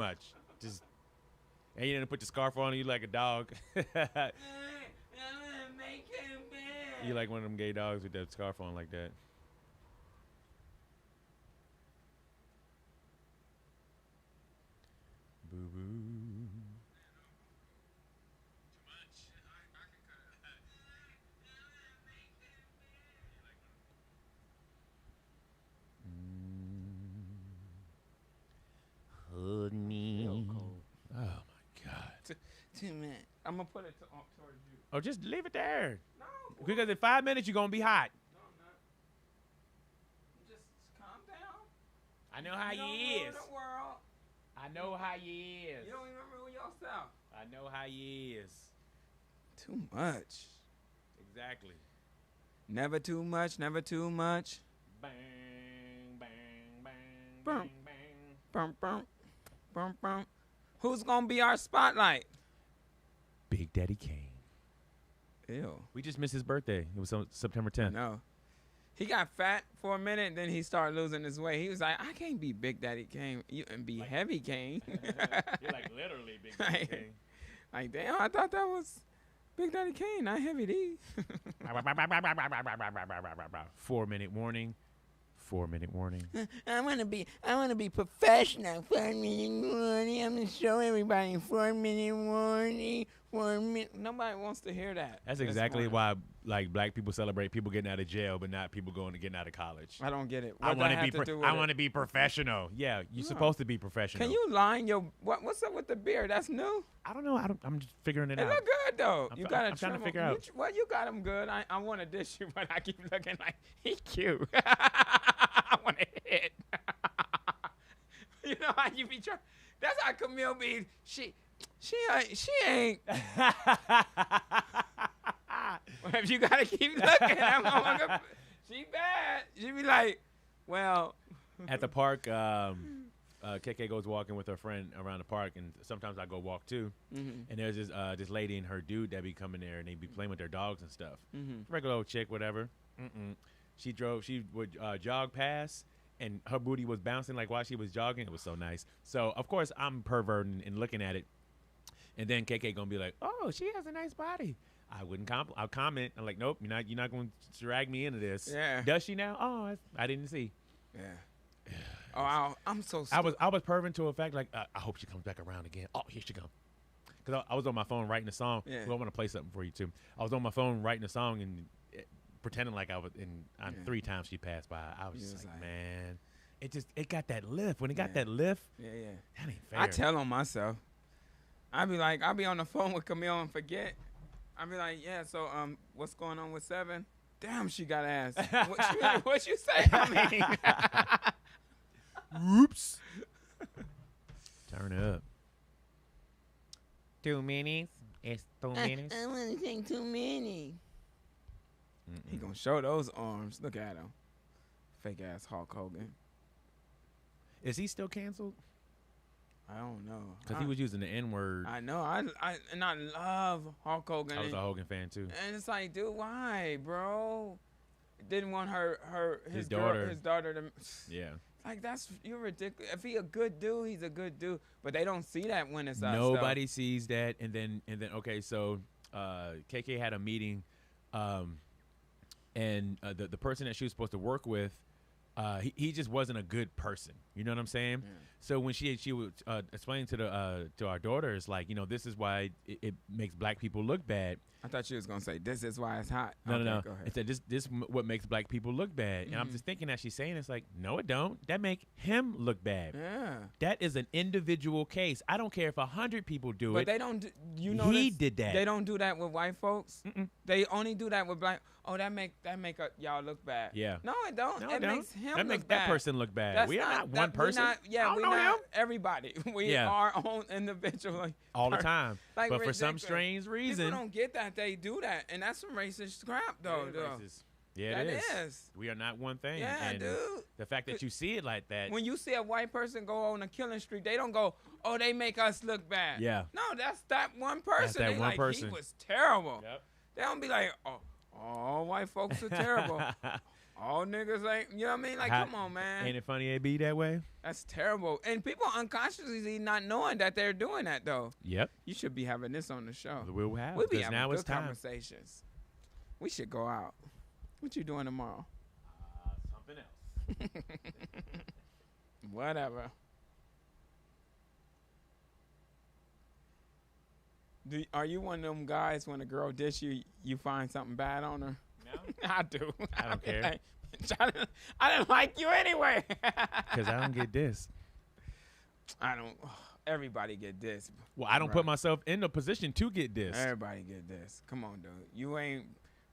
much. Just and you didn't put the scarf on you like a dog. You like one of them gay dogs with that scarf on like that. Boo boo. Hold me. Oh my God. Man, I'm gonna put it towards you. Oh, just leave it there. No, Because in 5 minutes you're gonna be hot. no, I'm not. Just calm down. I know how You don't you rule is. the world. I know how you is. You don't even rule yourself. I know how you is. Too much. Exactly. Never too much. Never too much. Bang, bang, bang, Bum. bang, bang. Bum, bum, bum, bum. Who's gonna be our spotlight? Big Daddy Kane. Ew. We just missed his birthday. It was on September 10th. No. He got fat for a minute, then he started losing his weight. He was like, I can't be Big Daddy Kane and be Heavy Kane. You're like literally Big Daddy Kane. Like, damn, I thought that was Big Daddy Kane, not Heavy D. 4-minute warning. 4-minute warning. I wanna be professional. 4-minute warning. I'm gonna show everybody 4-minute warning. 4 minute. Nobody wants to hear that. That's exactly why like black people celebrate people getting out of jail, but not people getting out of college. I don't get it. I want to to be professional. Yeah, you're supposed to be professional. Can you line your what's up with the beard? That's new. I don't know. I'm just figuring it It out. look good though. I'm You try- got I'm trying to figure out. You got him good. I want to dish you, but I keep looking like he cute. I want to hit. You know how you be trying. That's how Camille be. She ain't. If you gotta keep looking, she bad. She be like, well. At the park, KK goes walking with her friend around the park, and sometimes I go walk too. Mm-hmm. And there's this lady and her dude that be coming there, and they be playing with their dogs and stuff. Mm-hmm. Regular old chick, whatever. She would jog past, and her booty was bouncing like while she was jogging. It was so nice. So of course I'm perverting and looking at it, and then KK gonna be like, "Oh, she has a nice body." I wouldn't I'll comment. I'm like, "Nope, you're not going to drag me into this." Yeah. Does she now? Oh, I didn't see. Yeah. Oh, I'm so. I was perving to a fact like I hope she comes back around again. Oh, here she comes. Because I was on my phone writing a song. Yeah. Well, I want to play something for you too. I was on my phone writing a song and pretending like I was. And 3 times she passed by. I was just like, man, it got that lift. When it got that lift, Yeah. that ain't fair. I tell on myself. I'll be on the phone with Camille and forget. I'll be like, yeah. So what's going on with 7? Damn, she got ass. What you say? I mean. Oops. Turn up. 2 minutes. It's 2 minutes. I want to take too many. He gonna show those arms. Look at him. Fake ass Hulk Hogan. Is he still canceled? I don't know. Because he was using the N word. I know. I love Hulk Hogan. I was a Hogan fan too. And it's like, dude, why, bro? Didn't want his daughter to. Yeah. Like you're ridiculous. If he a good dude, he's a good dude. But they don't see that when it's us. Nobody sees that. And then okay, so KK had a meeting, and the person that she was supposed to work with, he just wasn't a good person. You know what I'm saying? Yeah. So when she would explain to our daughters, like, this is why it makes black people look bad. I thought she was gonna say this is why it's hot. No. Go ahead. It said this what makes black people look bad. And I'm just thinking as she's saying, it's like, no, it don't. That make him look bad. Yeah. That is an individual case. I don't care if 100 people do But it. they don't. He did that. They don't do that with white folks. They only do that with black. Oh, that make y'all look bad. Yeah. No, it don't. No, it it don't. makes him that look makes bad. that person look bad. That's We are not one that- person. We're I don't know not him. everybody. We Yeah. are own individual. All the time. Like, but for some ridiculous. strange reason. People don't get that they do that, and that's some racist crap, though. It is racist. Yeah, That it is. We are not one thing. Yeah, and dude. the fact that you see it like that. When you see a white person go on a killing streak, they don't go, "Oh, they make us look bad." Yeah. No, that's that one person. That's that They one like, person. He was terrible. Yep. They don't be like, "Oh, all white folks are terrible." All niggas ain't, you know what I mean? Like, come on, man. Ain't it funny it be that way? That's terrible. And people unconsciously not knowing that they're doing that, though. Yep. You should be having this on the show. We'll have. We be Because having now good it's time. conversations. We should go out. What you doing tomorrow? Something else. Whatever. Are you one of them guys when a girl dish you, you find something bad on her? No. I do. I don't care. Like, I didn't like you anyway. Because I don't get this. I don't. Everybody get this. Well, I don't put myself in the position to get this. Everybody get this. Come on, dude. You ain't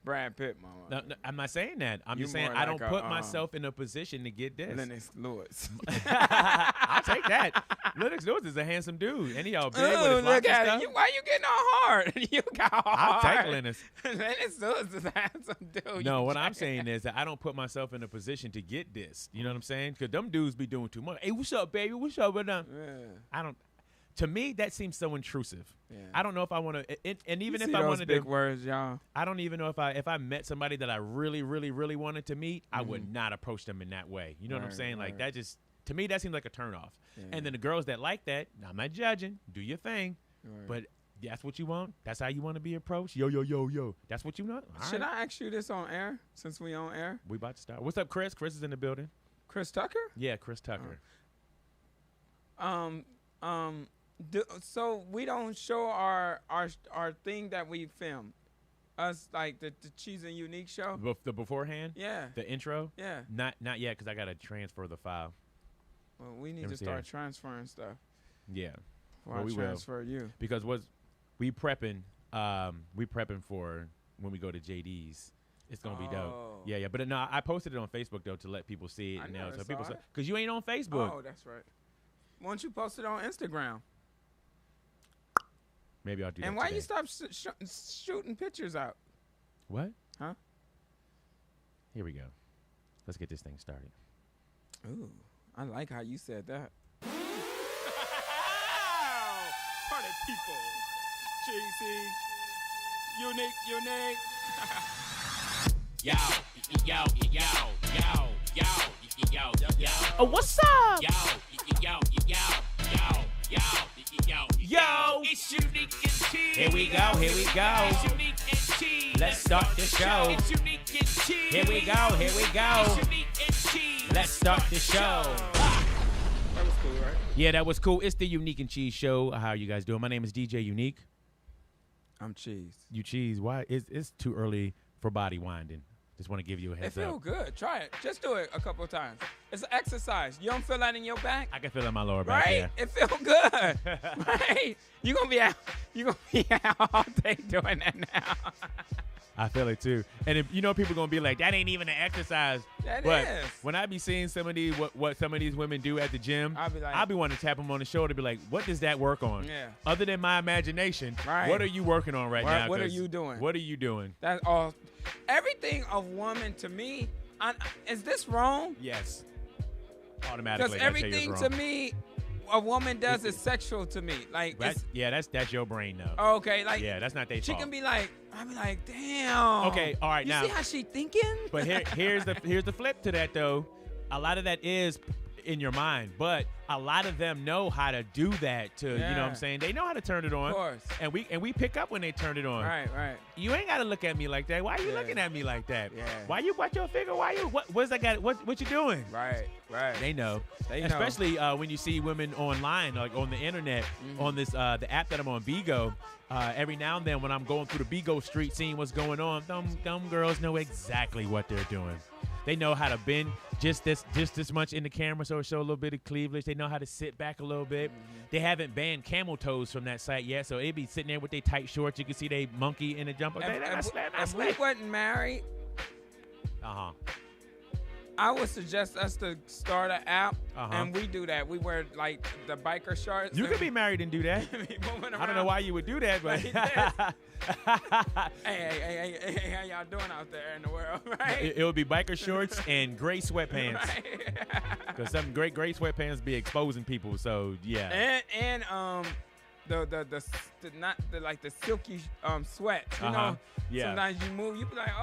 Brad Pitt, mama. No, I'm not saying that. I'm You just saying more I don't like put a, myself in a position to get this. Lennox Lewis. I'll take that. Lennox Lewis is a handsome dude. And he all big with his Ooh, locks look and at stuff. it. Why you getting all hard? You got hard. I'll take Lennox. Lennox Lewis is a handsome dude. No, You what I'm jack- saying is that I don't put myself in a position to get this. You know what I'm saying? Because them dudes be doing too much. Hey, what's up, baby? What's up with them? Yeah. I don't. To me, that seems so intrusive. Yeah. I don't know if I want to. And even You if see I those wanted big to, words, y'all. I don't even know if I met somebody that I really, really, really wanted to meet, I would not approach them in that way. You know what I'm Right, saying? Like right. that just to me that seems like a turnoff. Yeah. And then the girls that like that, I'm not judging. Do your thing, Right. but that's what you want. That's how you want to be approached. Yo, yo, yo, yo. That's what you want. All Should right. I ask you this on air since we on air? We about to start. What's up, Chris? Chris is in the building. Chris Tucker? Yeah, Chris Tucker. So we don't show our thing that we filmed. Us like the Cheese and Unique show. The beforehand. Yeah. The intro. Yeah. Not yet because I gotta transfer the file. Well, we need Let me to see start here. transferring stuff. Yeah. Before Well, I we will. transfer you. Because we prepping for when we go to JD's. It's gonna be Oh. dope. Yeah. But no, I posted it on Facebook though to let people see it. I And never so saw people it. because you ain't on Facebook. Oh, that's right. Why don't you post it on Instagram? Maybe I'll do that. And why today. you stop shooting pictures out? What? Huh? Here we go. Let's get this thing started. Ooh, I like how you said that. Party people. Cheesy. Unique. Yo, yo, yo, yo, yo, yo, yo. Oh, what's up? Yo, yo, yo, yo, yo, yo, Yo. It's Unique and Cheese. Here we go. It's Unique and Cheese. Let's start the show. It's Unique and Cheese. Here we go. It's Unique and Cheese. Let's start the show. That was cool, right? Yeah, that was cool. It's the Unique and Cheese show. How are you guys doing? My name is DJ Unique. I'm Cheese. You cheese. Why? It's too early for body winding. Just want to give you a It heads feels up. good. Try it. Just do it a couple of times. It's an exercise. You don't feel that in your back? I can feel it in my lower back. Right? Yeah. It feels good. Right? You're going to be out all day doing that now. I feel it too. And if people gonna be like, that ain't even an exercise. That but is. when I be seeing some of these what some of these women do at the gym, I'll be like- wanting to tap them on the shoulder, be like, what does that work on? Yeah. Other than my imagination, Right. what are you working on right now? What are 'Cause you doing? What are you doing? That's all. Everything of woman to me, is this wrong? Yes. Because Automatically. everything to me, a woman does is sexual to me. Like, That's your brain though. okay, like, Yeah, that's not their she fault. can be like, I'll be like, damn. Okay, all right, you now- see how she thinking? But here's the flip to that though. A lot of that is in your mind, but a lot of them know how to do that to, you know what I'm Yeah. saying? They know how to turn it on. Of course. And we pick up when they turn it on. Right. You ain't got to look at me like that. Why are you Yeah. looking at me like that? Yeah. Why you watch your figure? What's that got? What you doing? Right. They know. They know. Especially when you see women online, like on the internet, on this the app that I'm on, Bigo. Every now and then when I'm going through the Bigo street seeing what's going on, them girls know exactly what they're doing. They know how to bend just this much in the camera so it show a little bit of cleavage. They know how to sit back a little bit. They haven't banned camel toes from that site yet, so it be sitting there with their tight shorts. You can see they monkey in the jumper. If we wasn't married, Uh-huh. I would suggest us to start an app, Uh-huh. and we do that. We wear like the biker shorts. You and could be married and do that. be moving I don't know around. why you would do that, but Hey, how y'all doing out there in the world, right? it would be biker shorts and gray sweatpants. Right. Because some gray sweatpants be exposing people. So yeah, and not the like the silky sweat. You know, Yeah. sometimes you move, you be like,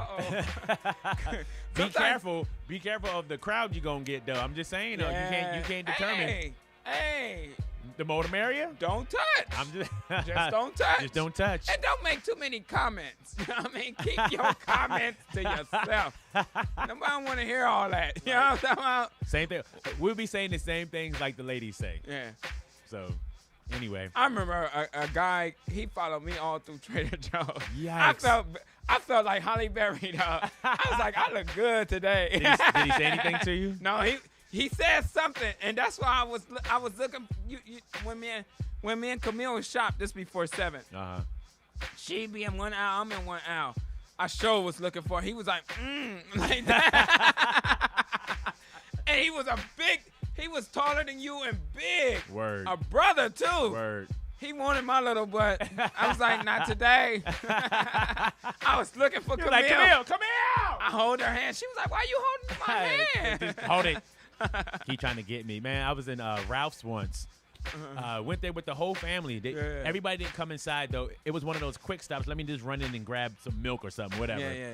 Be careful. Be careful of the crowd you're gonna get though. I'm just saying though, you can't determine. Hey, The more the merrier. don't touch. I'm just Just don't touch. Just don't touch. And don't make too many comments. You know what I mean? Keep your comments to yourself. Nobody want to hear all that. You know what I'm talking about? Same thing. We'll be saying the same things like the ladies say. Yeah. So, anyway. I remember a guy, he followed me all through Trader Joe's. Yikes. I felt like Holly Berry, though. I was like, I look good today. Did he say anything to you? No, he said something, and that's why I was looking. When me and Camille shopped this before 7. She be in one aisle, I'm in one aisle. I sure was looking for her. He was like, like that. And he was taller than you and big. Word. A brother too. Word. He wanted my little butt. I was like, not today. I was looking for Camille. Like, Camille, come here. I hold her hand. She was like, why you holding my hand? Just hold it. He trying to get me. Man, I was in Ralph's once. Went there with the whole family. Everybody didn't come inside, though. It was one of those quick stops. Let me just run in and grab some milk or something, whatever. Yeah.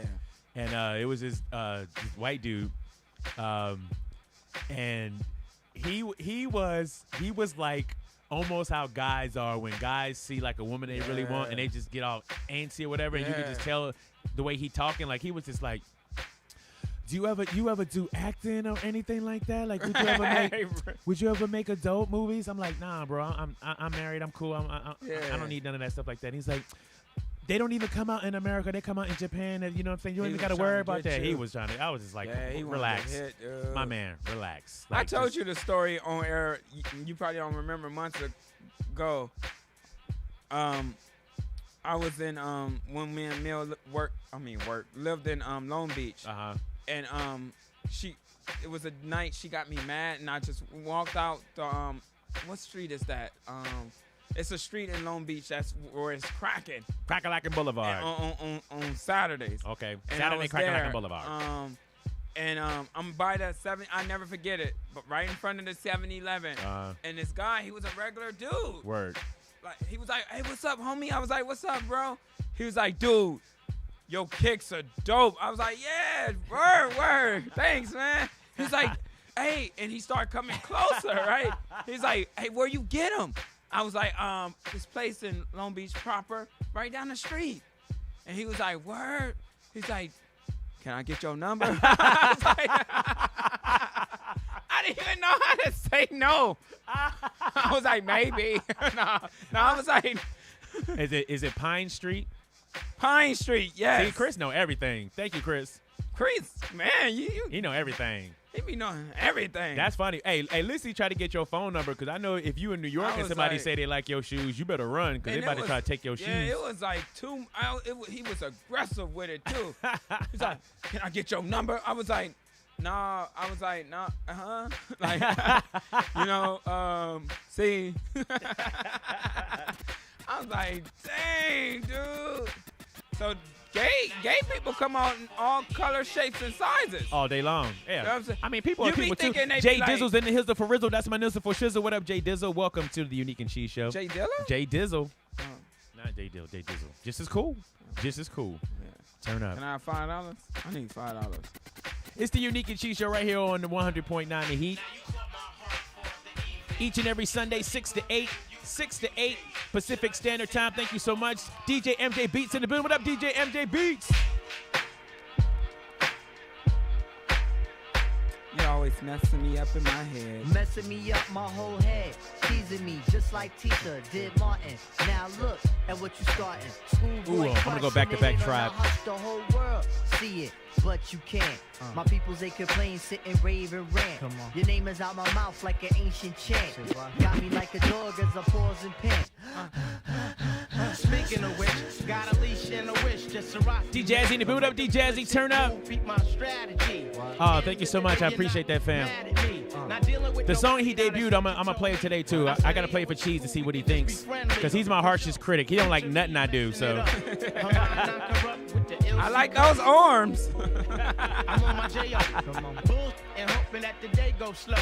And it was this white dude. And he was like almost how guys are when guys see like a woman they really want and they just get all antsy or whatever, and you can just tell the way he talking. Like he was just like, do you ever do acting or anything like that? Like would you ever make adult movies? I'm like, nah, bro. I'm married. I'm cool. I don't need none of that stuff like that. And he's like, they don't even come out in America. They come out in Japan. And you know what I'm saying? You don't even got to worry about that. He was trying to. I was just like, relax, my man, relax. Like, I told you the story on air. You probably don't remember months ago. I was in when me and Mill lived in Long Beach. And it was a night she got me mad, and I just walked out the what street is that? It's a street in Long Beach that's where it's cracking. Crack-a-lackin' Boulevard. On Saturdays. Okay. And Saturday Crack-a-lackin' Boulevard. I'm by that 7. I never forget it. But right in front of the 7-Eleven. And this guy, he was a regular dude. Word. Like he was like, "Hey, what's up, homie?" I was like, "What's up, bro?" He was like, "Dude, your kicks are dope." I was like, "Yeah, word. Thanks, man." He's like, "Hey," and he started coming closer, right? He's like, "Hey, where you get him?" I was like, this place in Long Beach proper, right down the street. And he was like, "Word." He's like, "Can I get your number?" I was like, I didn't even know how to say no. I was like, maybe. No, I was like. Is it Pine Street? Pine Street, yes. See, Chris know everything. Thank you, Chris. Chris, man, you know everything. He be knowing everything. That's funny. Hey, Lissy tried to get your phone number because I know if you in New York and somebody say they like your shoes, you better run because they about to try to take your shoes. Yeah, it was like he was aggressive with it too. He's like, "Can I get your number?" I was like, "No." I was like, "No, like, you know, see." I was like, "Dang, dude." So gay people come out in all color, shapes, and sizes. All day long. Yeah. You know what I'm saying? I mean, people are people too. Jay Jay Dizzle's in the Hizzle for Rizzle. That's my nizzle for shizzle. What up, Jay Dizzle? Welcome to the Unique and Cheese Show. Jay Dilla? Jay Dizzle. Not Jay Dizzle. Jay Dizzle. Just as cool. Just as cool. Yeah. Turn up. Can I have $5? I need $5. It's the Unique and Cheese Show right here on the 100.9 The Heat. Each and every Sunday, 6 to 8. 6 to 8 Pacific Standard Time. Thank you so much. DJ MJ Beats in the building. What up, DJ MJ Beats? You always messing me up in my head. Messing me up my whole head. Teasing me just like Tita did Martin. Now look at what you starting. Schoolboy I'm gonna go back-to-back Tribe. The whole world see it, but you can't. My peoples, they complain, sit and rave and rant. Your name is out my mouth like an ancient chant. Got me like a dog as I pause and pant. Speaking of which, got a leash and a wish just to rock. D Jazzy in the build up, D Jazzy, turn up. Beat my strategy. Oh, thank you so much. I appreciate that, fam. The song he debuted, I'm gonna play it today too. I gotta play it for Cheese to see what he thinks, because he's my harshest critic. He don't like nothing I do. So I like those arms. I'm on my J.O. Bull and hoping that the day goes slow.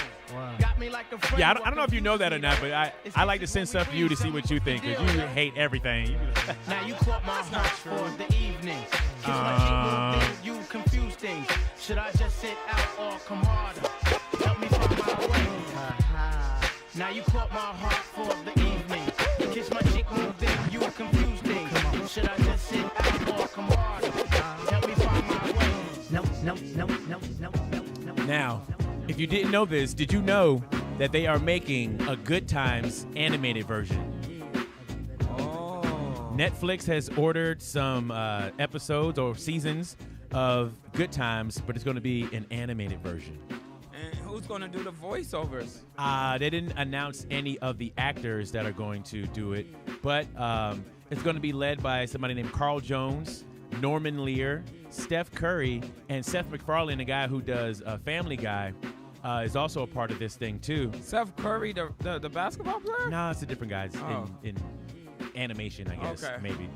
Got me like a friend. yeah, I don't know if you know that or not, but I like to send stuff to you to see what you think, because you hate everything. Now you caught my heart for the evening. Kiss my cheek, you confuse things. Should I just sit out or come harder? Help me find my way. Now you caught my heart for the evening. Kiss my cheek, you confuse things. Should I just sit out or come harder? Help me find my way. No. Now, if you didn't know this, did you know that they are making a Good Times animated version? Oh. Netflix has ordered some episodes or seasons of Good Times, but it's going to be an animated version. And who's going to do the voiceovers? They didn't announce any of the actors that are going to do it, but it's going to be led by somebody named Carl Jones, Norman Lear, Steph Curry, and Seth MacFarlane, the guy who does Family Guy, is also a part of this thing too. Seth Curry, the basketball player? No, it's a different guys Oh. in animation, I guess, Okay. maybe.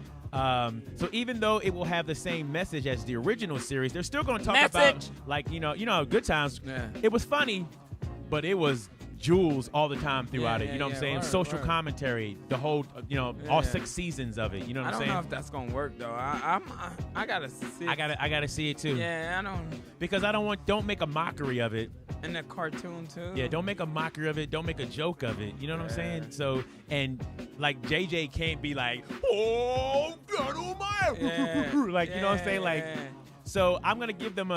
So even though it will have the same message as the original series, they're still going to talk about, Message. like, you know, Good Times. Yeah. It was funny, but it was jewels all the time throughout Yeah, it. You know what I'm yeah, saying? word, Social word. commentary, the whole, all Yeah. 6 seasons of it. You know what I I'm don't saying? know if that's gonna work though. I gotta see. I gotta see it too. Yeah, I don't. Because don't make a mockery of it. In the cartoon too. Yeah, don't make a mockery of it. Don't make a joke of it. You know what I'm Yeah. saying? So, and like JJ can't be like, oh, God almighty. Yeah. Like, you know what I'm saying? Like, Yeah. so I'm going to give them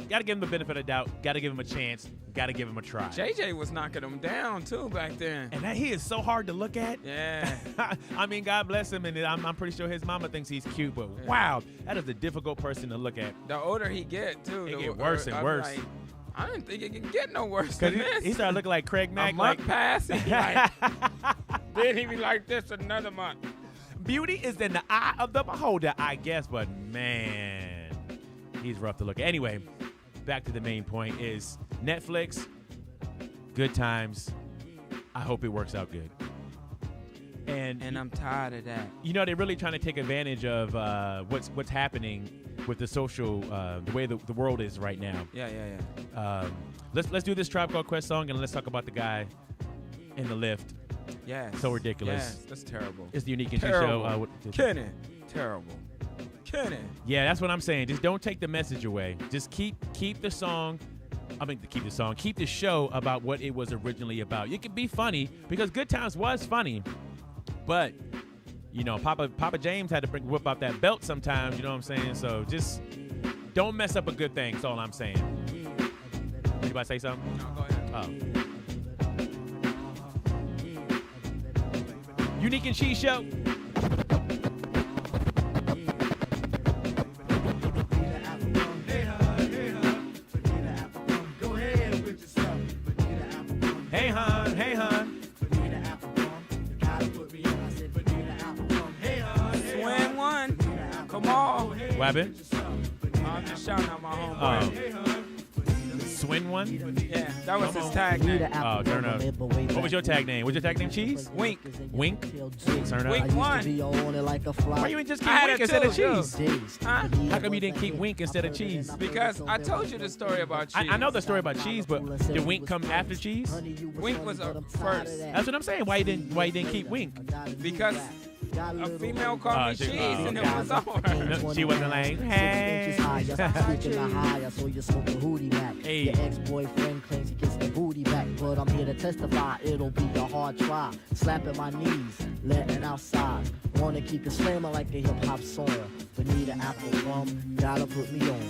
gotta give them the benefit of doubt. Gotta give them a chance. Gotta give them a try. JJ was knocking them down too back then. And he is so hard to look at. Yeah. I mean, God bless him, and I'm pretty sure his mama thinks he's cute, but Yeah. wow, that is a difficult person to look at. The older he get too, It the get worse and I'm worse. like, I didn't think it could get no worse Because than this. he started looking like Craig a Mack. month Like, passed, he be like, then he be like this another month. beauty is in the eye of the beholder, I guess, but man, he's rough to look at. Anyway, back to the main point is Netflix, Good Times. I hope it works out good. And I'm tired of that. You know, they're really trying to take advantage of what's happening with the social, the way the world is right now. Yeah. Let's do this Tribe Called Quest song, and let's talk about the guy in the lift. Yes. So ridiculous. Yes, that's terrible. It's the Unique and G Terrible. show. Kenny. Terrible. Kenny. Yeah, that's what I'm saying. Just don't take the message away. Just keep the song. Keep the show about what it was originally about. It could be funny because Good Times was funny, but you know, Papa James had to whip out that belt sometimes. You know what I'm saying? So just don't mess up a good thing. That's all I'm saying. Anybody say something? No, go ahead. Unique and Cheese Show. Hey, hon. Hey, hon. Swing one. Come on. What happened? I'm just shouting out my homeboy. Swin one? Yeah, that was Come his on. tag name. Oh, turn up. What was your tag name? Was your tag name Cheese? Wink. Wink? Turn up. Wink one. Why you didn't just keep I had Wink a instead of two, Cheese? Huh? How come you didn't keep Wink instead of Cheese? Because I told you the story about cheese. I know the story about Cheese, but did Wink come after Cheese? Wink was first. That's what I'm saying. Why you didn't keep Wink? Because a female called me she- cheese oh, and it okay. was over. No, she wasn't like, hey. Hey. Your ex-boyfriend claims he gets the booty back, but I'm here to testify it'll be a hard try. Slapping my knees, letting outside. Wanna keep it slamming like a hip-hop song. But need an apple bum, gotta put me on.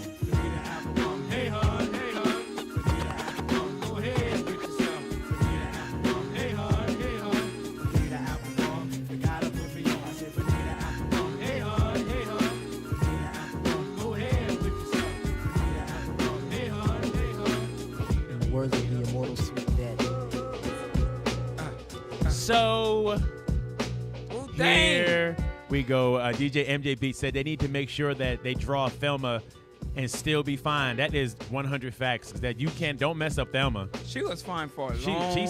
Hey, hon, hey, hon. Go ahead with yourself. Hey, hon, hey, hon. Need an apple bum, you gotta put me on. I said, need an apple bum. Hey, hon, hey, hon. Go ahead with yourself. Hey, hon, hey, hon. In the words of the immortal Sweet Daddy. So Ooh, dang. here we go. DJ MJ Beat said they need to make sure that they draw Thelma and still be fine. That is 100 facts that you don't mess up Thelma. She was fine for a She's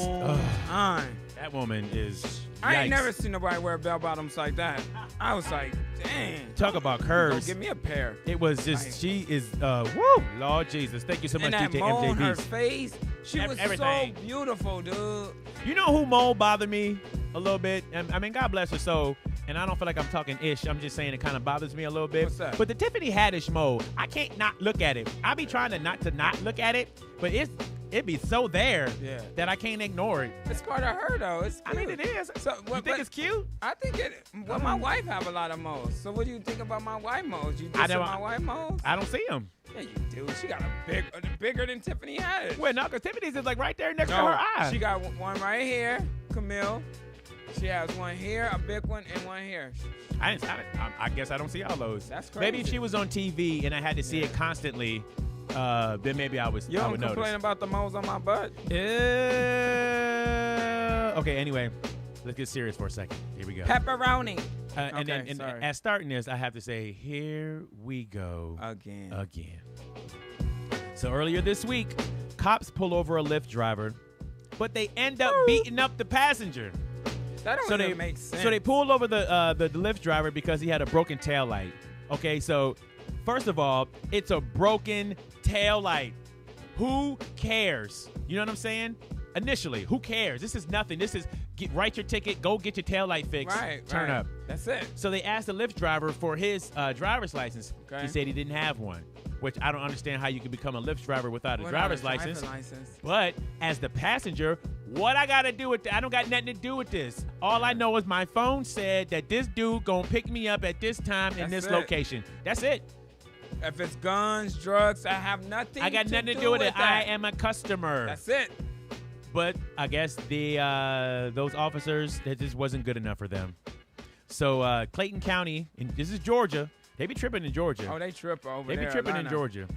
long time. that woman is. I ain't yikes. never seen nobody wear bell bottoms like that. I was like, dang. Talk about Go curves. give me a pair. It was just Like- she is woo, Lord Jesus. Thank you so much, And that DJ mole on her MJB. face, she was Everything. so beautiful, dude. You know who mole bothered me a little bit? I mean, God bless her soul. And I don't feel like I'm talking ish. I'm just saying it kind of bothers me a little bit. What's that? But the Tiffany Haddish mole, I can't not look at it. I be trying to not look at it, but it be so there Yeah. that I can't ignore it. It's part of her though. It's I mean, cute. it is. So, You think it's cute? I think it. Well, my wife have a lot of moles. So what do you think about my wife moles? You I dissing don't- my wife moles? I don't see them. Yeah, you do. She got bigger than Tiffany Haddish. Well, no, because Tiffany's is like right there next to her eye. She got one right here, Camille. She has one here, a big one, and one here. I guess I don't see all those. That's Maybe if crazy. she was on TV and I had to see it constantly, then maybe I You would don't notice. complain about the moles on my butt? Okay, anyway, let's get serious for a second. Here we go. Pepperoni. And Okay, then sorry. as starting this, I have to say, here we go Again. So earlier this week, cops pull over a Lyft driver, but they end up beating up the passenger. That don't So even they make sense. So they pulled over the Lyft driver because he had a broken tail light. Okay, so first of all, it's a broken tail light. Who cares? You know what I'm saying? Initially, who cares? This is nothing. This is write your ticket, go get your tail light fixed, turn up. That's it. So they asked the Lyft driver for his driver's license. Okay. He said he didn't have one, which I don't understand how you can become a Lyft driver without a Without driver's a driver license. license. But as the passenger, what I gotta do with that? I don't got nothing to do with this. All I know is my phone said that this dude gonna pick me up at this time in That's this it. location. That's it. If it's guns, drugs, I have nothing. I got nothing to do with it. I am a customer. That's it. But I guess those officers, that just wasn't good enough for them. So Clayton County, and this is Georgia. They be tripping in Georgia. Oh, they trip over They there. be tripping in Atlanta. Georgia.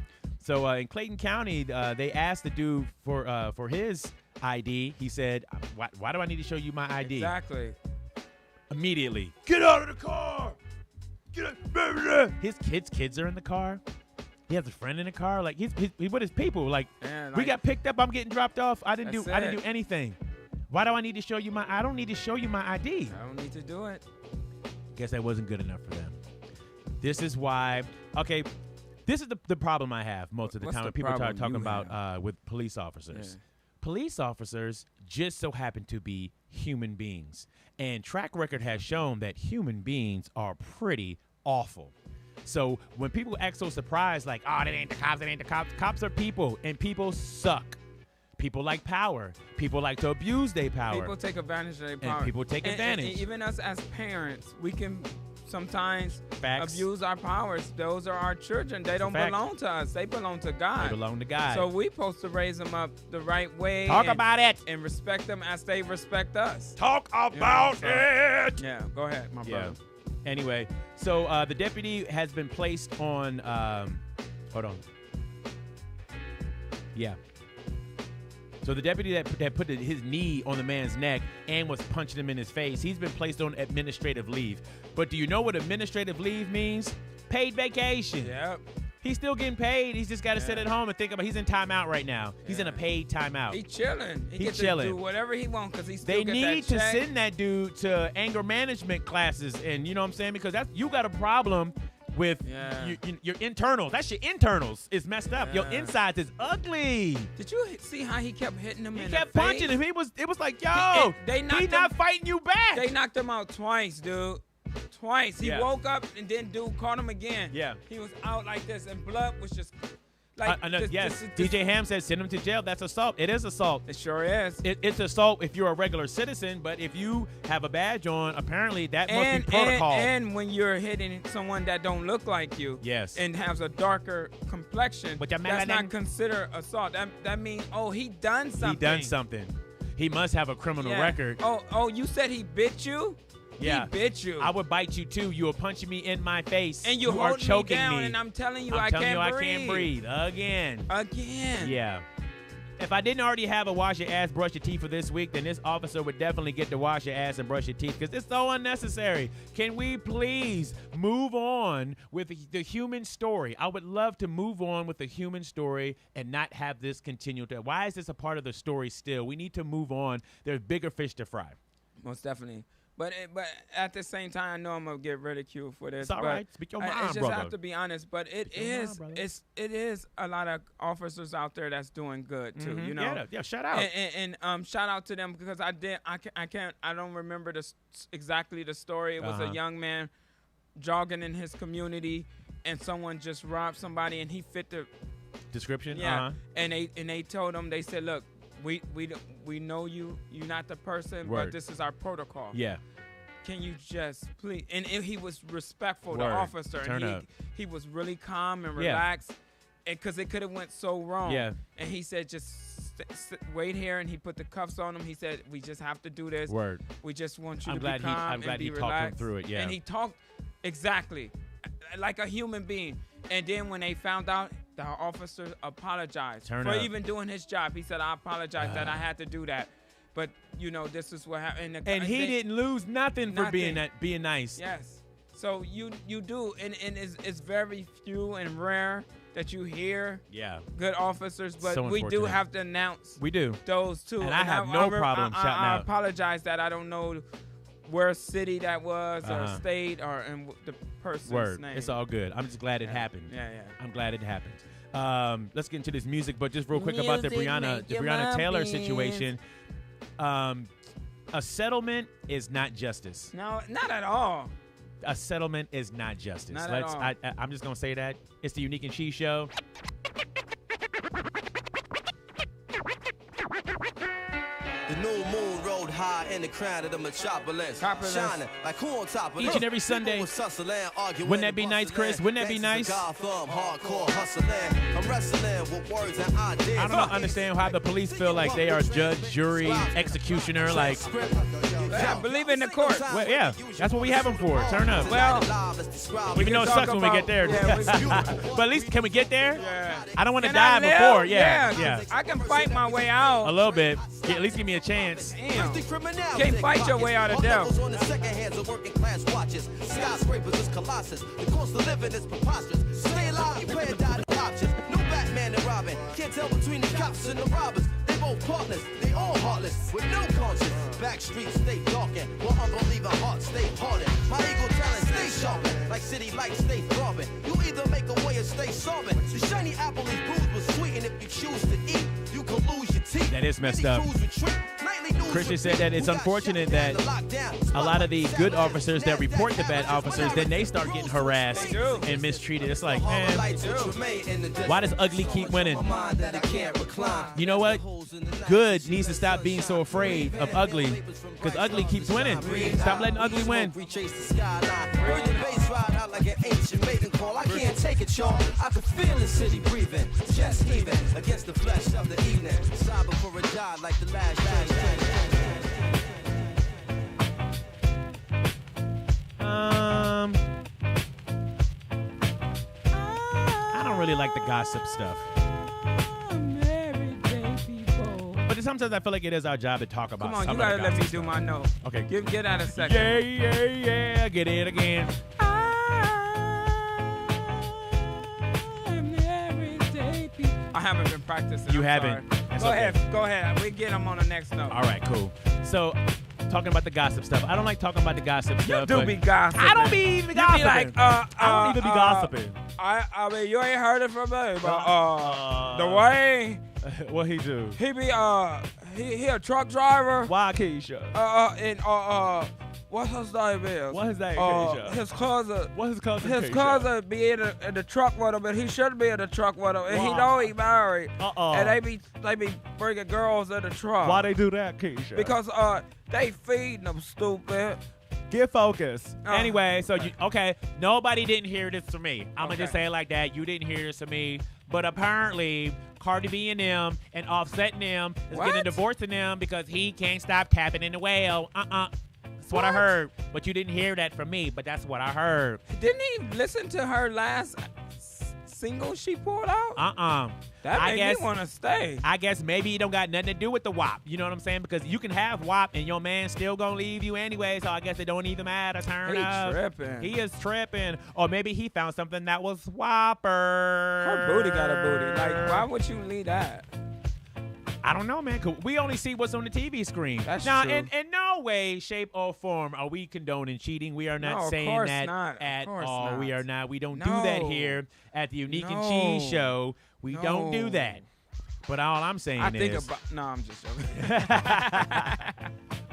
So in Clayton County, they asked the dude for his ID. He said, why do I need to show you my ID? Exactly. Immediately, get out of the car. Get out. His kids are in the car. He has a friend in the car. Like he's with his people. Like, Man, we got picked up. I'm getting dropped off. I didn't That's do it. anything. Why do I need to show you I don't need to show you my ID. I don't need to do it. Guess that wasn't good enough for them. This is why. Okay, this is the problem I have most of the What's time the when people start problem talking you about with police officers. Yeah. Police officers just so happen to be human beings, and track record has shown that human beings are pretty awful. So when people act so surprised, like, oh, that ain't the cops, that ain't the cops. Cops are people, and people suck. People like power. People like to abuse their power. People take advantage of their And power. people take And advantage. even us as parents, we can sometimes Facts. abuse our powers. Those are our children. They don't fact. belong to us. They belong to God. They belong to God. So we supposed to raise them up the right way. Talk and- about it. And respect them as they respect us. Talk about it. Yeah, go ahead, my Yeah. brother. Anyway, so the deputy has been placed on. Hold on. Yeah. So the deputy that put his knee on the man's neck and was punching him in his face, he's been placed on administrative leave. But do you know what administrative leave means? Paid vacation. Yep. He's still getting paid. He's just got to sit Yeah. at home and think about. He's in timeout right now. He's in a Yeah. paid timeout. He chilling. He He gets chilling. to do whatever he wants because he still They get need that to check. send that dude to anger management classes, and you know what I'm saying, because that's you got a problem with Yeah. your internals. That's your internals is messed up. Your Yeah. insides is ugly. Did you see how he kept hitting him He in kept the punching face? him. It was like, yo, They knocked he's him- not fighting you back. They knocked him out twice, dude. Twice. He Yeah. woke up and then dude caught him again. Yeah. He was out like this and blood was just like Yes, this- DJ Ham said send him to jail. That's assault. It is assault. It sure is. It's assault if you're a regular citizen, but if you have a badge on, apparently that must be protocol. And when you're hitting someone that don't look like you, Yes. and has a darker complexion, But that man- that's that- not considered assault. That means he done something. He done something. He must have a criminal Yeah. record. Oh, you said he bit you? Yeah. He bit you. I would bite you too. You are punching me in my face. and you are holding choking me down, and I'm telling you, I'm I telling can't you breathe. I can't breathe again. Again. Yeah. If I didn't already have a wash your ass, brush your teeth for this week, then this officer would definitely get to wash your ass and brush your teeth because it's so unnecessary. Can we please move on with the human story? I would love to move on with the human story and not have this continue to. Why is this a part of the story still? We need to move on. There's bigger fish to fry. Most definitely. But at the same time, I know I'm gonna get ridiculed for this. It's all but right. Speak your mind, I just brother. have to be honest. But it is a lot of officers out there that's doing good too. You know. Yeah. Shout out. And shout out to them because I don't remember exactly the story. It was a young man jogging in his community, and someone just robbed somebody, and he fit the description. Yeah. And they told him, they said, look, we know you're not the person, Word. but this is our protocol. Yeah. Can you just please? And he was respectful, Word. the officer. Turn and up. he was really calm and relaxed, because it could have went so wrong. Yeah. And he said, just wait here, and he put the cuffs on him. He said, we just have to do this. Word. We just want you I'm to glad be calm I'm glad and be he relaxed. talked him through it. Yeah. And he talked exactly like a human being. And then when they found out, the officer apologized Turn for up. even doing his job. He said, I apologize that I had to do that. But, you know, this is what happened. And he didn't lose nothing for being nice. Yes. So you do. And it's very few and rare that you hear good officers. But So we do unfortunate. have to announce We do. those two. And I have no problem shouting I out. apologize that I don't know where city that was or state or and the person's Word. name. It's all good. I'm just glad it happened. Yeah. I'm glad it happened. Let's get into this music, but just real quick about the Music Breonna make your Taylor mind situation. A settlement is not justice. No, not at all. A settlement is not justice. Not at all. I'm just gonna say that. It's the Unique and She Show. The new moon rode high in the crown of the metropolis. Shining like who on top of Each and every Sunday. Wouldn't that be nice, Chris? Wouldn't that be nice? Hardcore hustling. I'm wrestling with words and ideas. I don't understand how the police feel like they are judge, jury, executioner. Like, I believe in the court. well, yeah, that's what we have them for. Turn up. Well, Even though it talk sucks when we get about- there. yeah, But at least, can we get there? Yeah. I don't want to Can I die live? before. Yeah. 'Cause I can fight my way out. A little bit. At least give me a chance. Damn. Can't fight your way out of death. On the second hands of working class watches. Skyscrapers is colossus. The cost of living is preposterous. Stay alive, you pay a die to options. No Batman and Robin. Can't tell between the cops and the robbers. They both partners. They all heartless with no conscience. Back streets stay darkened. While unbelieving hearts stay hardened. My ego talent stay sharpened. Like city lights stay throbbing. You either make a way or stay sobbing. The shiny apple is bruised but sweet, and if you choose to eat, you can lose your teeth. That is messed Many up. crews retreat. Nightly news Christian said that it's who got unfortunate shut down that to lockdown. a lot of the good officers that report the bad officers, then they start getting harassed They do. and mistreated. It's like, man, why does ugly keep winning? You know what? Good needs to stop being so afraid of ugly, because ugly keeps winning. Stop letting ugly win. I can't take it, y'all. I can feel the city breathing, chest heaving against the flesh of the evening. Sigh before it died like the last I don't really like the gossip stuff. But sometimes I feel like it is our job to talk about Come on, some you of the gotta let me gossip do stuff. my note. Okay. Get out a second. Yeah. Get it again. I haven't been practicing. You I'm haven't. sorry. That's Go okay. ahead. Go ahead. We get them on the next note. All right, cool. So, talking about the gossip stuff. I don't like talking about the gossip You stuff. do but be gossiping. I don't be even You gossiping. be like, I don't even be gossiping. I mean, you ain't heard it from me, but the way What he do? he be he a truck driver. Why Keisha? And what's his name is? What his name, Keisha? His cousin. What's his cousin? His Keisha? cousin be in the truck with him, and he shouldn't be in the truck with him, and he Why? know he married. Uh-uh. And they be bringing girls in the truck. Why they do that, Keisha? Because they feeding them, stupid. Get focused. Oh. Anyway, so okay, nobody didn't hear this from me. I'm gonna just Okay. say it like that. You didn't hear this from me. But apparently, Cardi B and them and Offset and them is What? getting divorced in them because he can't stop capping in the whale. That's what I heard. But you didn't hear that from me. But that's what I heard. Didn't he listen to her last single she pulled out? That I made me want to stay. I guess maybe it don't got nothing to do with the WAP. You know what I'm saying? Because you can have WAP and your man still gonna leave you anyway. So I guess it don't even matter. Turn He up. tripping. He is tripping. Or maybe he found something that was whopper. Her booty got a booty. Like, why would you leave that? I don't know, man. 'Cause we only see what's on the TV screen. That's now, true. in no way, shape, or form are we condoning cheating. We are No, not of saying course that not. Of at course all. not. We are not. We don't do that No. here at the Unique and No. Cheese Show. We don't do No. that. But all I'm saying I think is, about. No, I'm just joking.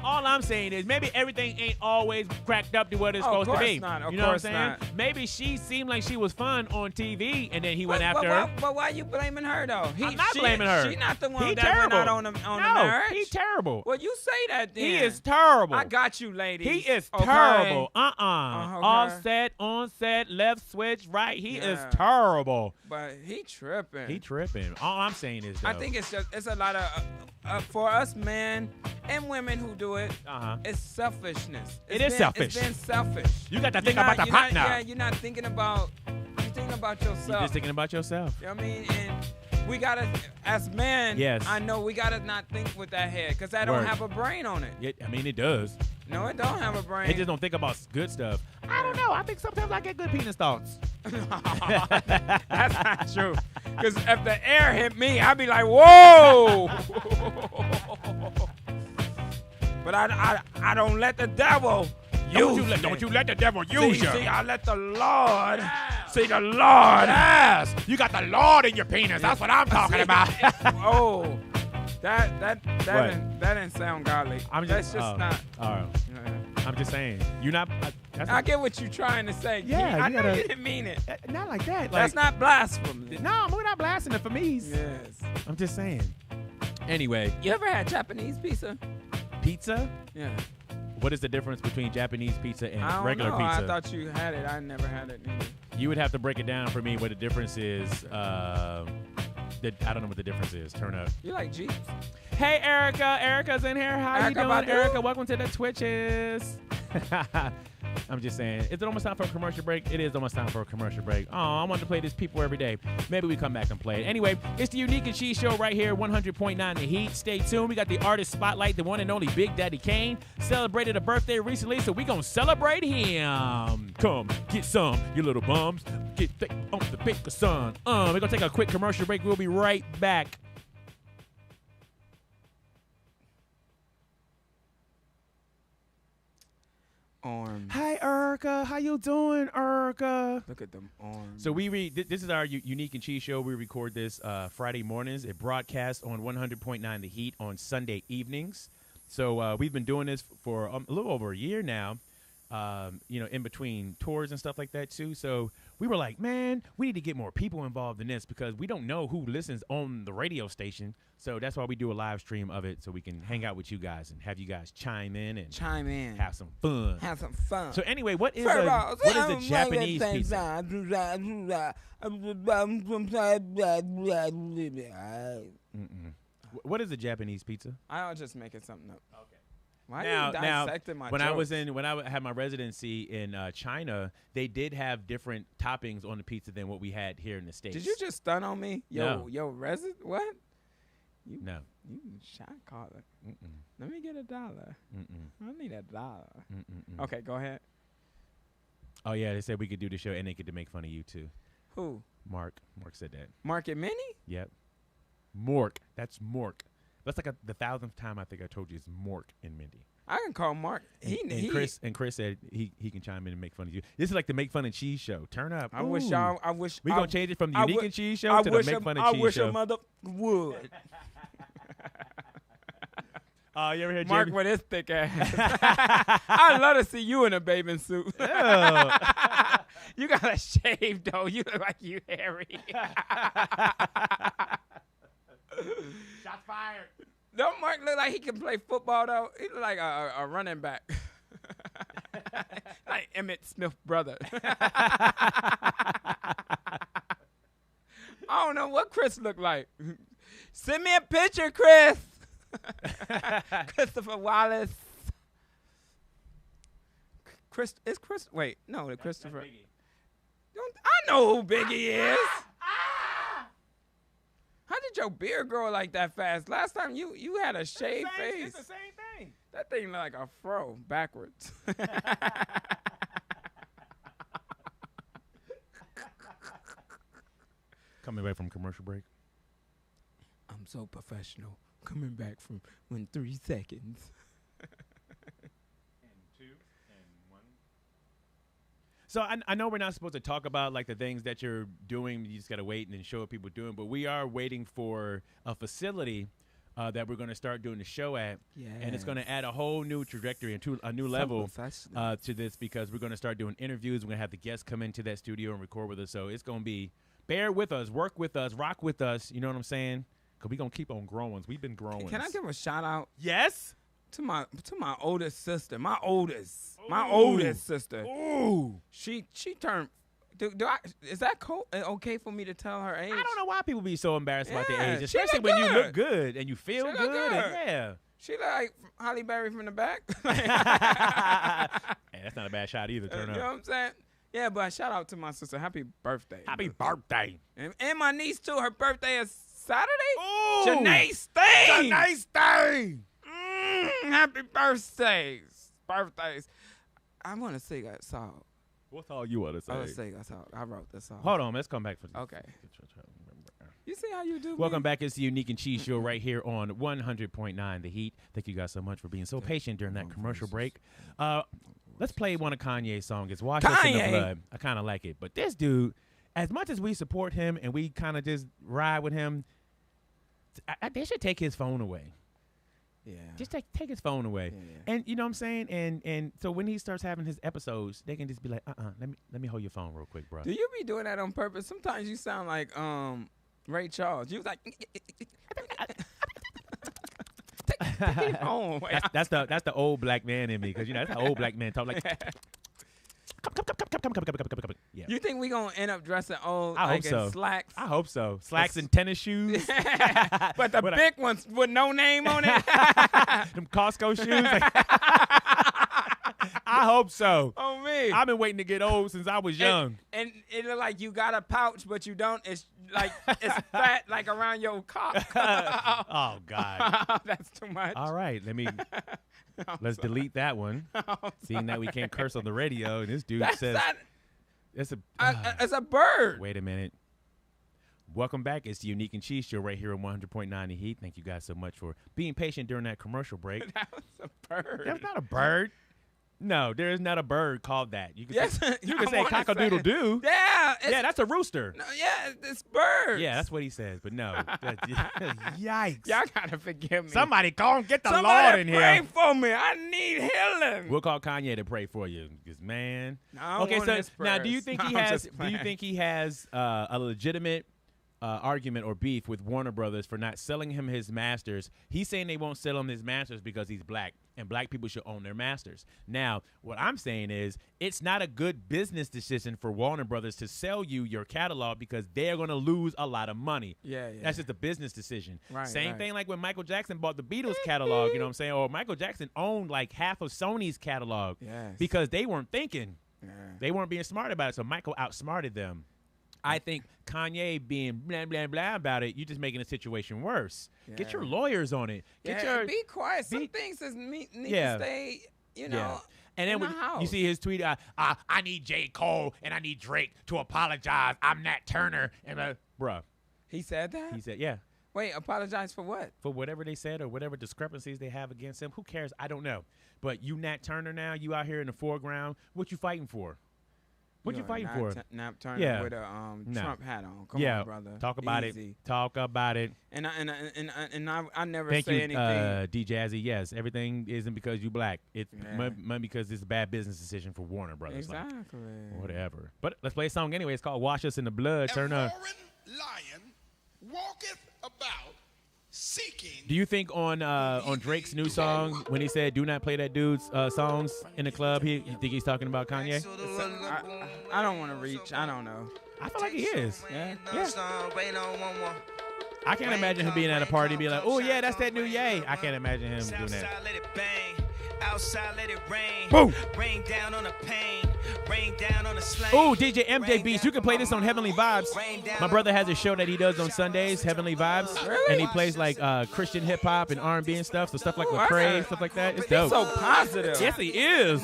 all I'm saying is maybe everything ain't always cracked up to what it's Oh, of supposed to course be. not. Of You know what I'm course saying? not. Maybe she seemed like she was fun on TV, and then he went after why, her. but why you blaming her though? I'm not blaming her. She not the one He that went terrible. out on the No, marriage. he's terrible. Well, you say that then. He is terrible. I got you, ladies. He is Okay? terrible. Okay. Off set, on set, left switch, right. He is Yeah. terrible. But he tripping. He tripping. All I'm saying is, though, I think it's a lot of for us men and women who do it. It's selfishness. It is selfish. It's been selfish. you got to think You're about not- the you're not- partner. Yeah, you're not thinking about. You're thinking about yourself. You're just thinking about yourself. You know what I mean? And we gotta, as men, Yes. I know we gotta not think with that head because that don't Word. have a brain on it. Yeah, I mean, it does. No, it don't have a brain. It just don't think about good stuff. I don't know. I think sometimes I get good penis thoughts. That's not true. Because if the air hit me, I'd be like, whoa. But I don't let the devil use me. Don't you let the devil use you. See, I let the Lord. See, the Lord. Yes. You got the Lord in your penis. That's what I'm talking about. Oh, that What? didn't sound godly. That's just not. All right. I'm just saying. You're not. I get what you're trying to say. Yeah, I you know gotta- you didn't mean it. Not like that. That's not blasphemy. No, we're not blasting it for me. Yes. I'm just saying. Anyway, You ever had Japanese pizza? pizza. Yeah. What is the difference between Japanese pizza I and don't regular know. pizza? I thought you had it. I never had it either. You would have to break it down for me what the difference is. I don't know what the difference is. Turn up. You like Jeeps? Hey, Erica. Erica's in here. How Erica you doing, Badu? Erica? Welcome to the Twitches. I'm just saying. Is it almost time for a commercial break? It is almost time for a commercial break. Oh, I want to play this People Every Day. Maybe we come back and play it. Anyway, it's the Unique and Cheese Show right here, 100.9 The Heat. Stay tuned. We got the artist spotlight, the one and only Big Daddy Kane. Celebrated a birthday recently, so we going to celebrate him. Come, get some, you little bums. Get thick on the bacon, son. We're going to take a quick commercial break. We'll be right back. Arms. Hi, Erica. How you doing, Erica? Look at them arms. So we this is our Unique and Cheese Show. We record this Friday mornings. It broadcasts on 100.9 The Heat on Sunday evenings. So we've been doing this for a little over a year now, in between tours and stuff like that too. So we were like, man, we need to get more people involved in this because we don't know who listens on the radio station. So that's why we do a live stream of it so we can hang out with you guys and have you guys chime in and have some fun. Have some fun. So anyway, what is a Japanese pizza? What is a Japanese pizza? I'll just make it something up. Okay. Why Now, are you dissecting my when jokes? I had my residency in China, they did have different toppings on the pizza than what we had here in the States. Did you just stun on me? No. Yo, resident? What? No. You shot caller. Mm-mm. Let me get $1. Mm-mm. I need $1. Mm-mm. Okay, go ahead. Oh yeah, they said we could do the show and they get to make fun of you too. Who? Mark said that. Market Mini? Yep. Mork. That's Mork. That's like the 1,000th time I think I told you it's Mork and Mindy. I can call Mark. And Chris said he can chime in and make fun of you. This is like the Make Fun and Cheese Show. Turn up. I wish y'all. I wish we gonna change it from the I Unique would- and Cheese Show to the Make Fun and Cheese I wish Show. a mother would. You ever heard Mark Jamie? with his thick ass. I'd love to see you in a bathing suit. You gotta shave though. You look like you hairy. Shots fired. Don't Mark look like he can play football though? He look like a running back. Like Emmett Smith's brother. I don't know what Chris looked like. Send me a picture, Chris. Christopher Wallace. Wait, no, the Christopher. I know who Biggie is. your beard grow like that fast? Last time you had a shaved face. It's the same thing. That thing look like a fro backwards. Coming back from commercial break. I'm so professional. Coming back from 3 seconds. So I know we're not supposed to talk about like the things that you're doing. You just got to wait and then show what people doing. But we are waiting for a facility that we're going to start doing the show at. Yeah. And it's going to add a whole new trajectory and to a new level to this because we're going to start doing interviews. We're going to have the guests come into that studio and record with us. So it's going to be bear with us, work with us, rock with us. You know what I'm saying? Because we're going to keep on growing. We've been growing. Can I give a shout out? Yes. To my oldest sister, my oldest sister. Ooh. She turned. Do I? Is that okay for me to tell her age? I don't know why people be so embarrassed about their Yeah, age, she especially look when you good. look good and you feel She look good. good. Yeah. She look like Holly Berry from the back. Hey, that's not a bad shot either. Turn You know up. what I'm saying? Yeah, but shout out to my sister. Happy birthday. Happy birthday. And my niece too. Her birthday is Saturday. Ooh. Janae Stain. Nice thing. Happy birthdays. I want to sing that song. What's all you want to say? I want to sing that song. I wrote this song. Hold on, let's come back for this. Okay. You see how you do? Welcome back. It's the Unique and Cheese Show right here on 100.9 The Heat. Thank you guys so much for being so patient during that commercial break. Let's play one of Kanye's songs. It's Wash Us in the Blood. I kind of like it. But this dude, as much as we support him and we kind of just ride with him, they should take his phone away. Yeah. Just take his phone away. Yeah. And you know what I'm saying? And so when he starts having his episodes, they can just be like, let me hold your phone real quick, bro. Do you be doing that on purpose? Sometimes you sound like Ray Charles. You was like take your phone away. That's the old black man in me, because you know that's how old black men talk, like come. Yeah. You think we gonna end up dressing old I like hope so. in slacks? I hope so. Slacks and tennis shoes. But the big ones with no name on it. Them Costco shoes. I hope so. On me. I've been waiting to get old since I was young. And it look like you got a pouch, but you don't. It's like it's fat, like around your cock. Oh God. That's too much. All right, let's delete that one. Seeing that we can't curse on the radio, and this dude says it's a bird. Wait a minute. Welcome back. It's the Unique and Cheese Show right here on 100.9 The Heat. Thank you guys so much for being patient during that commercial break. That was a bird. That's not a bird. No, there is not a bird called that. You can say, you can I say wanna cock-a-doodle-doo. Yeah. Yeah, that's a rooster. No, yeah, it's birds. Yeah, that's what he says. But no. Yikes. Y'all gotta forgive me. Somebody call and get the Somebody Lord in pray here. for me. I need healing. We'll call Kanye to pray for you. Because, man. No, I don't Okay, want so his now prayers. do I'm you just playing. think he has a legitimate argument or beef with Warner Brothers for not selling him his masters? He's saying they won't sell him his masters because he's black, and black people should own their masters. Now, what I'm saying is it's not a good business decision for Warner Brothers to sell you your catalog because they're going to lose a lot of money. Yeah. That's just a business decision. Right, Same right. thing like when Michael Jackson bought the Beatles catalog, you know what I'm saying? Or Michael Jackson owned like half of Sony's catalog because they weren't thinking. Yeah. They weren't being smart about it, so Michael outsmarted them. I think Kanye being blah, blah, blah about it, you're just making the situation worse. Get your lawyers on it. Be quiet. Some things need to stay, you know, And then in the house. you see his tweet, I need J. Cole and I need Drake to apologize. I'm Nat Turner. And bruh. He said that? He said, yeah. Wait, apologize for what? For whatever they said or whatever discrepancies they have against him. Who cares? I don't know. But you Nat Turner now, you out here in the foreground. What you fighting for? What you fighting for? Nat Turner with a Trump hat on. Come on, brother. Talk about Easy. it. Talk about it. And I never Thank say you, anything. D Jazzy. Yes, everything isn't because you black. It's because it's a bad business decision for Warner Brothers. Exactly. Like, whatever. But let's play a song anyway. It's called "Wash Us in the Blood." Turn up. Lion walketh about seeking. Do you think on Drake's new song when he said "Do not play that dude's songs in the club"? You think he's talking about Kanye? I don't want to reach. I don't know. I feel like he is. Yeah. I can't imagine him being at a party and be like, "Oh yeah, that's that new Ye." I can't imagine him doing that. Outside let it rain. Boom. Rain down on the pain. Rain down on the slave. Oh, DJ MJ Beats, you can play this on Heavenly Vibes. My brother has a show that he does on Sundays, Heavenly Vibes, and he plays like Christian hip hop and R&B and stuff. So stuff like Lecrae, stuff like that. It's dope. So positive. Yes, he is.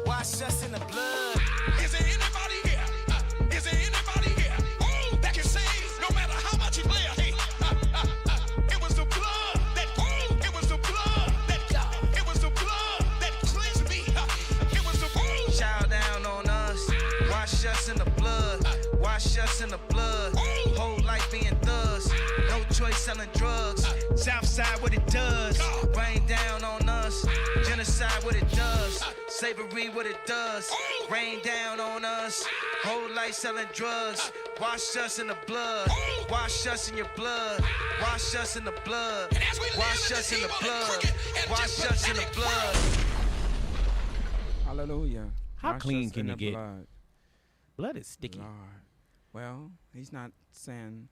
Wash us in the blood. Is there anybody here? Is there anybody here? Oh, that can say no matter how much you play. Hey, it was the blood that. Oh, it was the blood that. It was the blood that cleansed me. It was the blood. Child down on us. Wash us in the blood. Wash us in the blood. Whole life being thugs. No choice selling drugs. Southside what it does. Rain down on us. Genocide what it does. Slavery what it does. Rain down on us. Whole life selling drugs. Wash us in the blood. Wash us in your blood. Wash us in the blood. Wash us in the blood. Wash us in the blood. Hallelujah. How Wash clean us can in you the get? blood. Blood is sticky. Lord. Well, he's not saying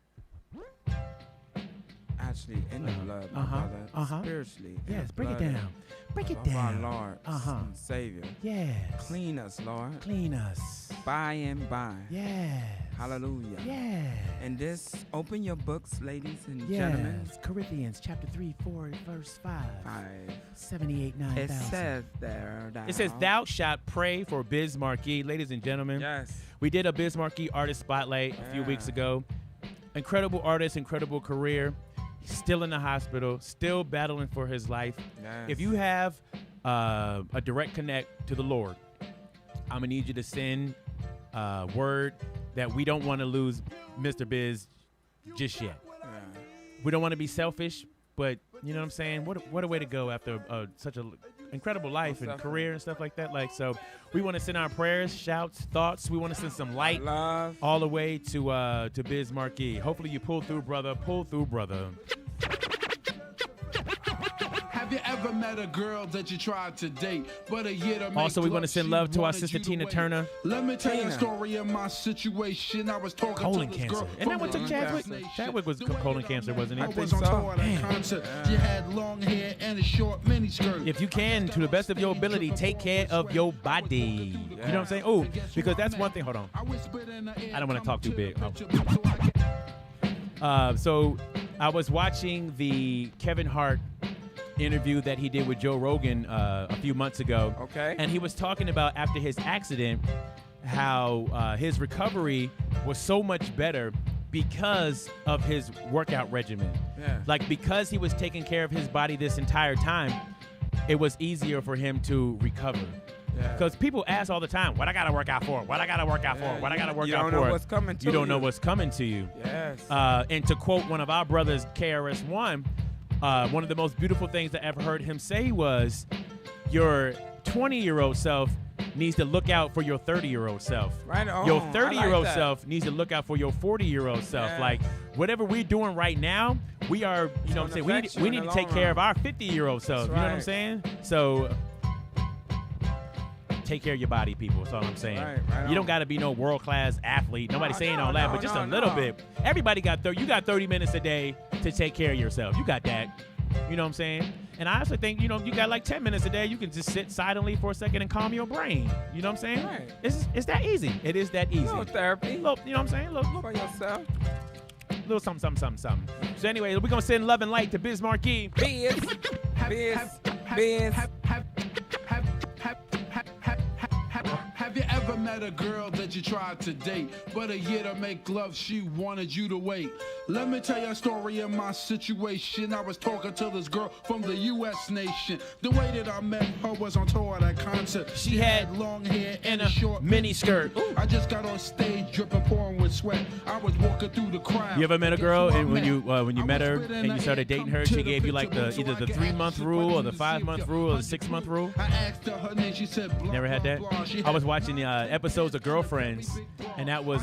actually in the blood, my brother. Spiritually. in Yes, the break it blood down. Break it of down. Our Lord and Savior. Yes. Clean us, Lord. Clean us. By and by. Yes. Hallelujah. Yes. And this, open your books, ladies and gentlemen. Yes. Corinthians chapter 3, 4, verse 5. 78, It 9,000. says there. It says, thou shalt pray for Biz Markie. Ladies and gentlemen, Yes. we did a Biz Markie artist spotlight a few weeks ago. Incredible artist, incredible career. He's still in the hospital, still battling for his life. Yes. If you have a direct connect to the Lord, I'm going to need you to send word that we don't want to lose Mr. Biz just yet. Yeah. We don't want to be selfish, but you know what I'm saying? What a way to go after such an incredible life and career and stuff like that. Like, so we want to send our prayers, shouts, thoughts. We want to send some light Love. all the way to Biz Markie. Hopefully you pull through, brother. Pull through, brother. Have you ever met a girl that you tried to date, but a year to make Also, we want to love, send she love to our wanted sister you to Tina wait? Turner. Let me tell you a Tina. story of my situation. I was talking Colon to this cancer. girl Isn't that from what the took US Chadwick? nation. Chadwick was The way colon that I cancer, met wasn't he? her, I I was think on so. tour at a Damn. concert. She had long hair and a short miniskirt. If you can, to the best of your ability, take care of your body. You know what I'm saying? Oh, because that's one thing. Hold on. I don't wanna talk too big. Oh. Oh. So I was watching the Kevin Hart interview that he did with Joe Rogan a few months ago. Okay. And he was talking about after his accident how his recovery was so much better because of his workout regimen. Yeah. Like, because he was taking care of his body this entire time, it was easier for him to recover. Yeah. Because people ask all the time, what I got to work out for? What I got to work out for? What I got to work you out don't for? know what's coming to You don't know you. what's coming to you. Yes. And to quote one of our brothers, KRS-One, one of the most beautiful things that I ever heard him say was, your 20-year-old self needs to look out for your 30-year-old self. Right on. Your I 30-year-old like that. self needs to look out for your 40-year-old self. Yeah. Like, whatever we're doing right now, we are, you know what I'm saying? affect you We in need the to take long care run. of our 50-year-old self. That's You know what I'm right. saying? So take care of your body, people. That's all I'm saying. Right You don't on. got to be no world-class athlete. Nobody's saying all that, no, but just no, a little no. bit. Everybody got 30. You got 30 minutes a day to take care of yourself. You got that. You know what I'm saying? And I also think, you know, you got like 10 minutes a day. You can just sit silently for a second and calm your brain. You know what I'm saying? Right. It's that easy. It is that easy. Little therapy Little, you know what I'm saying? Little for yourself. something. So anyway, we're going to send love and light to Biz Markie. Biz. Have you ever met a girl that you tried to date, but a year to make love, she wanted you to wait? Let me tell you a story of my situation. I was talking to this girl from the US nation. The way that I met her was on tour at a concert. She had long hair and and a a short mini skirt. I just got on stage dripping, pouring with sweat. I was walking through the crowd. You ever met a girl Guess who and I when you met her and you started dating her, she gave you like either the 3-month rule or the 5-month rule or the 6-month rule? I asked her name, she said blah, Never had blah, that? blah. She I was had watching the episodes of Girlfriends, and that was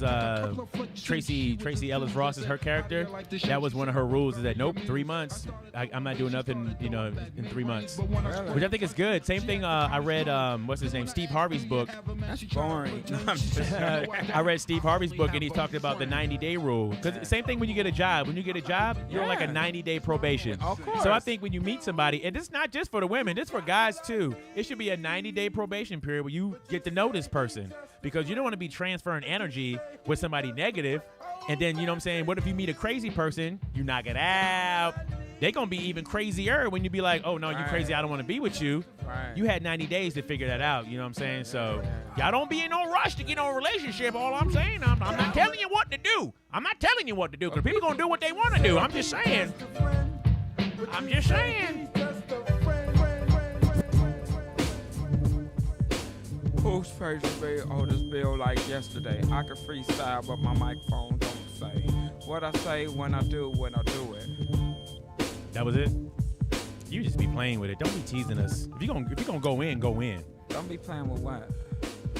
Tracy Ellis Ross is her character. That was one of her rules, is that nope, 3 months. I'm not doing nothing, you know, in 3 months, which I think is good. Same thing. I read what's his name, Steve Harvey's book. That's boring. No, I'm just I read Steve Harvey's book, and he talked about the 90-day rule. Because same thing when you get a job. When you get a job, you're on like a 90-day probation. Of course. So I think when you meet somebody, and it's not just for the women, it's for guys too. It should be a 90-day probation period where you get to know this person, because you don't want to be transferring energy with somebody negative, and then, you know what I'm saying, what if you meet a crazy person, you knock it out, they're going to be even crazier when you be like, oh, no, you crazy, I don't want to be with you. Right. You had 90 days to figure that out, you know what I'm saying? So y'all don't be in no rush to get in a relationship. All I'm saying, I'm not telling you what to do. I'm not telling you what to do, because people going to do what they want to do. I'm just saying. I'm just saying. Whose favorite bill? Oh, this bill like yesterday. I can freestyle, but my microphone don't say what I say when I do it. That was it? You just be playing with it. Don't be teasing us. If you're gonna go in, go in. Don't be playing with what?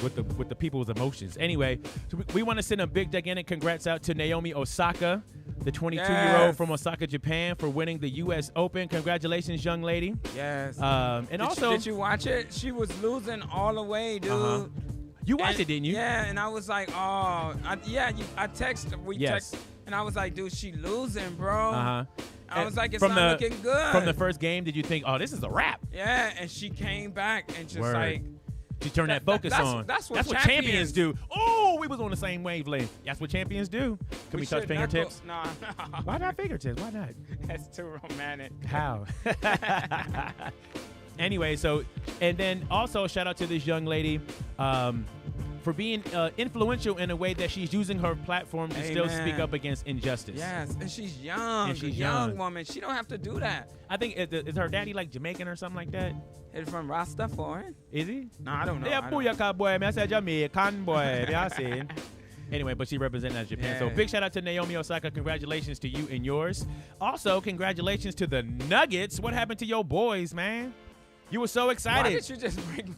With the people's emotions. Anyway, so we want to send a big gigantic congrats out to Naomi Osaka, the 22-year-old from Osaka, Japan, for winning the U.S. Open. Congratulations, young lady. Yes. Did you watch it? She was losing all the way, dude. You watched it, didn't you? Yeah, and I was like, I texted. We texted, and I was like, dude, she losing, bro. I was like, it's not looking good. From the first game, did you think, oh, this is a wrap? Yeah, and she came back and just like. She turned that focus on. That's what champions do. Oh, we was on the same wavelength. That's what champions do. Can we touch fingertips? No. Why not fingertips? Why not? That's too romantic. How? Anyway, so, and then also shout out to this young lady for being influential in a way that she's using her platform to still speak up against injustice. Yes, and she's young. And she's a young woman. She don't have to do that. I think, is her daddy like Jamaican or something like that? He's from Rastafari. Is he? No, I don't know. Yeah, booyaka boy. I said Jamaican boy. I see. Anyway, but she representing as Japan. Yeah. So big shout out to Naomi Osaka. Congratulations to you and yours. Also, congratulations to the Nuggets. What happened to your boys, man? You were so excited. Why did you just bring...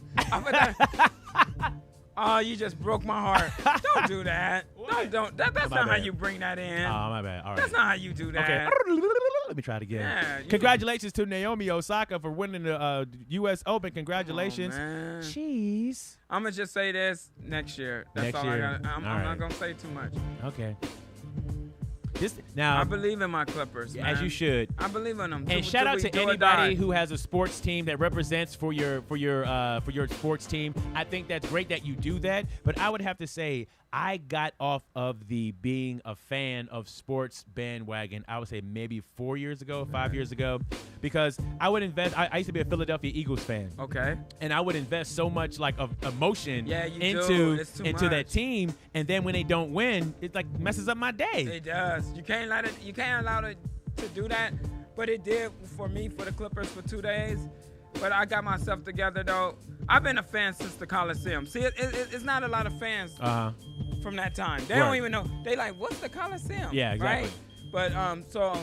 Oh, you just broke my heart. Don't do that. Don't. That's not how you bring that in. Oh, my bad. All right. That's not how you do that. Okay. Let me try it again. Yeah, Congratulations to Naomi Osaka for winning the U.S. Open. Congratulations. Oh, Jeez. I'm going to just say this next year. That's all I got. I'm not going to say too much. Okay. Now, I believe in my Clippers, man. As you should. I believe in them. And shout out to anybody who has a sports team that represents for your sports team. I think that's great that you do that. But I would have to say, I got off of the being a fan of sports bandwagon, I would say maybe 4 years ago, 5 years ago, because I would invest. I used to be a Philadelphia Eagles fan. Okay. And I would invest so much like of emotion into that team, and then when they don't win, it like messes up my day. It does. You can't allow it to do that. But it did for me, for the Clippers, for 2 days. But I got myself together, though. I've been a fan since the Coliseum. See, it's not a lot of fans from that time. They don't even know. They like, what's the Coliseum? Yeah, exactly. Right? But, so,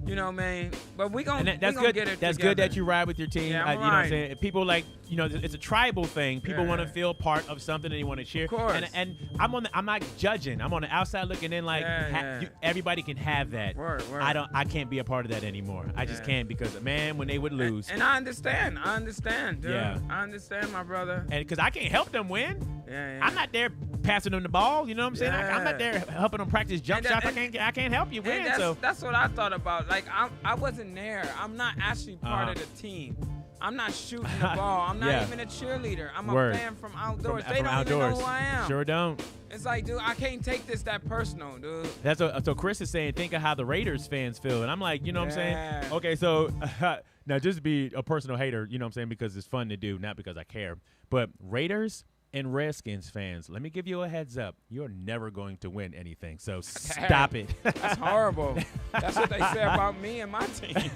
you know, man. But we gonna that's good. Get it that's together. Good that you ride with your team. Yeah, you know what I'm saying? People like, you know, it's a tribal thing. People want to feel part of something and they want to cheer. Of course. And I'm not judging. I'm on the outside looking in like everybody can have that. Word. I can't be a part of that anymore. I just can't, because man, when they would lose. And I understand, dude. Yeah. I understand, my brother. And because I can't help them win. Yeah. I'm not there passing them the ball. You know what I'm saying? I'm not there helping them practice jump shots. I can't help you win. That's what I thought about. Like I wasn't there. I'm not actually part of the team. I'm not shooting the ball. I'm not even a cheerleader. I'm a fan from outdoors. They don't even know who I am. Sure don't. It's like, dude, I can't take this that personal, dude. So Chris is saying, think of how the Raiders fans feel. And I'm like, you know what I'm saying? Okay, so now just be a personal hater, you know what I'm saying, because it's fun to do, not because I care. But Raiders and Redskins fans, let me give you a heads up. You're never going to win anything, so stop it. That's horrible. That's what they say about me and my team.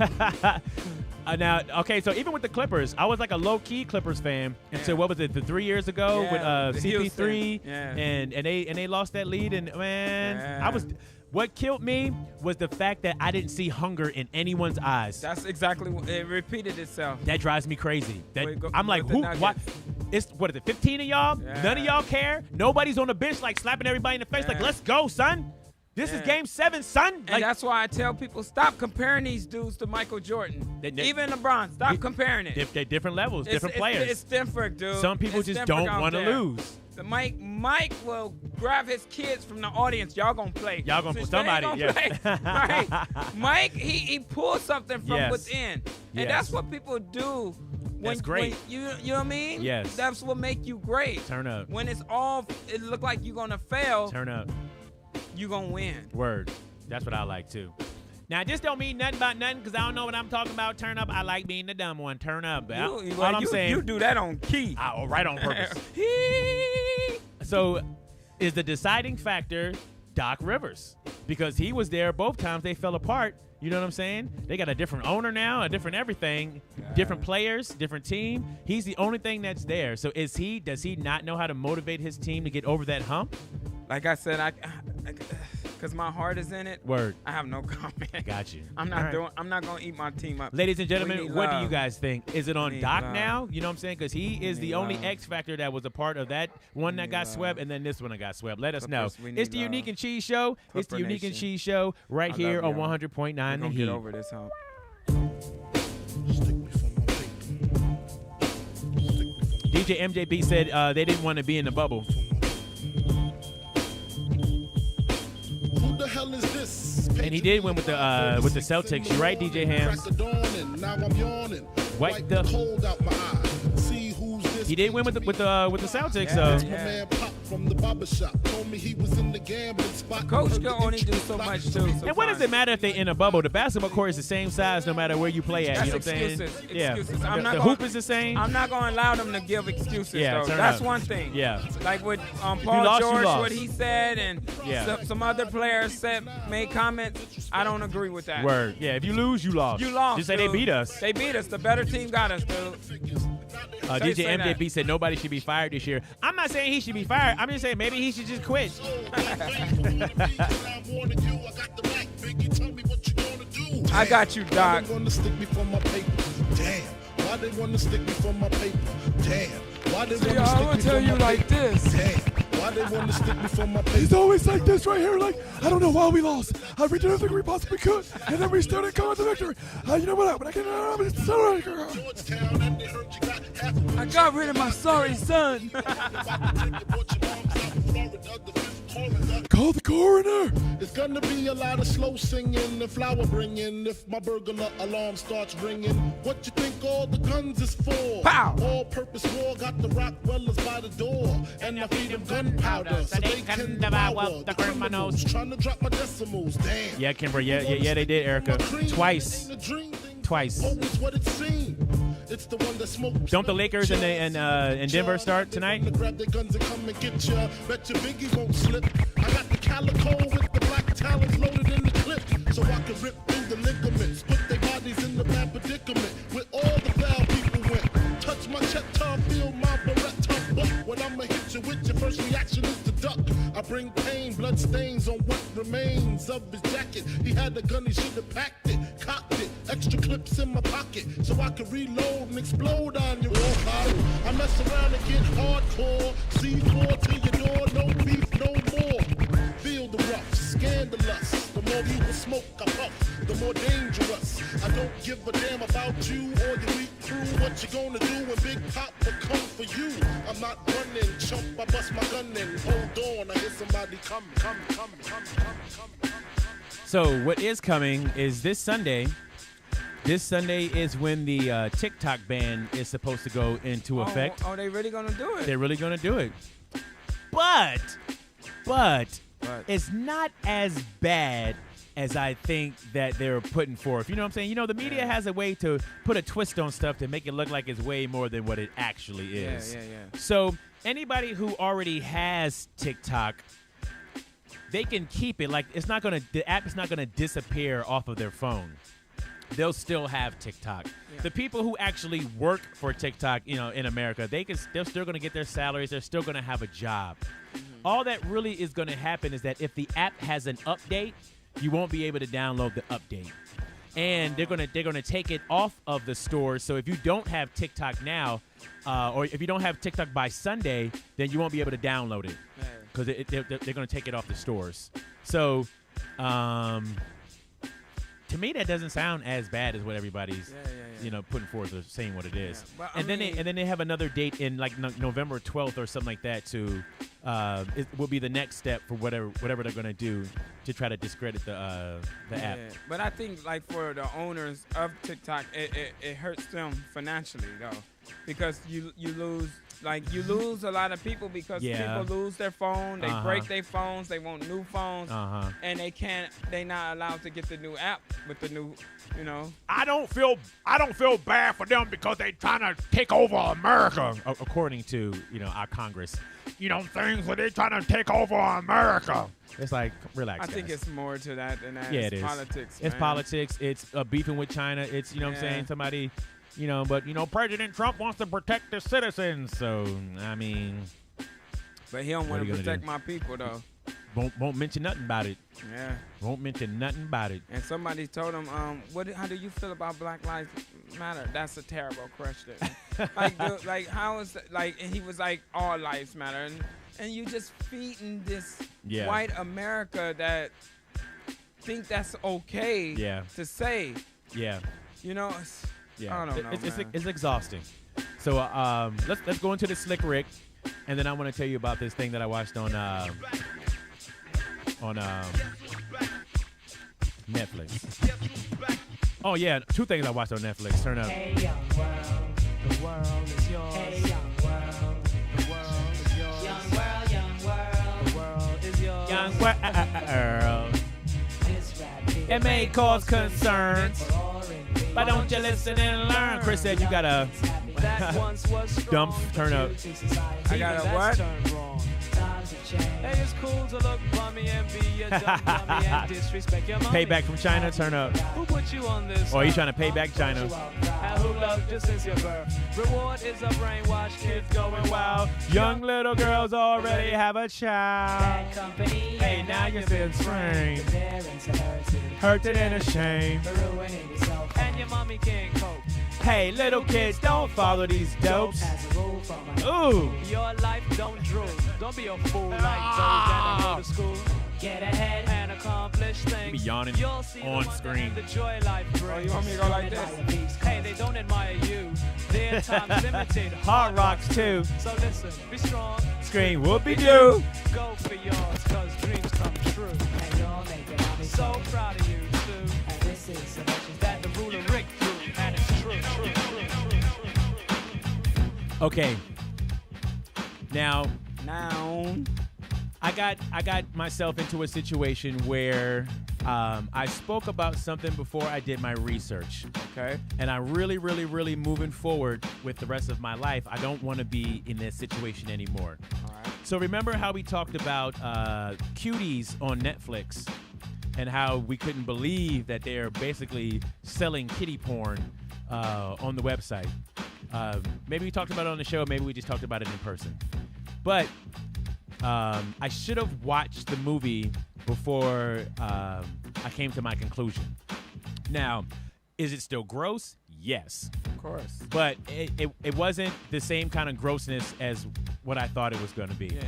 Now, okay, so even with the Clippers, I was like a low-key Clippers fan until, what was it, 3 years ago with CP3, and they lost that lead, and man, what killed me was the fact that I didn't see hunger in anyone's eyes. That's exactly what it repeated itself. That drives me crazy. I'm like, who? What? What is it? 15 of y'all? Yeah. None of y'all care. Nobody's on the bench like slapping everybody in the face. Like, let's go, son. This is Game 7, son. And that's why I tell people, stop comparing these dudes to Michael Jordan. Even LeBron, stop comparing it. They're different levels, different players. It's different, dude. Some people just don't want to lose. Mike will grab his kids from the audience. Y'all gonna play. Y'all gonna put somebody. Right. Mike, he pulls something from within, and that's what people do That's great. You know what I mean? Yes. That's what make you great. Turn up. When it's all, it look like you're gonna fail. Turn up. You gonna win. Word. That's what I like too. Now, this don't mean nothing about nothing because I don't know what I'm talking about. Turn up. I like being the dumb one. Turn up. All I'm saying. You do that on key. Right on purpose. So, is the deciding factor Doc Rivers? Because he was there both times they fell apart. You know what I'm saying? They got a different owner now, a different everything, different players, different team. He's the only thing that's there. So, does he not know how to motivate his team to get over that hump? Like I said, because my heart is in it. Word. I have no comment. Got you. I'm not gonna eat my team up. Ladies and gentlemen, what do you guys think? Is it on Doc love. now? You know what I'm saying? Because he is the only love. X factor that was a part of that one that got swept, and then this one that got swept. Let us know. we It's need the Unique love. and Cheese Show. It's the Clipper Unique and Nation. Cheese Show right I here love on y'all. 100.9 We're The gonna Heat. get over this hump. DJ MJB said they didn't want to be in the bubble. Who the hell is this? And he did win with the Celtics. You right, DJ Hams? Now I'm yawning. Wipe the cold out my eye. See who's this? He did win with the Celtics. Yeah, So My man Pop from the barber shop told me he was in the gambling spot. Coach Heard can the only do intro so block. much too. and what does it matter if they in a bubble? The basketball court is the same size no matter where you play at. That's You know what I'm saying? excuses. Yeah. Excuses. I'm not The gonna- hoop is the same. I'm not gonna allow them to give excuses. Yeah, though. turn That's up. one thing. Yeah. Like with Paul lost, you George, lost. what he said, and Yeah. some other players made comments. I don't agree with that. Word. Yeah. If you lose, you lost. You lost. Just say dude. they beat us. They beat us. The better team got us, dude. DJ say that. MJB said nobody should be fired this year. I'm not saying he should be fired. I'm just saying maybe he should just quit. I got you, Why Doc. they wanna stick me for my paper? Damn. Why they wanna stick me for my paper? Damn. Why they wanna stick me I will for tell my you like paper? this. Damn. Why they wanna stick me for my paper? He's always like this right here, like, I don't know why we lost. We did everything we possibly could, and then we still didn't come with the victory. You know what? But I can, Georgetown and they heard you got half of I got rid of my sorry son. call the coroner. It's gonna be a lot of slow singing and flower bringing if my burglar alarm starts ringing. What you think all the guns is for? Pow! All-purpose war got the Rockwellers by the door, and I feed them gunpowder so they can devour the criminals. Trying to drop my decimals, damn. Yeah, Kimber. Yeah, they did, Erica. Twice. Twice. Always what it seemed. It's the one that smokes. Don't the Lakers and Denver start tonight? Grab their guns and come and get ya. Bet your Biggie won't slip. I got the calico with the black talons loaded in the clip, so I can rip through the ligaments, put their bodies in the bad predicament. With all the foul people went. Touch my chest, top, feel my Beretta. But when I'ma hit you with your first reaction is to duck. I bring pain, blood stains on what remains of his jacket. He had a gun, he should have packed it, cocked it. Extra clips in my pocket, so I can reload and explode on you. I mess around and get hardcore. C4 to your door, no beef, no more. Feel the rough, scandalous. The more people smoke, I puff, the more dangerous. I don't give a damn about you or your weak crew. What you gonna do when Big Pop will come for you? I'm not running, chump, I bust my gun in. Hold on, I hear somebody coming. So what is coming is this Sunday. This Sunday is when the TikTok ban is supposed to go into effect. Oh, they really gonna do it? They're really going to do it. But it's not as bad as I think that they're putting forth. You know what I'm saying? You know, the media has a way to put a twist on stuff to make it look like it's way more than what it actually is. Yeah. So anybody who already has TikTok, they can keep it. Like the app is not gonna disappear off of their phone. They'll still have TikTok. Yeah. The people who actually work for TikTok, you know, in America, they're still gonna get their salaries. They're still gonna have a job. All that really is gonna happen is that if the app has an update, you won't be able to download the update. And they're gonna take it off of the stores. So if you don't have TikTok now, or if you don't have TikTok by Sunday, then you won't be able to download it because they're gonna take it off the stores. So, to me, that doesn't sound as bad as what everybody's. putting forth or saying what it is. Yeah, but And then they have another date in like November 12th or something like that to it will be the next step for whatever they're gonna do to try to discredit the app. But I think like for the owners of TikTok, it hurts them financially though, because you lose a lot of people because people lose their phone, they break their phones, they want new phones, and they not allowed to get the new app with the new, I don't feel bad for them because they trying to take over America, according to our Congress. Things where they trying to take over America. It's like, relax. I think it's more to that than that. Yeah, it's it is. Politics. It's man. politics. It's beefing with China. It's what I'm saying, somebody. But President Trump wants to protect the citizens. So I mean, but he don't want to protect my people though. Won't mention nothing about it. Yeah. Won't mention nothing about it. And somebody told him, how do you feel about Black Lives Matter? That's a terrible question. How is that, and he was like, all lives matter, and you just feeding this white America that think that's okay to say. Yeah. I don't know. It's exhausting. So let's go into the Slick Rick, and then I want to tell you about this thing that I watched on Netflix. Oh yeah, two things I watched on Netflix. Turn up. Hey young world, the world is yours. Hey young world, the world is yours. Young world, the world is yours. Young world. It may cause concerns, but don't you listen and learn? Chris said you got a dump. Turn up. I got a what? Hey, it's cool to look bummy and be a dumb dummy and disrespect your mommy. Payback from China, turn up. Who put you on this? Or you trying to pay back China? And who loved you since your birth? Reward is a brainwashed kids going wild. Young little girls already have a child. Bad company. Hey, now you're feeling strained. Hurted and ashamed. And your mommy can't cope. Hey, little kids, don't follow these dopes. Ooh. Your life don't drool. Don't be a fool like those that go to school. Get ahead and accomplish things. Be yawning You'll see on screen. The joy life brings. You want me to go like this? Hey, they don't admire you. Their time's limited. Hard rocks too. So listen, be strong. Scream whoopie-doo. Go for yours, cause dreams come true. And you're making me so proud of you too. And this is that the ruler Rick threw. And it's true. Okay. Now I got myself into a situation where I spoke about something before I did my research. Okay. And I'm really, really, really moving forward with the rest of my life. I don't want to be in this situation anymore. All right. So remember how we talked about cuties on Netflix and how we couldn't believe that they're basically selling kitty porn on the website. Maybe we talked about it on the show. Maybe we just talked about it in person. But I should have watched the movie before I came to my conclusion. Now, is it still gross? Yes. Of course. But it wasn't the same kind of grossness as what I thought it was going to be. Yeah.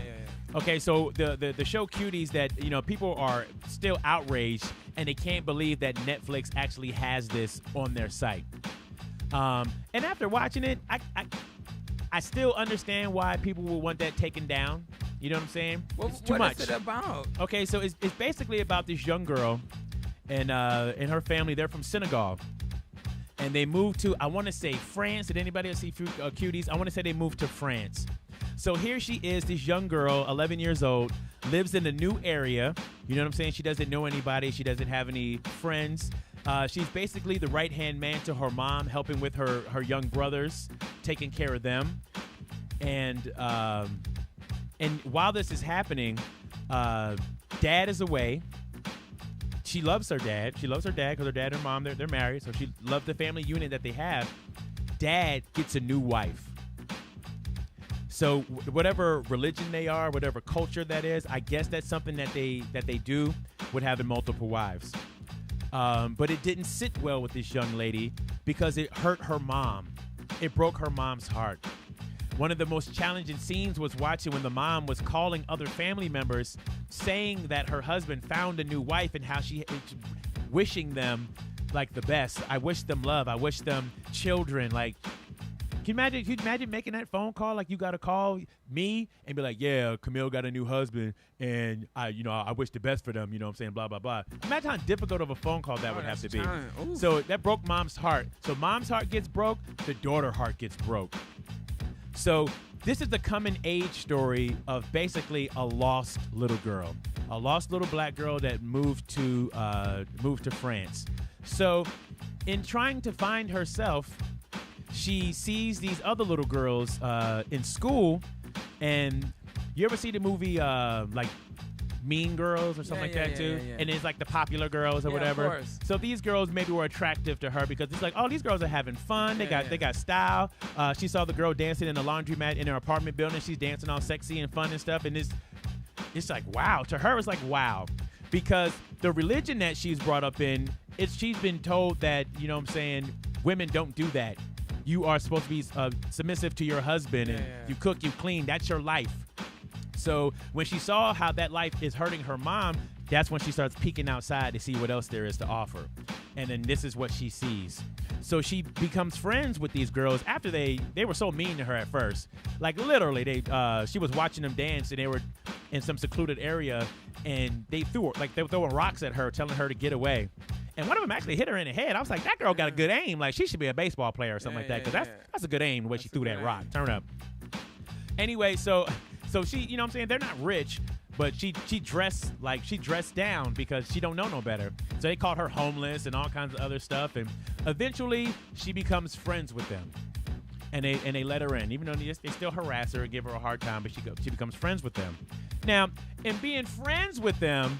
Okay, so the show Cuties that, people are still outraged and they can't believe that Netflix actually has this on their site. And after watching it, I still understand why people would want that taken down. You know what I'm saying? It's too much. What is it about? Okay, so it's basically about this young girl and her family. They're from Senegal. And they moved to, I want to say France. Did anybody else see Cuties? I want to say they moved to France. So here she is, this young girl, 11 years old, lives in a new area. You know what I'm saying? She doesn't know anybody. She doesn't have any friends. She's basically the right-hand man to her mom, helping with her young brothers, taking care of them. And while this is happening, dad is away. She loves her dad. She loves her dad because her dad and her mom, they're married. So she loves the family unit that they have. Dad gets a new wife. So whatever religion they are, whatever culture that is, I guess that's something that they do with having multiple wives. But it didn't sit well with this young lady because it hurt her mom. It broke her mom's heart. One of the most challenging scenes was watching when the mom was calling other family members saying that her husband found a new wife and how she wishing them like the best. I wish them love. I wish them children. Like, can you imagine making that phone call? Like, you got to call me and be like, yeah, Camille got a new husband, and I wish the best for them. You know what I'm saying? Blah, blah, blah. Imagine how difficult of a phone call that would have to be. So that broke mom's heart. So mom's heart gets broke. The daughter heart gets broke. So this is the coming age story of basically a lost little girl, a lost little black girl that moved to France. So in trying to find herself, she sees these other little girls in school, and you ever see the movie like Mean Girls or something too? Yeah. And it's like the popular girls or whatever. Of course. So these girls maybe were attractive to her because it's like, oh, these girls are having fun. They got style. She saw the girl dancing in the laundromat in her apartment building. She's dancing all sexy and fun and stuff. And it's like, wow. To her, it's like, wow. Because the religion that she's brought up in, she's been told that, you know what I'm saying, women don't do that. You are supposed to be submissive to your husband, and you cook, you clean. That's your life. So when she saw how that life is hurting her mom, that's when she starts peeking outside to see what else there is to offer. And then this is what she sees. So she becomes friends with these girls after they were so mean to her at first. Like, literally, she was watching them dance, and they were in some secluded area, and they were throwing rocks at her, telling her to get away. And one of them actually hit her in the head. I was like, that girl got a good aim. Like, she should be a baseball player or something like that, because that's a good aim the way she threw that rock. Turn up. Anyway, so she, you know what I'm saying, they're not rich, but she dressed down because she don't know no better. So they called her homeless and all kinds of other stuff, and eventually she becomes friends with them. And they let her in, even though they still harass her and give her a hard time, but she becomes friends with them. Now, in being friends with them,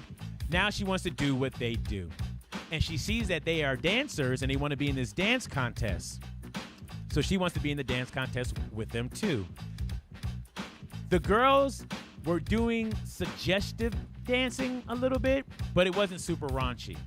now she wants to do what they do. And she sees that they are dancers and they want to be in this dance contest. So she wants to be in the dance contest with them too. The girls were doing suggestive dancing a little bit, but it wasn't super raunchy.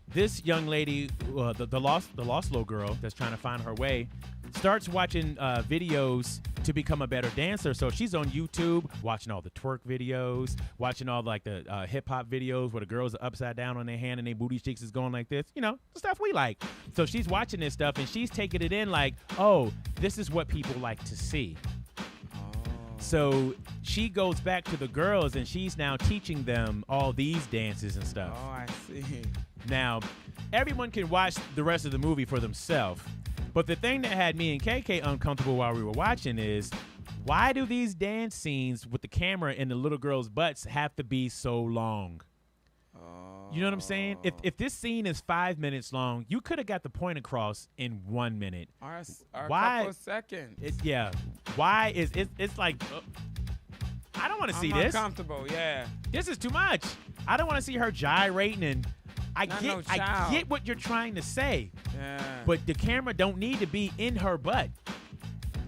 This young lady, the lost little girl that's trying to find her way, starts watching videos to become a better dancer. So she's on YouTube watching all the twerk videos, watching all like the hip hop videos where the girls are upside down on their hand and their booty cheeks is going like this, you know, the stuff we like. So she's watching this stuff and she's taking it in like, oh, this is what people like to see. So she goes back to the girls and she's now teaching them all these dances and stuff. Oh, I see. Now, everyone can watch the rest of the movie for themselves. But the thing that had me and KK uncomfortable while we were watching is, why do these dance scenes with the camera in the little girls' butts have to be so long? You know what I'm saying? If this scene is 5 minutes long, you could have got the point across in 1 minute. Or why? A couple of seconds. Why is it's like, I don't want to see this. I'm uncomfortable, yeah. This is too much. I don't want to see her gyrating, and I get what you're trying to say. Yeah. But the camera don't need to be in her butt.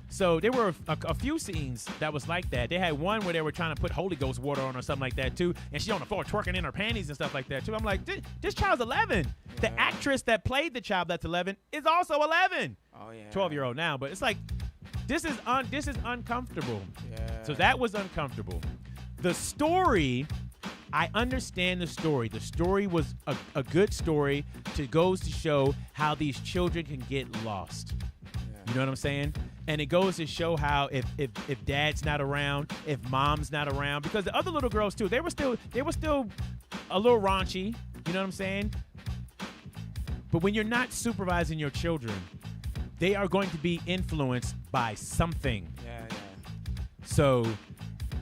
So there were a few scenes that was like that. They had one where they were trying to put Holy Ghost water on or something like that too, and she's on the floor twerking in her panties and stuff like that too. I'm like, this child's 11. Yeah. The actress that played the child that's 11 is also 11. Oh yeah. 12-year-old now, but it's like, this is uncomfortable. Yeah. So that was uncomfortable. The story, I understand the story. The story was a good story goes to show how these children can get lost. You know what I'm saying? And it goes to show how if dad's not around, if mom's not around, because the other little girls too, they were still a little raunchy. You know what I'm saying? But when you're not supervising your children, they are going to be influenced by something. Yeah. So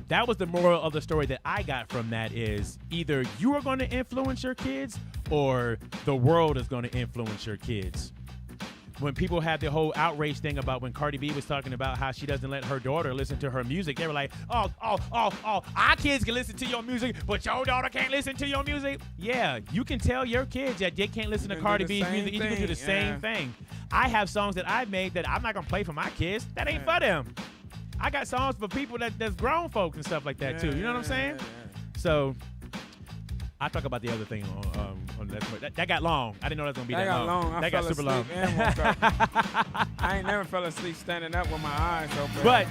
that was the moral of the story that I got from that is either you are going to influence your kids or the world is going to influence your kids. When people had the whole outrage thing about when Cardi B was talking about how she doesn't let her daughter listen to her music, they were like, oh, our kids can listen to your music, but your daughter can't listen to your music. Yeah, you can tell your kids that they can't listen to Cardi B's music. You can do the same thing. I have songs that I've made that I'm not going to play for my kids. That ain't for them. I got songs for people that's grown folks and stuff like that too. You know what I'm saying? So I talk about the other thing on that got long. I didn't know that was gonna be that long. That got super long. I ain't never fell asleep standing up with my eyes open. But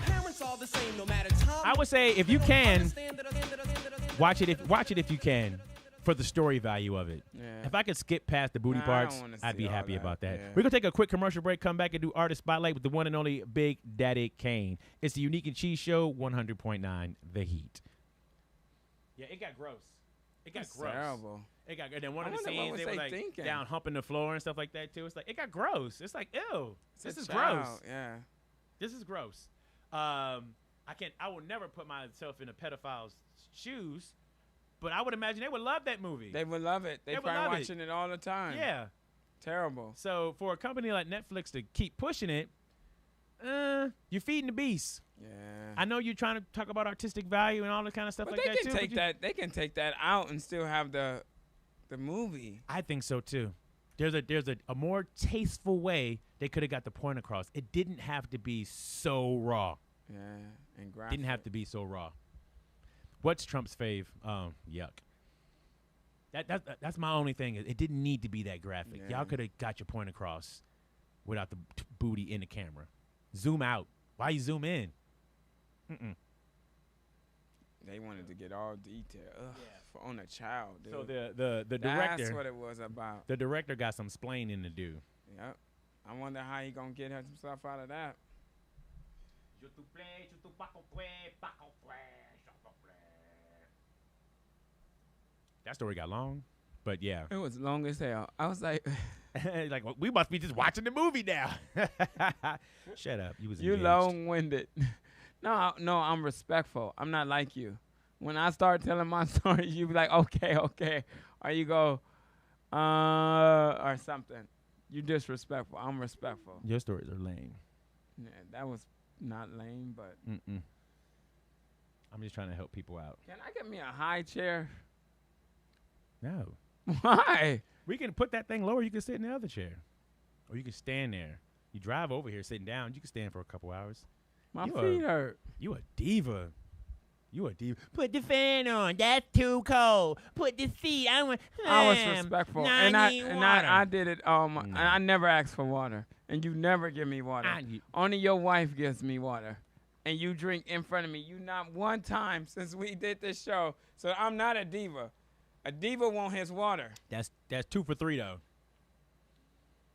I would say if you can watch it if you can for the story value of it. Yeah. If I could skip past the booty Nah, I parts, don't wanna I'd see be all happy that. about that. Yeah. We're going to take a quick commercial break, come back and do Artist Spotlight with the one and only Big Daddy Kane. It's the Unique and Cheese Show, 100.9 The Heat. Yeah, it got gross. It got That's gross. terrible. It got, and then one I of the wonder what scenes, was they were they like thinking? down humping the floor and stuff like that, too. It's like, it got gross. It's like, ew. This It's is a gross. child, Yeah. This is gross. I will never put myself in a pedophile's shoes, but I would imagine they would love that movie. They would love it. They would probably love it. watching it all the time. Yeah. Terrible. So for a company like Netflix to keep pushing it, you're feeding the beast. Yeah. I know you're trying to talk about artistic value and all that kind of stuff But like they that can too. take that. They can take that out and still have the movie. I think so too. There's a more tasteful way they could have got the point across. It didn't have to be so raw. Yeah, and graphic. Didn't have to be so raw. What's Trump's fave? Yuck. That's my only thing. It didn't need to be that graphic. Yeah. Y'all could have got your point across without the booty in the camera. Zoom out. Why you zoom in? They wanted to get all detail. Ugh, on a child, dude. So the director. That's what it was about. The director got some splaining to do. Yep. I wonder how he gonna get himself out of that. That story got long, but yeah. It was long as hell. I was like, like, well, we must be just watching the movie now. Shut up. You was you engaged. long-winded. No, I'm respectful. I'm not like you. When I start telling my story, you be like, okay, or you go, or something. You disrespectful. I'm respectful. Your stories are lame. Yeah, that was not lame, but. I'm just trying to help people out. Can I get me a high chair? No. Why? We can put that thing lower. You can sit in the other chair. Or you can stand there. You drive over here sitting down. You can stand for a couple hours. My feet hurt. You a diva. You a diva. Put the fan on. That's too cold. Put the seat. I was respectful. And I did it. I never asked for water. And you never give me water. Only your wife gives me water. And you drink in front of me. You not one time since we did this show. So I'm not a diva. A diva want his water. That's 2 for 3 though.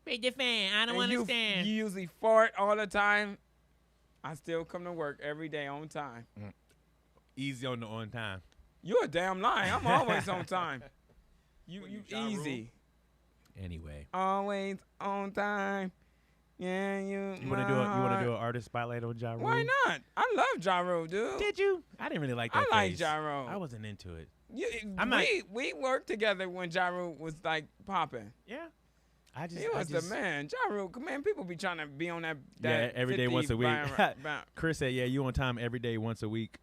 Put the fan. I don't And understand. You usually fart all the time. I still come to work every day on time. Easy on the on time. You a damn lie. I'm always on time. You Ja easy. Rule? Anyway. Always on time. Yeah, you wanna do an artist spotlight on Ja Rule? Why not? I love Ja Rule, dude. Did you? I didn't really like that. I like phase. Ja Rule. I wasn't into it. We worked together when Ja Rule was like popping. Yeah. He was the man. Ja Rule, man, people be trying to be on that yeah, every day, 50 once a week. bound. Chris said, yeah, you on time every day, once a week.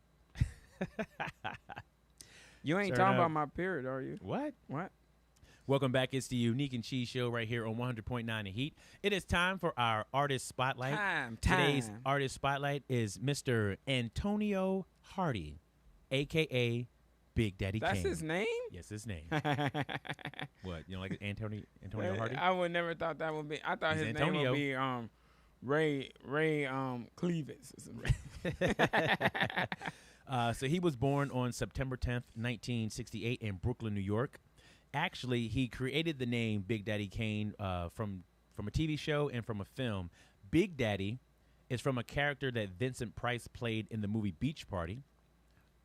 You ain't talking about my period, are you? What? What? Welcome back. It's the Unique and Cheese Show right here on 100.9 The Heat. It is time for our Artist Spotlight. Today's Artist Spotlight is Mr. Antonio Hardy, a.k.a. Big Daddy Kane. That's his name? Yes, his name. What? You know, like Antonio Hardy? I would never thought that would be. I thought his Antonio. name would be Ray Cleavis. So he was born on September 10th, 1968 in Brooklyn, New York. Actually, he created the name Big Daddy Kane from a TV show and from a film. Big Daddy is from a character that Vincent Price played in the movie Beach Party.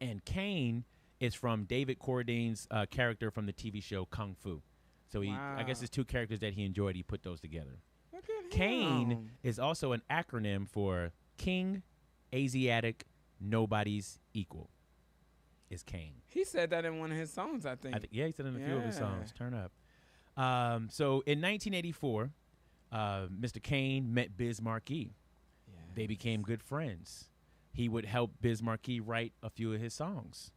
And Kane is from David Carradine's character from the TV show Kung Fu. So I guess it's two characters that he enjoyed. He put those together. Look at Kane him. is also an acronym for King, Asiatic, Nobody's Equal. Is Kane. He said that in one of his songs, I think. Yeah, he said in a few of his songs. Turn up. So in 1984, Mr. Kane met Biz Markie. Yes. They became good friends. He would help Biz Markie write a few of his songs.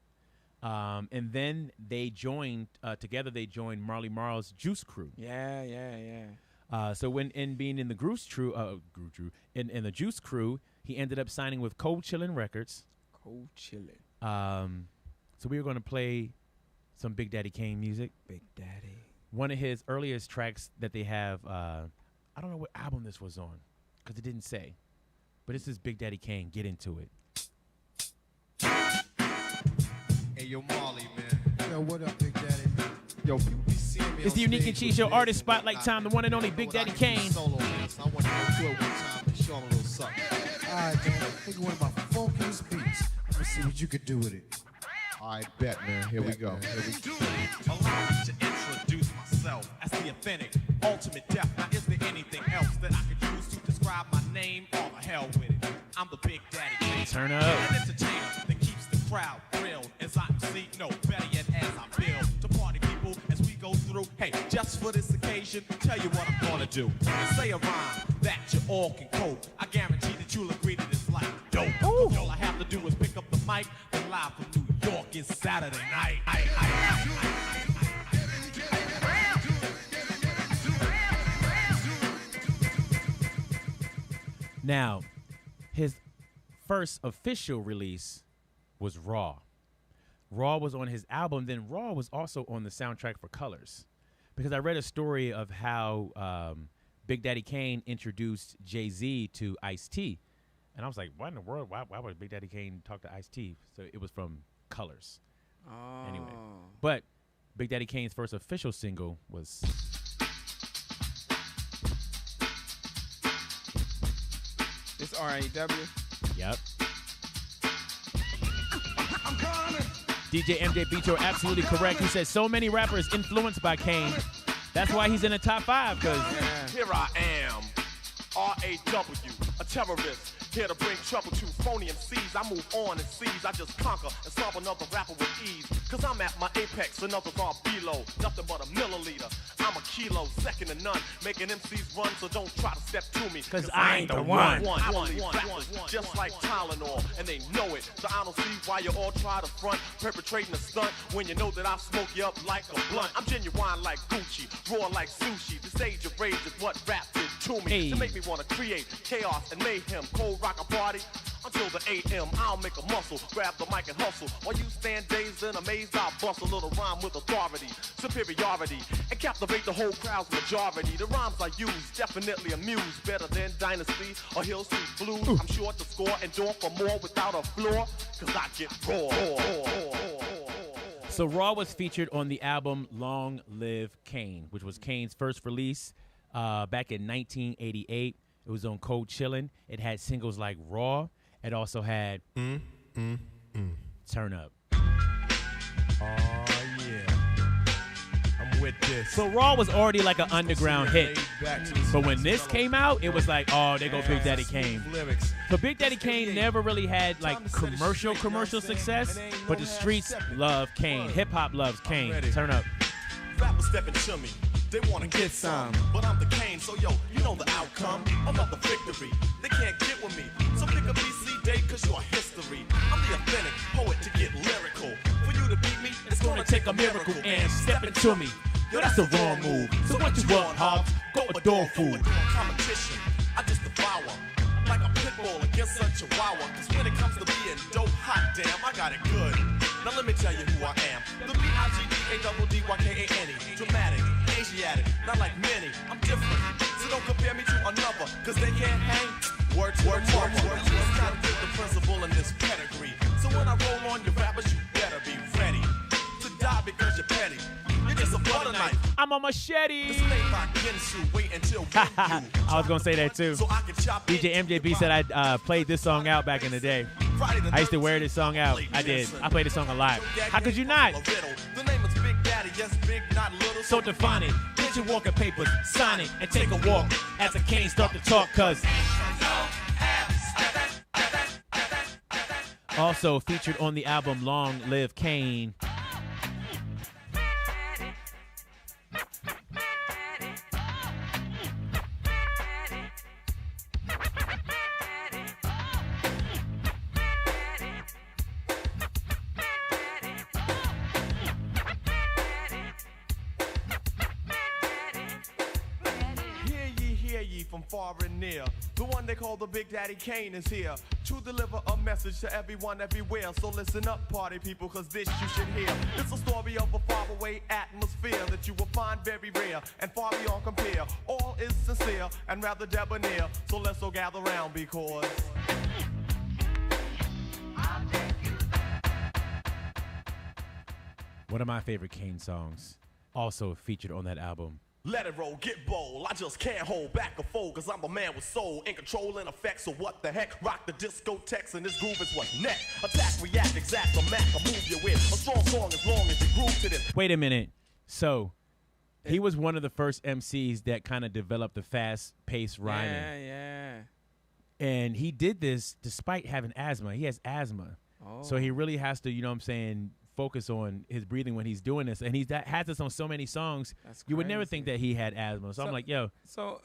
And then they joined together. They joined Marley Marl's Juice Crew. Yeah. So when being in the in the Juice Crew, he ended up signing with Cold Chillin' Records. Cold Chillin'. So we were going to play some Big Daddy Kane music. Big Daddy. One of his earliest tracks that they have, I don't know what album this was on, because it didn't say. But this is Big Daddy Kane. Get into it. Hey, yo, Marley, man. Yo, what up, Big Daddy? Yo, people be seeing me It's the on Unique and stage Cheese Show with Artist lyrics and Spotlight whatnot, time, the one and only man. Big You know Daddy what I can do Kane. solo lyrics. I want to go to it one time and show 'em a little something. All right, man. Think of one of my funkiest beats. Let's see what you could do with it. All right, bet, man. Here we go. Here we go. Allow me to introduce myself as the authentic, ultimate death. Now, is there anything else that I could use to describe my name? All the hell with it. I'm the Big Daddy Kane. Turn up. An entertainer that keeps the crowd thrilled as I MC, no, better yet as I build. To party people as we go through. Hey, just for this occasion, tell you what I'm gonna do. Say a rhyme that you all can quote. I guarantee that you'll agree that it's like dope. All I have to do is pick up the mic and live from New York is Saturday night. Now, his first official release was Raw. Raw was on his album. Then Raw was also on the soundtrack for Colors. Because I read a story of how Big Daddy Kane introduced Jay-Z to Ice-T. And I was like, what in the world? Why would Big Daddy Kane talk to Ice-T? So it was from Colors. Oh. Anyway. But Big Daddy Kane's first official single was... This R.A.W.? Yep. DJ MJ Beat, you're absolutely correct. He said so many rappers influenced by Kane. That's why he's in the top 5, because... Here I am, R.A.W., a terrorist. Here to bring trouble to phony MCs. I move on and seize. I just conquer and solve another rapper with ease. Cause I'm at my apex and others are below. Nothing but a milliliter. I'm a kilo, second to none. Making MCs run, so don't try to step to me. Cause I ain't the one. I believe rappers just like Tylenol, and they know it. So I don't see why you all try to front, perpetrating a stunt when you know that I smoke you up like a blunt. I'm genuine like Gucci, raw like sushi. The stage of rage is what rap did to me. To make me wanna create chaos and mayhem. Cold rock a party until the AM. I'll make a muscle, grab the mic and hustle. While you stand dazed and amazed, I'll bust a little rhyme with authority, superiority, and captivate the whole crowd's majority. The rhymes I use definitely amuse, better than Dynasty or Hill Street Blues. I'm sure to score and door for more without a floor, cause I get raw. So Raw was featured on the album Long Live Kane, which was Kane's first release back in 1988. It was on Cold Chillin'. It had singles like Raw. It also had Turn Up. Oh, yeah. I'm with this. So Raw was already like an underground hit. But when this came out, it was like, oh, there go Big Daddy Kane. So Big Daddy Kane never really had like commercial success, but the streets love Kane. Hip hop loves Kane. Turn Up. Rappers stepping to me, they wanna get some, but I'm the Kane, so yo, you know the outcome. Another victory, they can't get with me. So pick a BC date, cause you're history. I'm the authentic poet to get lyrical. For you to beat me, it's gonna take a miracle. And step into me. Yo, that's the wrong move. So what you want, Hobbs? Go with dog food. Competition, I just devour. Like a pit bull against a chihuahua. Cause when it comes to being dope, hot damn, I got it good. Now let me tell you who I am. The B-I-G-D-A-D-D-Y-K-A-N-E. Dramatic, Asiatic, not like many. I'm different, so don't compare me to another. Cause they can't hang. Word to the mark. Just gotta get the principle in this pedigree. So when I roll on your rappers, you better be ready to die because you're petty. You're just a butter knife. I'm a machete. This ain't my Ginsu. Wait until I was going to say that too. So I can chop DJ MJB said I played this song out back in the day. I used to wear this song out. I did. I played this song a lot. How could you not? The name is Big Daddy, yes, big, not little. So define it. Get your walking papers, sign it, and take a walk as the Kane start to talk, cuz. Also featured on the album Long Live Kane. Hear ye from far and near. The one they call the Big Daddy Kane is here to deliver a message to everyone everywhere. So listen up, party people, cause this you should hear. It's a story of a faraway atmosphere that you will find very rare and far beyond compare. All is sincere and rather debonair. So let's all gather round because one of my favorite Kane songs. also featured on that album. Let it roll, get bold. I just can't hold back or fold, cause I'm a man with soul. In control and effects, so what the heck? Rock the discotheques, and this groove is what's next. Attack, react, exact, or mac, or move you with. A strong song as long as you groove to this. Wait a minute. So, he was one of the first MCs that kind of developed the fast-paced rhyming. Yeah. And he did this despite having asthma. He has asthma. So he really has to, you know what I'm saying, focus on his breathing when he's doing this. And has this on so many songs. That's you would never crazy. think that he had asthma. So I'm like, yo. So,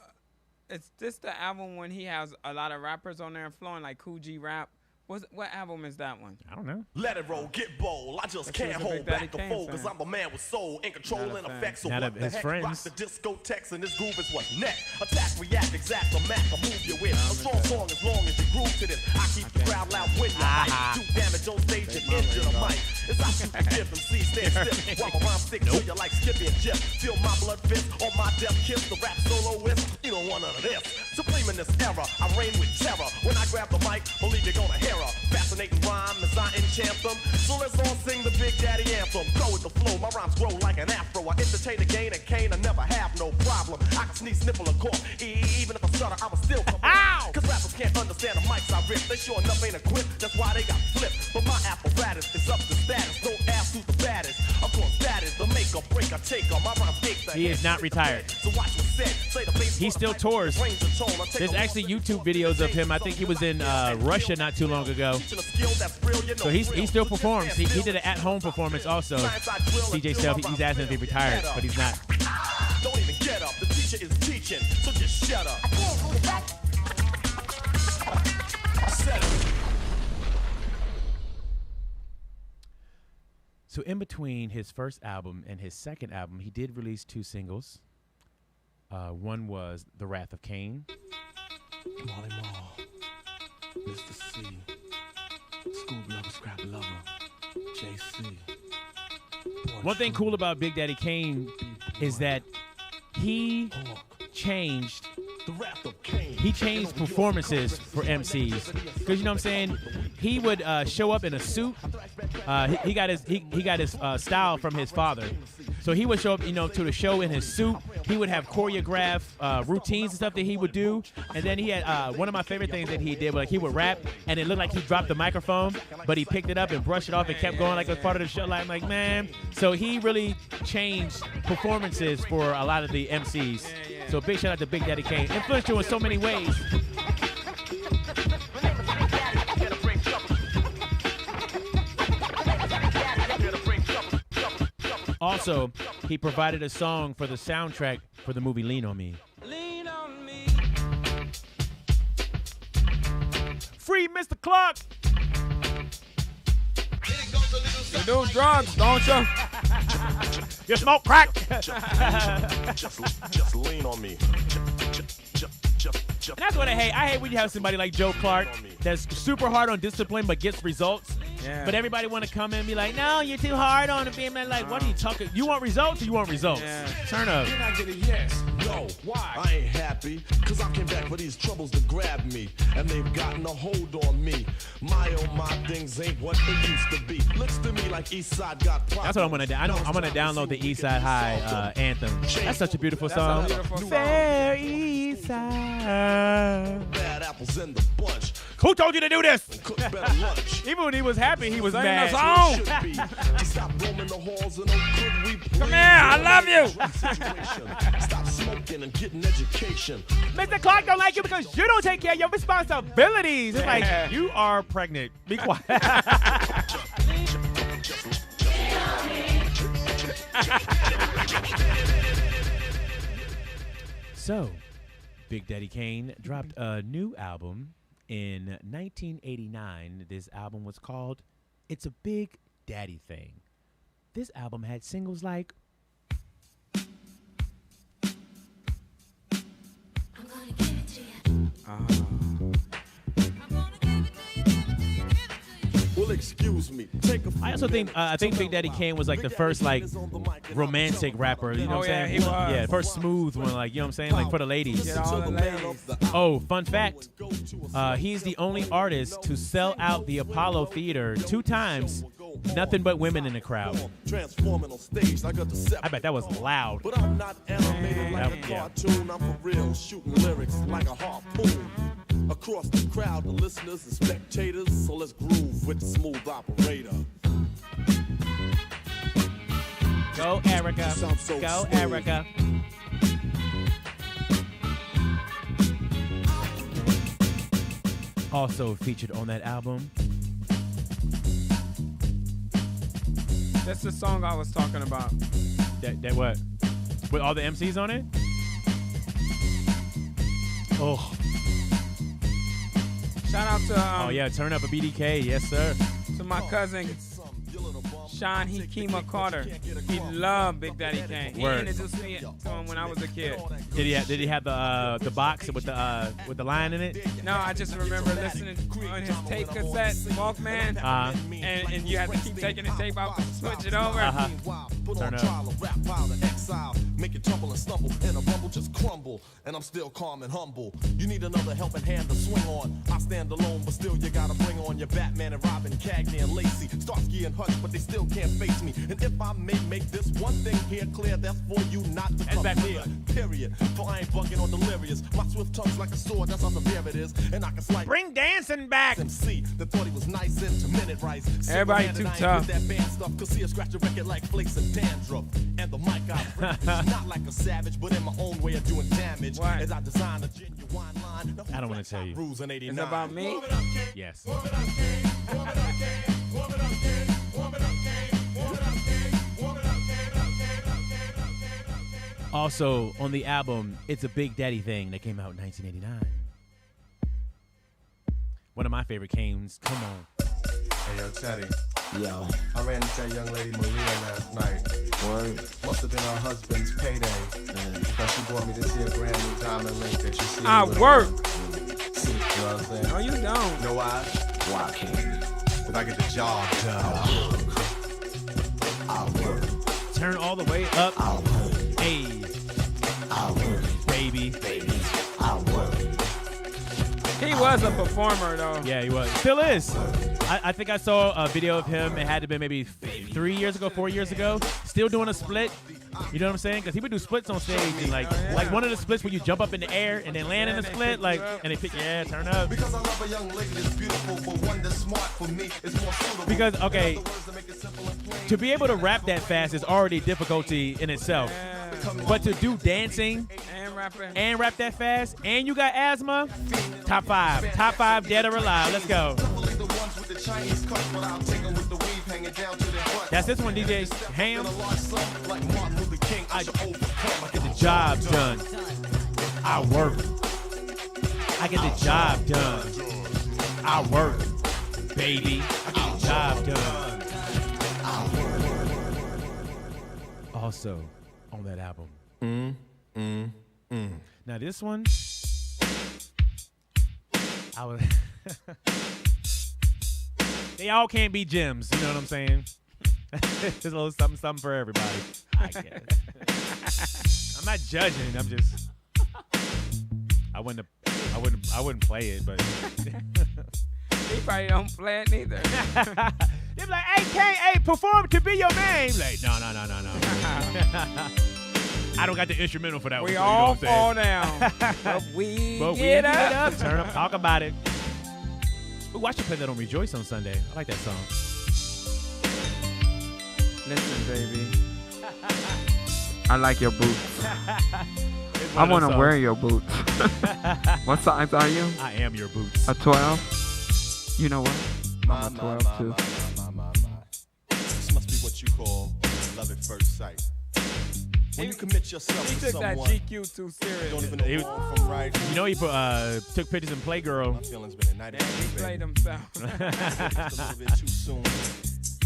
is this the album when he has a lot of rappers on there flowing, like Cool G Rap? What album is that one? I don't know. Let it roll, get bold. I just can't hold back or fold, cause I'm a man with soul. In control and effects, so what the heck? Rock the discotheques, and this groove is what's next. Attack, react, exact, or mac, or move you with. A strong song as long as you groove to this. I keep the crowd loud when you hype. Do damage on stage and injure the mic. As I shoot the gift, them see stand stiff. While my rhyme stick to you like Skippy and Jeff. Feel my blood fist on my death kiss. The rap soloist, you don't want none of this. Supreme in this era, I reign with terror. When I grab the mic, believe you're gonna hear her. Fascinating rhyme as I enchant them. So let's all sing the Big Daddy anthem. Go with the flow, my rhymes grow like an afro. I entertain a gain and cane, I never have no problem. I can sneeze, sniffle, or cough. Even if I stutter, I will still come out. Cause rappers can't understand the mics I rip. They sure enough ain't equipped, that's why they got flipped. But my apparatus is up to status. Don't ask who's the baddest. Of course, that is the make or break or take on. My rhymes take the He is not retired. So watch what said. Say the bass He still tours. There's actually YouTube videos of him. I think he was in Russia not too long ago. So he still performs. He did an at-home performance also. CJ Stuff, he's asking if he retired, but he's not. Don't even get up. The teacher is teaching, so just shut up. So in between his first album and his second album, he did release 2 singles. One was The Wrath of Cain. Molly Mall, Mr. C, School Lover, Scrap Lover, JC. One thing cool about Big Daddy Kane is that he changed performances for MCs. Because, you know what I'm saying? He would show up in a suit. He got his style from his father. So he would show up, to the show in his suit. He would have choreographed routines and stuff that he would do. And then he had one of my favorite things that he did, like he would rap, and it looked like he dropped the microphone, but he picked it up and brushed it off and kept going like it was part of the show. Like, I'm like, man. So he really changed performances for a lot of the MCs. So big shout out to Big Daddy Kane. Influential in so many ways. Also, he provided a song for the soundtrack for the movie Lean on Me. Lean on me. Free Mr. Clark. You do drugs, don't you? You smoke crack. Just lean on me. And that's what I hate. I hate when you have somebody like Joe Clark that's super hard on discipline but gets results. Yeah. But everybody want to come in and be like, no, you're too hard on it. Being like, what are you talking? You want results or you want results? Yeah. Turn up. Can I get a yes? No. Why? I ain't happy, cause I came back for these troubles to grab me, and they've gotten a hold on me. My oh my, things ain't what they used to be. Looks to me like Eastside got problems. That's what I'm gonna do. I'm gonna download the Eastside High anthem. That's such a beautiful That's song. a beautiful song. Fair Eastside. Bad apples in the bunch. Who told you to do this? Cook better lunch. Even when he was happy, he was Sing mad. the song. Should be. Stop roaming the halls and oh, could we please? Come here, I love you. Stop smoking and get an education. Mr. Clark don't like you because you don't take care of your responsibilities. It's like, you are pregnant. Be quiet. So, Big Daddy Kane dropped a new album in 1989. This album was called It's a Big Daddy Thing. This album had singles like Well, excuse me. Take a I also think Big Daddy Kane was like the first like romantic rapper. You know what I'm saying? He was. Yeah, first smooth one. Like, you know what I'm saying? Like for the ladies. Get all the ladies. Oh, fun fact. He's the only artist to sell out the Apollo Theater 2 times Nothing but women in the crowd. Transforming on stage like a deception. I bet that was loud. But I'm not animated like a Yeah. cartoon. I'm for real, shooting lyrics like a harpoon. Across the crowd, the listeners and spectators. So let's groove with the smooth operator. Go, Erica. Sounds so Go, smooth. Erica. Also featured on that album. That's the song I was talking about. That what? With all the MCs on it? Oh. Shout out to Oh yeah, turn up a BDK, yes sir. to my cousin Sean Hikima Carter. He loved Big Daddy Kane. He Word. introduced me to him when I was a kid. Did he have the box with the line in it? No, I just remember listening on his tape cassette, Walkman, and you had to keep taking the tape out to switch it over. Put Turn on up. trial, a rap pile of exile. Make it tumble and stumble, and a rumble just crumble. And I'm still calm and humble. You need another helping hand to swing on. I stand alone, but still you gotta bring on your Batman and Robin, Cagney and Lacey, Starsky and Hutch, but they still can't face me. And if I may make this one thing here clear, that's for you not to come back near. Period. For I ain't bugging or delirious. My swift tongue's like a sword, that's how severe it is. And I can slice. Bring dancing back. MC that thought he was nice into minute rice. Everybody Single-handed, too I ain't tough. with that band stuff, cause he'll scratch a record like flakes of dandruff. And the mic I rip is not like a savage, but in my own way of doing damage. What? As I design a genuine line. I don't want to tell you. Rules in 89. It's about me. Yes. Also on the album, It's a Big Daddy Thing that came out in 1989. One of my favorite Kanes. Come on. Hey, yo, Teddy. Yo. I ran into that young lady Maria last night. Word. Must have been her husband's payday. Because she brought me to see a brand new diamond link that you see. I with work. You know what I'm saying? No, you don't. You know why? Why can't Because I get the job done. I work? Turn all the way up. I work. Hey, I work. baby. Baby, I work. He was a performer, though. Yeah, he was. Still is. I think I saw a video of him. It had to be maybe 4 years ago. Still doing a split. You know what I'm saying? Because he would do splits on stage, and like one of the splits where you jump up in the air and then land in a split, like, and they pick, turn up. Because I love a young lady that's beautiful, but one that's smart for me is more suitable. Because okay, to be able to rap that fast is already difficulty in itself. But to do dancing And rapping. and rap that fast, and you got asthma, top five, dead or alive. Let's go. That's this one, DJ Ham. I get the job done. I work. I get the job done. I work, baby. I get the job done. Also on that album. Now this one, I was. They all can't be gems. You know what I'm saying? There's a little something for everybody. I guess. I'm not judging. I'm just. I wouldn't play it, but. He probably don't play it neither. They're like, hey, Kane, perform to be your man. He's like, no. I don't got the instrumental for that one. We so you know all what I'm saying. fall down. But we get up. Turn up. Talk about it. Ooh, I should play that on Rejoice on Sunday. I like that song. Listen, baby. I like your boots. It's I one of want those to wear songs. your boots. What size are you? I am your boots. A 12? You know what? I'm a 12 too. This must be what you call love at first sight. When you commit yourself He to took that someone, GQ too you don't serious. even know wrong from right. You know he took pictures in Playgirl. My feelings been ignited. He played himself. Just a little bit too soon.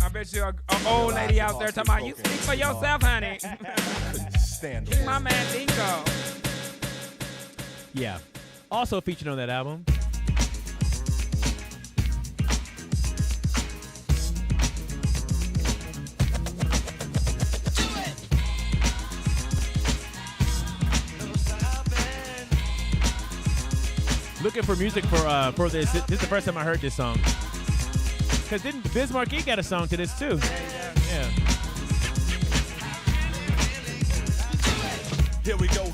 I bet you an old lady out there talking about, you speak for yourself, honey. Stand Keep my man Dingo. Yeah. Also featured on that album. Looking for music for this. This is the first time I heard this song. Because didn't Biz Markie got a song to this too? Yeah. Here we go on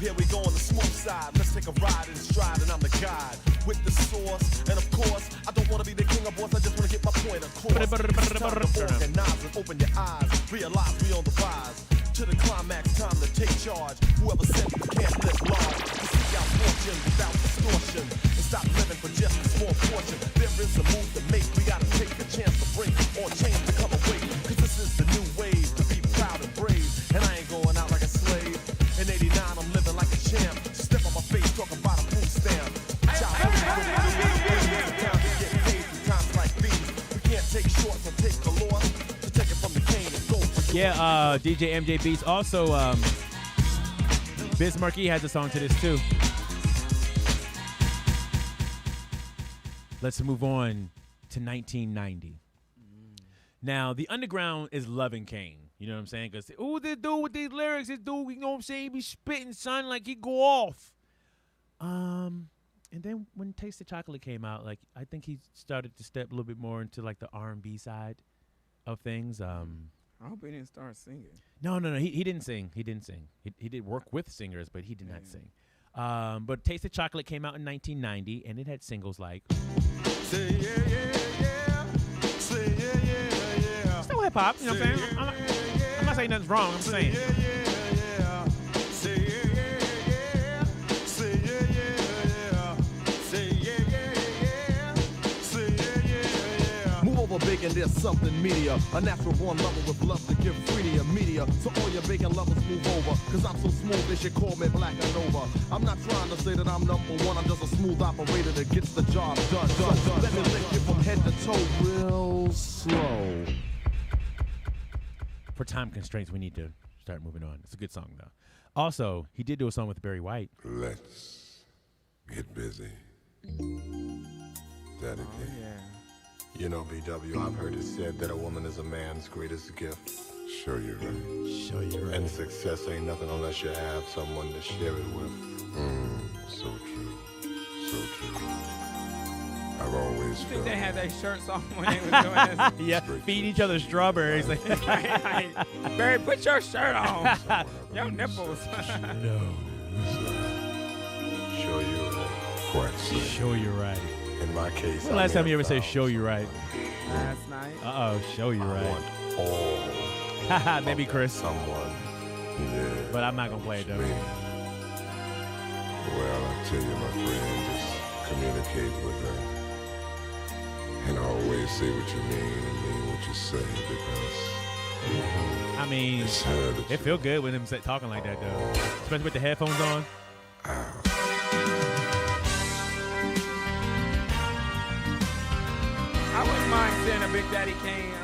the smooth side. Let's take a ride in stride, and I'm the guide with the source. And of course, I don't want to be the king of boys, I just want to get my point across. It's time to organize and open your eyes. Realize we on the rise. To the climax, time to take charge. Whoever said you can't live large, to seek out fortune without distortion, and stop living for just a small portion. There is a move to make. We gotta take a chance to break or change to come away. Cause this is the new wave to be proud and brave. And I ain't going out like a slave. In 89, I'm living like a champ. Step on my face, talking about a food stamp. Child, time to get paid through times like these. We can't take shorts or take the loss. To take it from the cane and go. Yeah, DJ MJ Beats. Also, Biz Markie has a song to this too. Let's move on to 1990. Now, the underground is loving Kane. You know what I'm saying? Because, ooh, this dude with these lyrics, this dude, you know what I'm saying? He be spitting, son, like he go off. And then when Taste the Chocolate came out, like, I think he started to step a little bit more into, like, the R&B side of things. I hope he didn't start singing. No. He didn't sing. He did work with singers, but he did not sing. But Taste the Chocolate came out in 1990, and it had singles like... Say yeah, yeah, yeah. Say yeah, yeah, yeah. Still hip-hop, you know what I'm saying? I'm not saying nothing's wrong. I'm saying... Yeah, yeah. Say yeah, yeah, yeah. Say yeah, yeah, yeah. Say yeah, yeah, yeah. Say yeah, yeah, yeah. Move over big and there's something media. A natural born lover with love to give free to your media. So all your bacon lovers move over. Cause I'm so smooth they should call me Black and Nova. I'm not trying to say that I'm number one. I'm just a smooth operator that gets the job done. Let me lick you from head to toe real slow. For time constraints, we need to start moving on. It's a good song, though. Also, he did do a song with Barry White. Let's get busy. Daddy King. Yeah. You know, BW, I've heard it said that a woman is a man's greatest gift. Show you right. Show you right. And success ain't nothing unless you have someone to share it with. So true. So true. I've always I think felt they had their shirts on when they was doing this. Yeah, feed each other strawberries. Barry, put your shirt on. Your nipples. No. Show you right. quite so. Show you right. In my case, When the last time you ever say show you right? Last night. Uh-oh, show you I right. want all. Haha, maybe Chris. Someone. Yeah. But I'm not going to play it, though. Well, I tell you, my friend, just communicate with her. And always say what you mean and mean what you say, because I mean, it's her that it feel good with him talking like that, though. Especially with the headphones on. I wouldn't mind seeing a Big Daddy Kane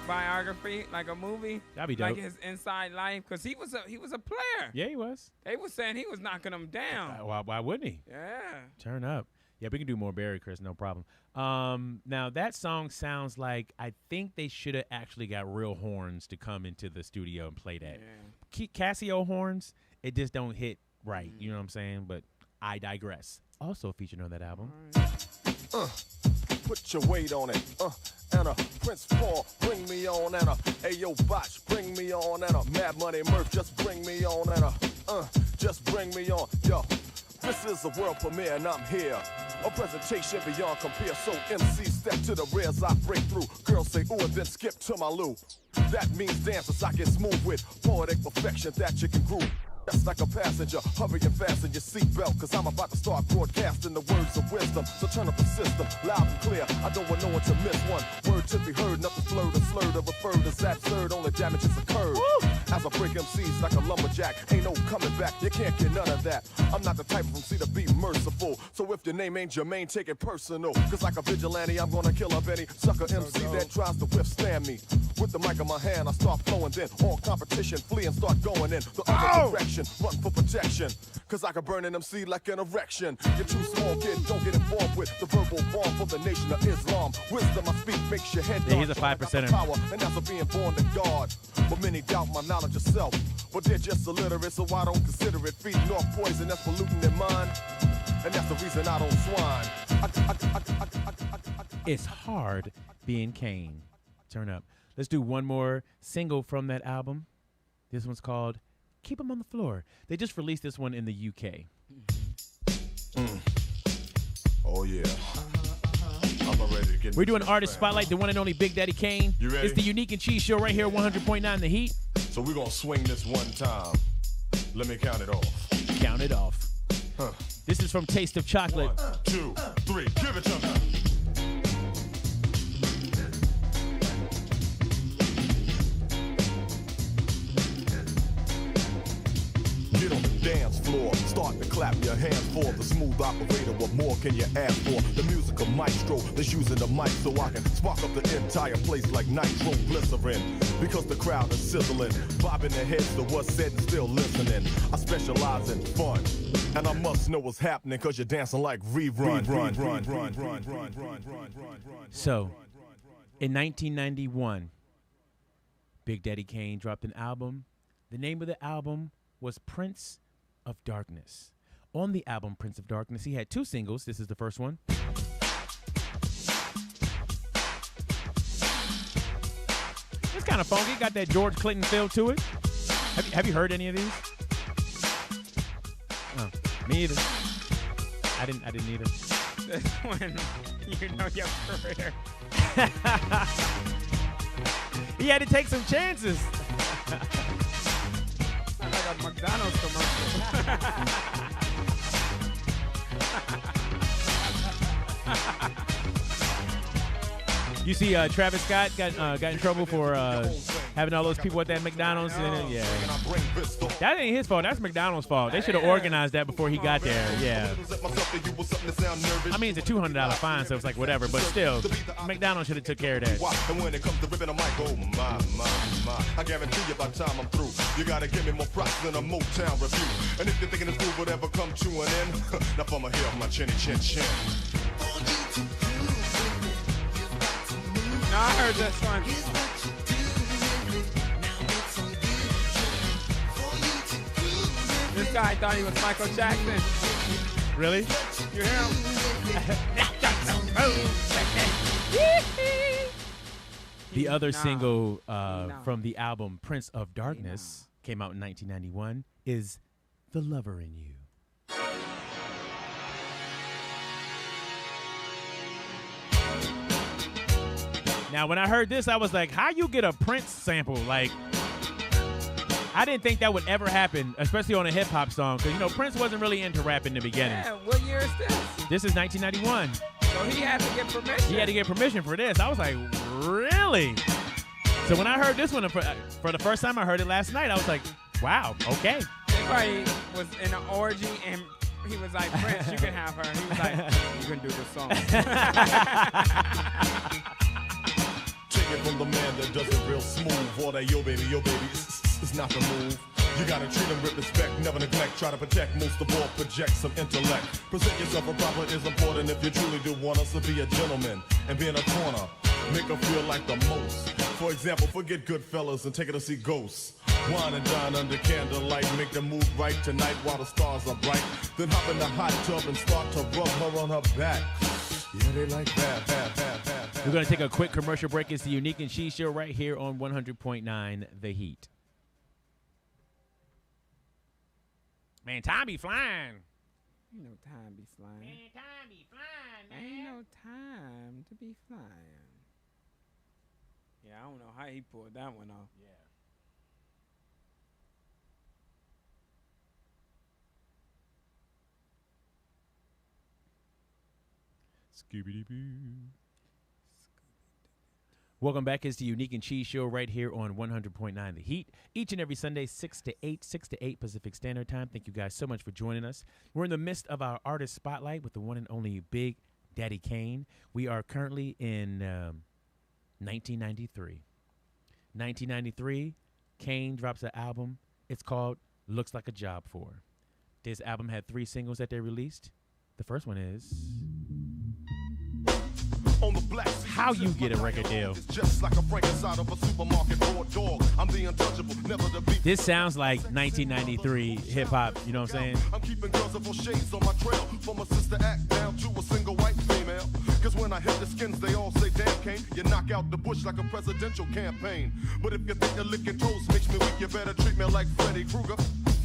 biography, like a movie. That'd be dope. Like his inside life, because he was a player. Yeah, he was. They were saying he was knocking them down. Why wouldn't he? Yeah. Turn up. Yeah, we can do more Barry, Chris, no problem. Now, that song sounds like I think they should have actually got real horns to come into the studio and play that. Yeah. Casio horns, it just don't hit right. You know what I'm saying? But I digress. Also featured on that album. Put your weight on it, and a Prince Paul, bring me on, and a Ayo Botch, bring me on, and a Mad Money Murph, just bring me on, and a just bring me on, yo. This is a world premiere, and I'm here. A presentation beyond compare, so MC step to the rear as I break through. Girls say ooh and then skip to my loo. That means dancers I get smooth with, poetic perfection that you can groove. Just like a passenger, hurry and fasten your seatbelt, cause I'm about to start broadcasting the words of wisdom. So turn up the system, loud and clear. I don't want no one to miss one word to be heard, nothing slurred or slurred or referred as absurd. Only damages occurred. As I break MCs like a lumberjack, ain't no coming back. You can't get none of that. I'm not the type of MC to be merciful. So if your name ain't Jermaine, take it personal. Cause like a vigilante, I'm gonna kill up any sucker MC that tries to withstand me. With the mic in my hand, I start flowing. Then all competition flee and start going in the other direction. Run for protection, cause I can burn an MC like an erection. You're too small, kid, don't get involved with the verbal bomb for the nation of Islam. Wisdom I speak makes your head Yeah, he's a 5%er. power, and that's for being born to God. But many doubt my knowledge of self, but they're just illiterate, so I don't consider it. Feeding off poison that's polluting their mind, and that's the reason I don't swine. It's Hard Being Kane. Turn up. Let's do one more single from that album. This one's called Keep 'Em on the Floor. They just released this one in the UK. Oh, yeah. I'm ready to get We're doing Artist Spotlight, the one and only Big Daddy Kane. You ready? It's the Unique and Cheese Show right here, 100.9 The Heat. So we're going to swing this one time. Let me count it off. Count it off. Huh. This is from Taste of Chocolate. 1, 2, 3, give it to me. Get on the dance floor, start to clap your hands for the smooth operator. What more can you ask for? The musical maestro that's using the mic so I can spark up the entire place like nitroglycerin. Because the crowd is sizzling, bobbing their heads to what's said and still listening. I specialize in fun, and I must know what's happening because you're dancing like rerun. So, in 1991, Big Daddy Kane dropped an album. The name of the album was Prince of Darkness. On the album Prince of Darkness, he had 2 singles. This is the first one. It's kind of funky. Got that George Clinton feel to it. Have you heard any of these? Oh, me either. I didn't either. This one, you know your career. He had to take some chances. Sound like a McDonald's commercial. You see, Travis Scott got in trouble for having all those people at that McDonald's. Yeah, that ain't his fault. That's McDonald's fault. They should have organized that before he got there. Yeah. I mean, it's a $200 fine, so it's like whatever. But still, McDonald's should have took care of that. And when it comes to ripping a mic, oh my. I guarantee you by the time I'm through, you gotta give me more props than a Motown review. And if you're thinking this groove would ever come to an end, now I'ma hear my chinny chin chin. No, I heard this one. This guy thought he was Michael Jackson. Really? You hear him? The other single from the album Prince of Darkness came out in 1991 is The Lover in You. Now, when I heard this, I was like, how you get a Prince sample? Like, I didn't think that would ever happen, especially on a hip-hop song, because, you know, Prince wasn't really into rap in the beginning. Yeah, what year is this? This is 1991. So he had to get permission. He had to get permission for this. I was like, really? So when I heard this one, for the first time I heard it last night, I was like, wow, okay. Everybody was in an orgy, and he was like, Prince, you can have her. And he was like, you can do the song. Take it from the man that does it real smooth. All that yo baby, it's not the move. You gotta treat them with respect, never neglect. Try to protect, most of all project some intellect. Present yourself a proper is important if you truly do want us to be a gentleman and be in a corner. Make her feel like the most. For example, forget Goodfellas and take her to see ghosts. Wine and dine under candlelight, make the move right tonight while the stars are bright. Then hop in the hot tub and start to rub her on her back. Yeah, they like that. We're going to take a quick commercial break. It's the Unique and Cheese Show right here on 100.9 The Heat. Man, time be flying. Ain't no time be flying. Man, time be flying, man. Ain't no time to be flying. Yeah, I don't know how he pulled that one off. Yeah. Scooby-Doo. Welcome back. It's the Unique and Cheese Show right here on 100.9 The Heat. Each and every Sunday, 6 to 8 Pacific Standard Time. Thank you guys so much for joining us. We're in the midst of our Artist Spotlight with the one and only Big Daddy Kane. We are currently in 1993. 1993, Kane drops an album. It's called Looks Like a Job For. This album had 3 singles that they released. The first one is On the black How You Get a Record Deal. Just like a Frank inside of a supermarket raw dog. I'm the untouchable, never the beat. This sounds like 1993 hip hop, you know what I'm saying? I'm keeping girls of all shades on my trail. From a sister act down to a single white female. Cause when I hit the skins, they all say, damn, Kane, you knock out the bush like a presidential campaign. But if you think the licking toes makes me weak, you better treat me like Freddy Krueger.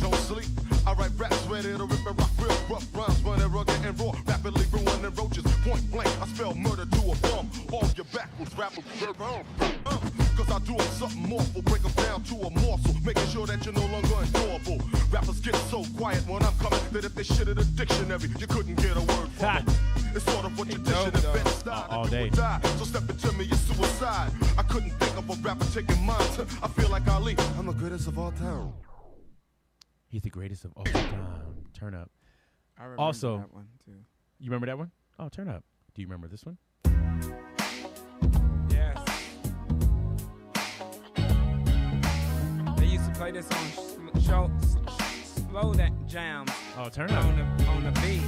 Don't sleep. I write raps ready to rip and rock real rough rhymes, running rugged and raw, rapidly ruining roaches. Point blank, I spell murder to a bum. All your backwards rappers, cause I do something awful, break them down to a morsel, making sure that you're no longer adorable. Rappers get so quiet when I'm coming that if they shit in a dictionary, you couldn't get a word from them. It's sort of what tradition and best style. All day. So step into me, it's suicide. I couldn't think of a rapper taking mine. I feel like Ali, I'm the greatest of all time. He's the greatest of all time. Turn up. I remember Also, that one too. You remember that one? Oh, turn up. Do you remember this one? Yes. They used to play this on slow that jams. Oh, turn up. On the beat.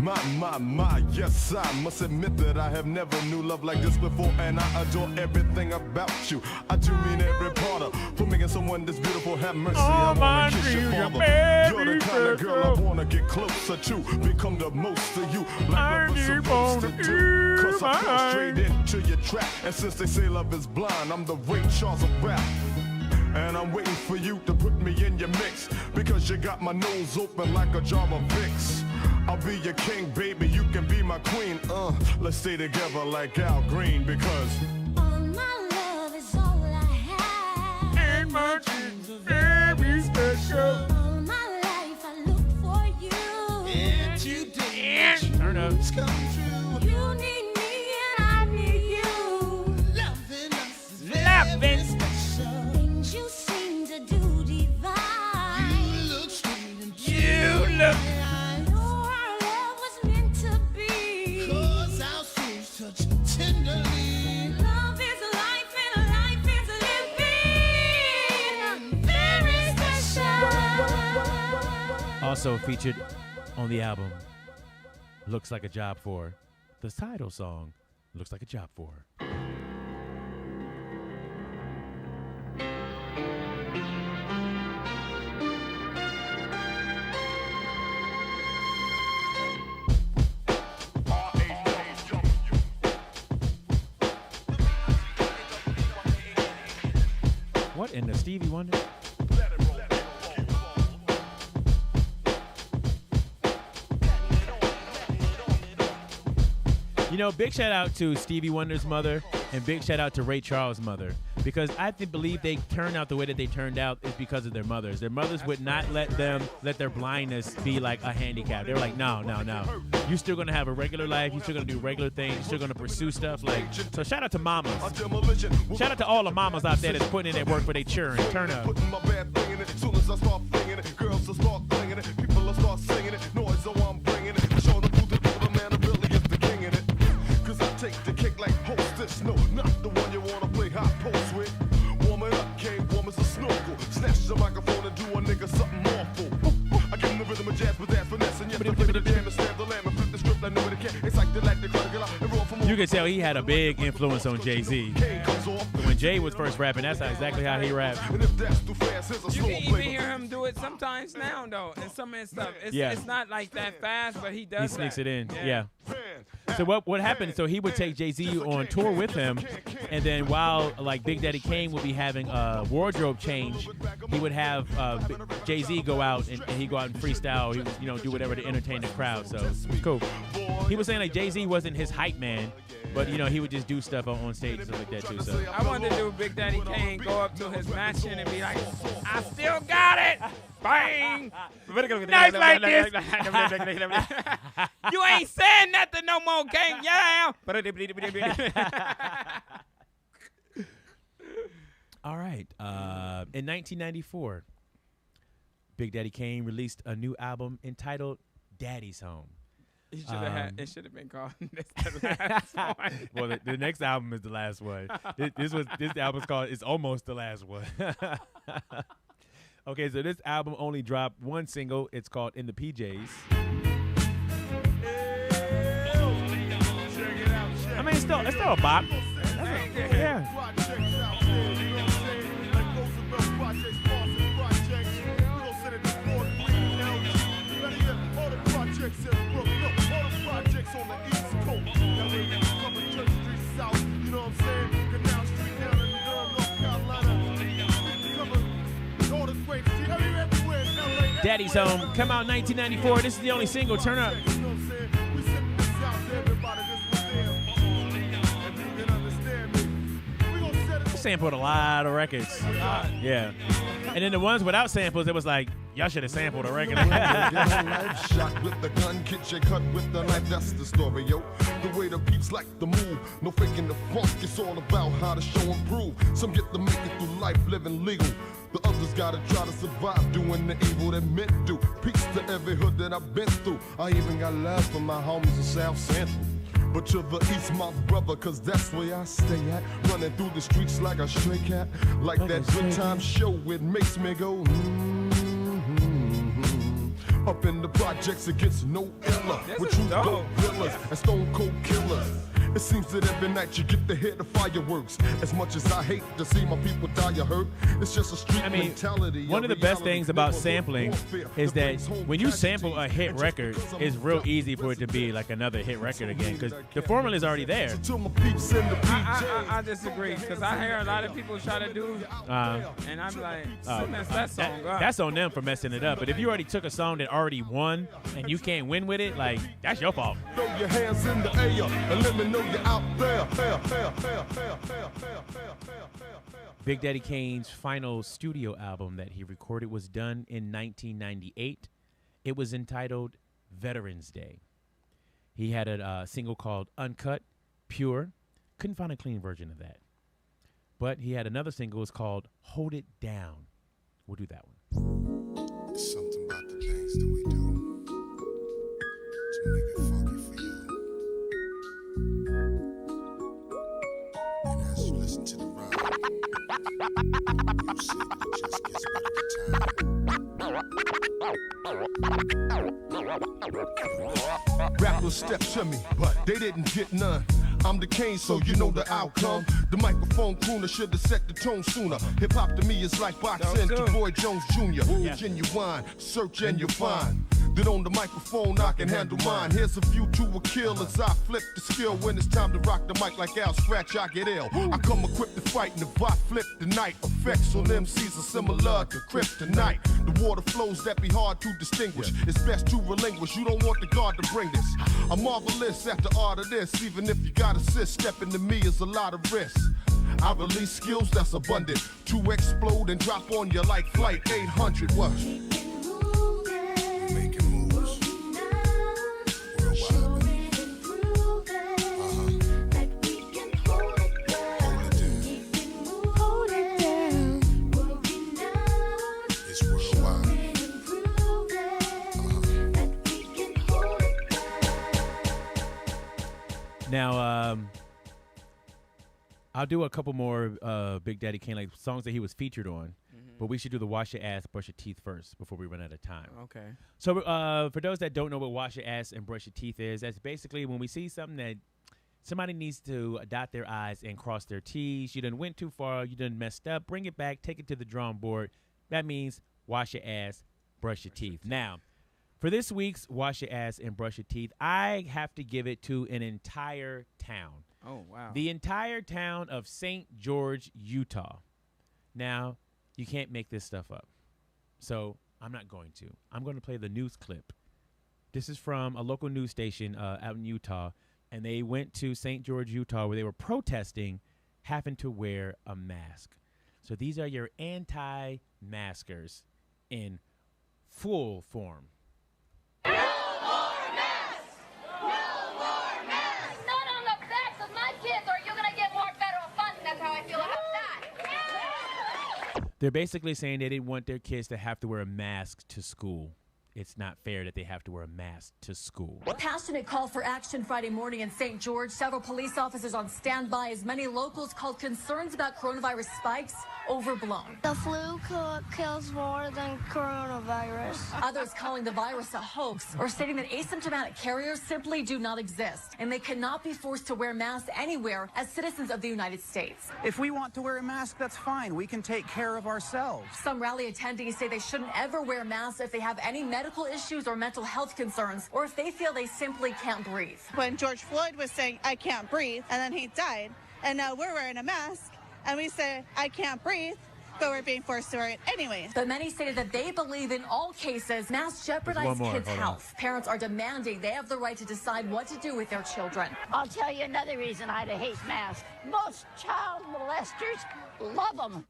My, yes, I must admit that I have never knew love like this before, and I adore everything about you. I do mean every part of for making someone this beautiful. Have mercy, I wanna kiss your father. You're the kind of girl I wanna get closer to, become the most of you, like we're supposed to do. Cause I fell straight into your trap, and since they say love is blind, I'm the Ray Charles of rap. And I'm waiting for you to put me in your mix, because you got my nose open like a jar of Vicks. I'll be your king, baby, you can be my queen. Let's stay together like Al Green, because all my love is all I have. And my dreams are very special. All my life I look for you. And today, turn up. You need me and I need you. Loving us is Loving. special. Things you seem to do divine. You look sweet and You look. I know our love was meant to be. 'Cause our souls touch tenderly. Love is life and life is living. Very special. Also featured on the album, Looks Like a Job For, the title song, Looks Like a Job For. What in the Stevie Wonder? You know, big shout out to Stevie Wonder's mother and big shout out to Ray Charles' mother, because I believe they turned out the way that they turned out is because of their mothers. Their mothers would not let their blindness be like a handicap. They were like, no. You're still gonna have a regular life. You're still gonna do regular things. You're still gonna pursue stuff. Like, so shout out to mamas. Shout out to all the mamas out there that's putting in their work for their children. Turn up. putting my bad thing in it. Soon as I start flinging it, girls will start flinging it. People will start singing it. Noise, so I'm bringing it. Showing them who the man who really is the king in it. Cause I take the cake like hostess. No, not the one you wanna play hot post with. Warm it up, can't warm as a snorkel. Snatch the microphone and do a nigga something awful. I give him the rhythm of jazz with that finesse. And yes, I flip the jam and stab the lamb and flip the script like nobody can. It's like the critical and roll from You can tell he had a big influence on Jay-Z. When Jay was first rapping, that's exactly how he rapped. And if that's too fast, here's a You slow can even hear him do it sometimes now, though, and some of his stuff. It's not like that fast, but he does. He sneaks that. it in, yeah. So what happened? So he would take Jay-Z on tour with him, and then while like Big Daddy Kane would be having a wardrobe change, he would have Jay-Z go out and he'd go out and freestyle. He would, do whatever to entertain the crowd. So it's cool. He was saying like Jay-Z wasn't his hype man, but he would just do stuff on stage and stuff like that too. So I wanted to do Big Daddy Kane go up to his mansion and be like, I still got it. Bang! Nice like this. You ain't saying nothing no more, Kane. Yeah. All right. In 1994, Big Daddy Kane released a new album entitled Daddy's Home. It should have been called the last one. Well, the next album is the last one. This album's called It's Almost the Last One. Okay, so this album only dropped one single. It's called In the PJs. I mean, it's still a bop. Yeah. Daddy's Home. Come out 1994. This is the only single. Turn up. Sampled a lot of records. Yeah. And then the ones without samples, it was like, y'all should have sampled a record. Shot with the gun, get you cut with the knife. That's the story, yo. The way the peeps like the move. No faking the funk. It's all about how to show and prove. Some get to make it through life living legal. The others gotta try to survive doing the evil that men do. Peace to every hood that I've been through. I even got love for my homies in South Central. But to the east, my brother, cause that's where I stay at. Running through the streets like a stray cat. Like that good time show, it makes me go, Up in the projects, it gets no iller. With true dope villas and stone cold killers. It seems that every night you get to hear the fireworks. As much as I hate to see my people die or hurt, it's just a street mentality. One of the best things about sampling is that when you sample a hit record, it's real easy for it to be like another hit record again because the formula is already there. I disagree because I hear a lot of people try to do, and I'm like, mess that song up. That's on them for messing it up. But if you already took a song that already won and you can't win with it, like that's your fault. Throw your hands in the air and let me know you're out there. Big Daddy Kane's final studio album that he recorded was done in 1998. It was entitled Veterans Day. He had a single called Uncut, Pure. Couldn't find a clean version of that. But he had another single. It's called Hold It Down. We'll do that one. It's something about the things that we do to make it funky for you. And as you listen to the rhyme, you'll see that it just gets better with time. Rappers step to me, but they didn't get none. I'm the Kane, so you know the outcome. The microphone crooner should have set the tone sooner. Hip hop to me is like boxing to Boy Jones Jr. Genuine, search and you'll find that on the microphone I can handle mine. Here's a view to a kill as I flip the skill. When it's time to rock the mic like Al Scratch, I get ill. I come equipped to fight, and if I flip the night, effects on MCs are similar to kryptonite. The water flows that be hard to distinguish. It's best to relinquish. You don't want the guard to bring this. I'm marvelous at the art of this. Even if you got assist, stepping to me is a lot of risk. I release skills that's abundant to explode and drop on you like Flight 800. What? Now, I'll do a couple more Big Daddy Kane, like songs that he was featured on, but we should do the Wash Your Ass, Brush Your Teeth first before we run out of time. Okay. So for those that don't know what Wash Your Ass and Brush Your Teeth is, that's basically when we see something that somebody needs to dot their I's and cross their T's. You done went too far. You done messed up. Bring it back. Take it to the drawing board. That means wash your ass, brush your teeth. Now, for this week's Wash Your Ass and Brush Your Teeth, I have to give it to an entire town. Oh, wow. The entire town of St. George, Utah. Now, you can't make this stuff up. So I'm not going to. I'm going to play the news clip. This is from a local news station out in Utah, and they went to St. George, Utah, where they were protesting having to wear a mask. So these are your anti-maskers in full form. No more masks! No more masks! Not on the backs of my kids, or you're gonna get more federal funding. That's how I feel about that. They're basically saying they didn't want their kids to have to wear a mask to school. It's not fair that they have to wear a mask to school. Passionate call for action Friday morning in St. George. Several police officers on standby as many locals called concerns about coronavirus spikes overblown. The flu kills more than coronavirus. Others calling the virus a hoax or stating that asymptomatic carriers simply do not exist and they cannot be forced to wear masks anywhere as citizens of the United States. If we want to wear a mask, that's fine. We can take care of ourselves. Some rally attendees say they shouldn't ever wear masks if they have any medical issues or mental health concerns, or if they feel they simply can't breathe. When George Floyd was saying, I can't breathe, and then he died, and now we're wearing a mask, and we say, I can't breathe, but we're being forced to wear it anyways. But many stated that they believe in all cases masks jeopardize one more. kids' Hold on. health. Parents are demanding they have the right to decide what to do with their children. I'll tell you another reason I hate masks. Most child molesters love them.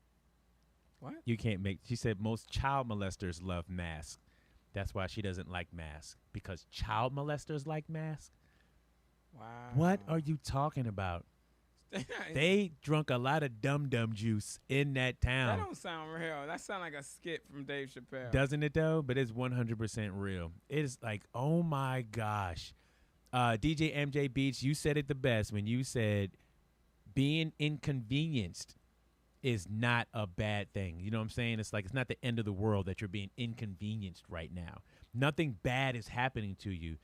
What? You can't make. She said most child molesters love masks. That's why she doesn't like masks, because child molesters like masks. Wow. What are you talking about? They drunk a lot of dum-dum juice in that town. That don't sound real. That sound like a skit from Dave Chappelle. Doesn't it though? But it's 100% real. It is like, oh my gosh. DJ MJ Beach, you said it the best when you said being inconvenienced is not a bad thing. You know what I'm saying? It's like it's not the end of the world that you're being inconvenienced right now. Nothing bad is happening to you.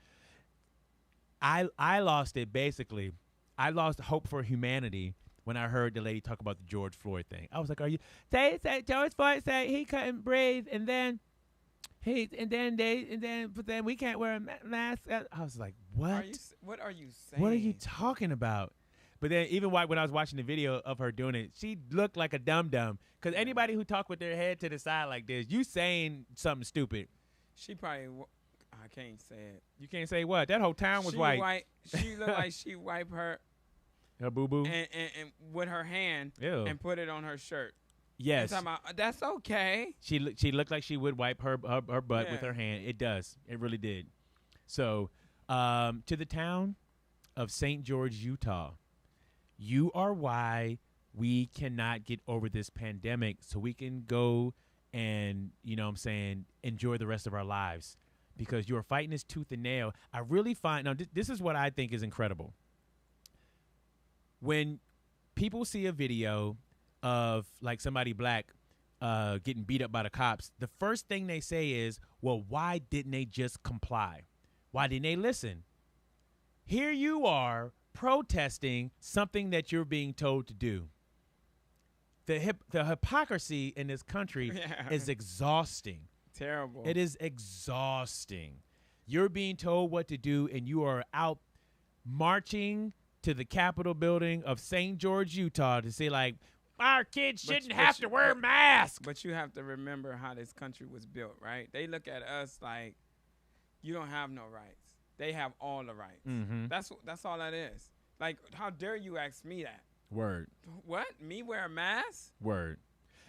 I lost it basically. I lost hope for humanity when I heard the lady talk about the George Floyd thing. I was like, "Are you?" They said George Floyd said he couldn't breathe, and then we can't wear a mask. I was like, "What? What are you saying? What are you talking about?" But then even when I was watching the video of her doing it, she looked like a dum-dum. Because anybody who talk with their head to the side like this, you saying something stupid. She probably. I can't say it. You can't say what? That whole town was white. She looked like she wiped her boo-boo and with her hand and put it on her shirt. Yes. I'm talking about, that's okay. She looked like she would wipe her butt with her hand. It does. It really did. So to the town of St. George, Utah, you are why we cannot get over this pandemic so we can go and, you know what I'm saying, enjoy the rest of our lives. Because you are fighting this tooth and nail. I really find, now this is what I think is incredible. When people see a video of like somebody black getting beat up by the cops, the first thing they say is, well, why didn't they just comply? Why didn't they listen? Here you are protesting something that you're being told to do. The hypocrisy in this country is exhausting. Terrible. It is exhausting. You're being told what to do, and you are out marching to the Capitol building of St. George, Utah to say, like, our kids shouldn't have to wear masks. But you have to remember how this country was built, right? They look at us like, you don't have no rights. They have all the rights. Mm-hmm. That's all that is. Like, how dare you ask me that? Word. What? Me wear a mask? Word.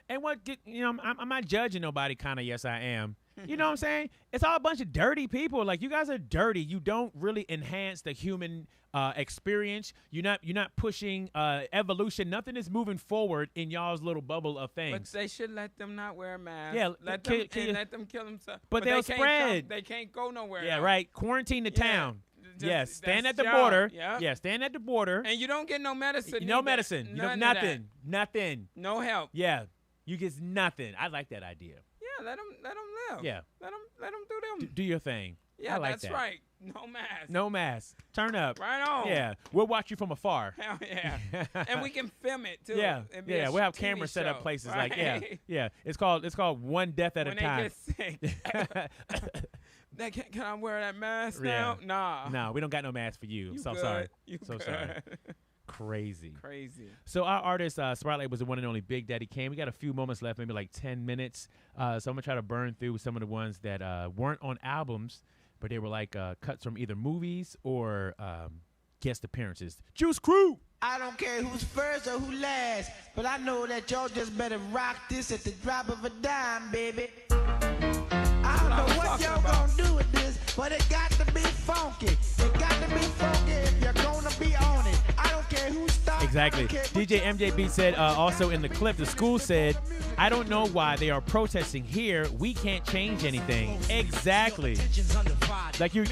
And I'm not judging nobody, kind of. Yes, I am. You know what I'm saying? It's all a bunch of dirty people. Like, you guys are dirty. You don't really enhance the human experience. You're not pushing evolution. Nothing is moving forward in y'all's little bubble of things. But they should let them not wear a mask. Yeah, let them kill themselves. But they'll spread. They can't go nowhere. Yeah, else. right. Quarantine the town. Yes, stand at the y'all. border. Yep. Yeah, stand at the border. And you don't get no medicine. No medicine. Nothing. Nothing. No help. Yeah. You get nothing. I like that idea. Yeah, let them live. Yeah. Let them do them. Do your thing. Yeah, I like that's that. right. No mask. No mask. Turn up. Right on. Yeah. We'll watch you from afar. Hell yeah. And we can film it too. Yeah. Yeah. We'll have TV cameras set up show, places right? like yeah. It's called one death at when a time. They get sick. Can I wear that mask now? Nah. No, we don't got no mask for you. You so good. sorry. You so good. sorry. Crazy. So our artist, Spotlight, was the one and only Big Daddy Kane. We got a few moments left, maybe like 10 minutes. So I'm going to try to burn through some of the ones that weren't on albums, but they were like cuts from either movies or guest appearances. Juice Crew! I don't care who's first or who last, but I know that y'all just better rock this at the drop of a dime, baby. I don't know what y'all gonna do with this, but it got to be funky. It got to be funky if you're gonna be on it. I don't care who starts. Exactly. DJ MJB said also in the clip, the school said, I don't know why they are protesting here. We can't change anything. Exactly. Like you're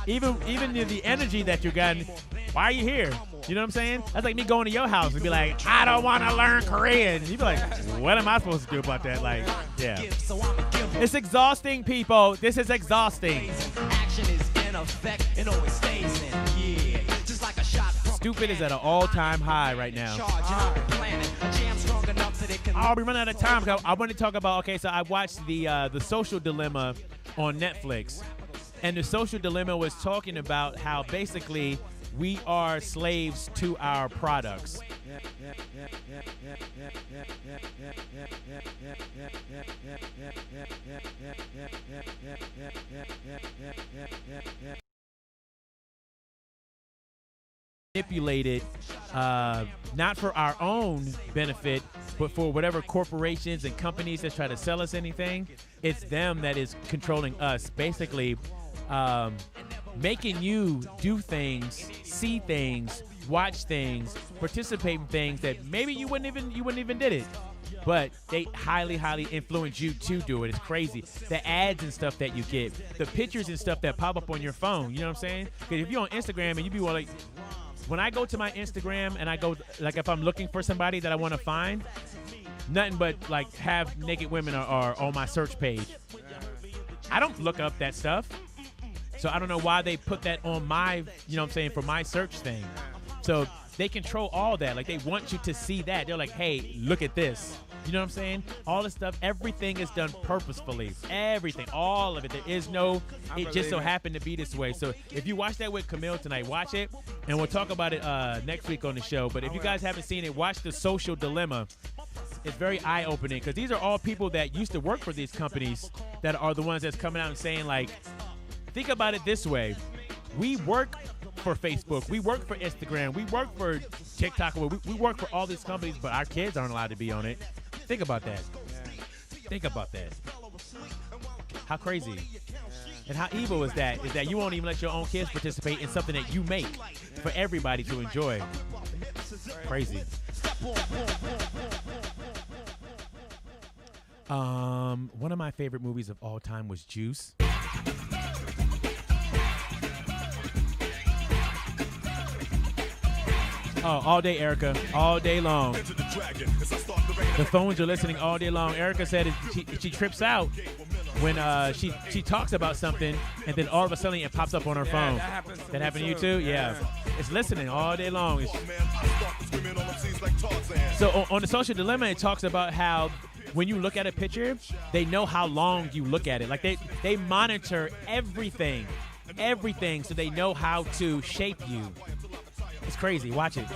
even the energy that you're getting. Why are you here? You know what I'm saying? That's like me going to your house and be like, I don't want to learn Korean. And you'd be like, what am I supposed to do about that? Like, yeah. It's exhausting, people. This is exhausting. Action is in effect and always stays in. Yeah, just like a shot. Stupid is at an all-time high right now. Oh, we run out of time. I want to talk about, okay, so I watched the Social Dilemma on Netflix. And the Social Dilemma was talking about how basically we are slaves to our products. manipulated, not for our own benefit, but for whatever corporations and companies that try to sell us anything. It's them that is controlling us, basically making you do things, see things, watch things, participate in things that maybe you wouldn't even did it. But they highly influence you to do it. It's crazy. The ads and stuff that you get, the pictures and stuff that pop up on your phone. You know what I'm saying? Because if you're on Instagram and you be like, when I go to my Instagram and I go, like if I'm looking for somebody that I want to find, nothing but like have naked women are on my search page. I don't look up that stuff. So I don't know why they put that on my, you know what I'm saying, for my search thing. So they control all that. Like they want you to see that. They're like, hey, look at this. You know what I'm saying? All this stuff, everything is done purposefully. Everything, all of it. There is no, it just so happened to be this way. So if you watch that with Camille tonight, watch it. And we'll talk about it next week on the show. But if you guys haven't seen it, watch The Social Dilemma. It's very eye-opening because these are all people that used to work for these companies that are the ones that's coming out and saying, like, think about it this way. We work for Facebook. We work for Instagram. We work for TikTok. We work for all these companies, but our kids aren't allowed to be on it. Think about that. Think about that. How crazy. And how evil is that? Is that you won't even let your own kids participate in something that you make for everybody to enjoy. Crazy. One of my favorite movies of all time was Juice. Oh, all day, Erica. All day long. The phones are listening all day long. Erica said she trips out when she talks about something and then all of a sudden it pops up on her phone. That happened to you too? Yeah. It's listening all day long. So on The Social Dilemma, it talks about how when you look at a picture, they know how long you look at it. Like they monitor everything, so they know how to shape you. It's crazy. Watch it.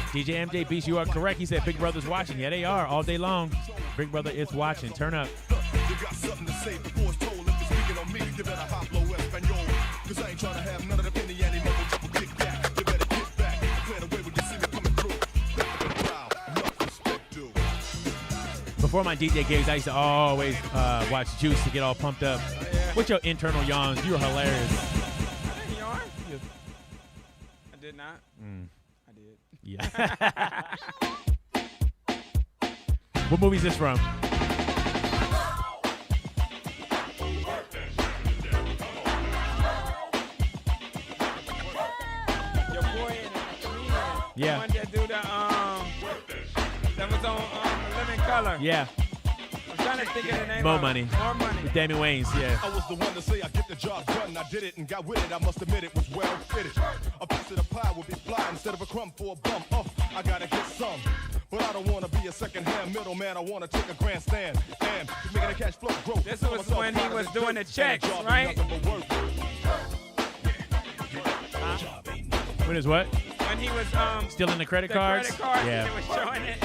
DJ MJ Beast, you are correct. He said Big Brother's watching. Yeah, they are all day long. Big Brother is watching. Turn up. You got something to say before it's told. If you're speaking on me, you better hop low Espanol. Cause I ain't trying to have none of the penny any mumble jumble kick back. You better get back. Clear the way when you see me coming through. Before my DJ gigs, I used to always watch Juice to get all pumped up. What's your internal yawns? You were hilarious. Did not. I did. Yeah. What movie is this from? Your boy in it. Yeah. The one that do the that was on Living Color. Yeah. I'm trying to think of the name. More Money. More Money. With Damon Wayans, yeah. I was the one to say I get the job done. I did it and got with it. I must admit it was well fitted. A piece of the pie would be fly instead of a crumb for a bump. I gotta get some. But I don't want to be a second-hand middleman. I want to take a grandstand and making the cash flow grow. This was when he was doing the checks, right? When is what? When he was still in the credit cards. Credit cards, yeah. And he was showing it.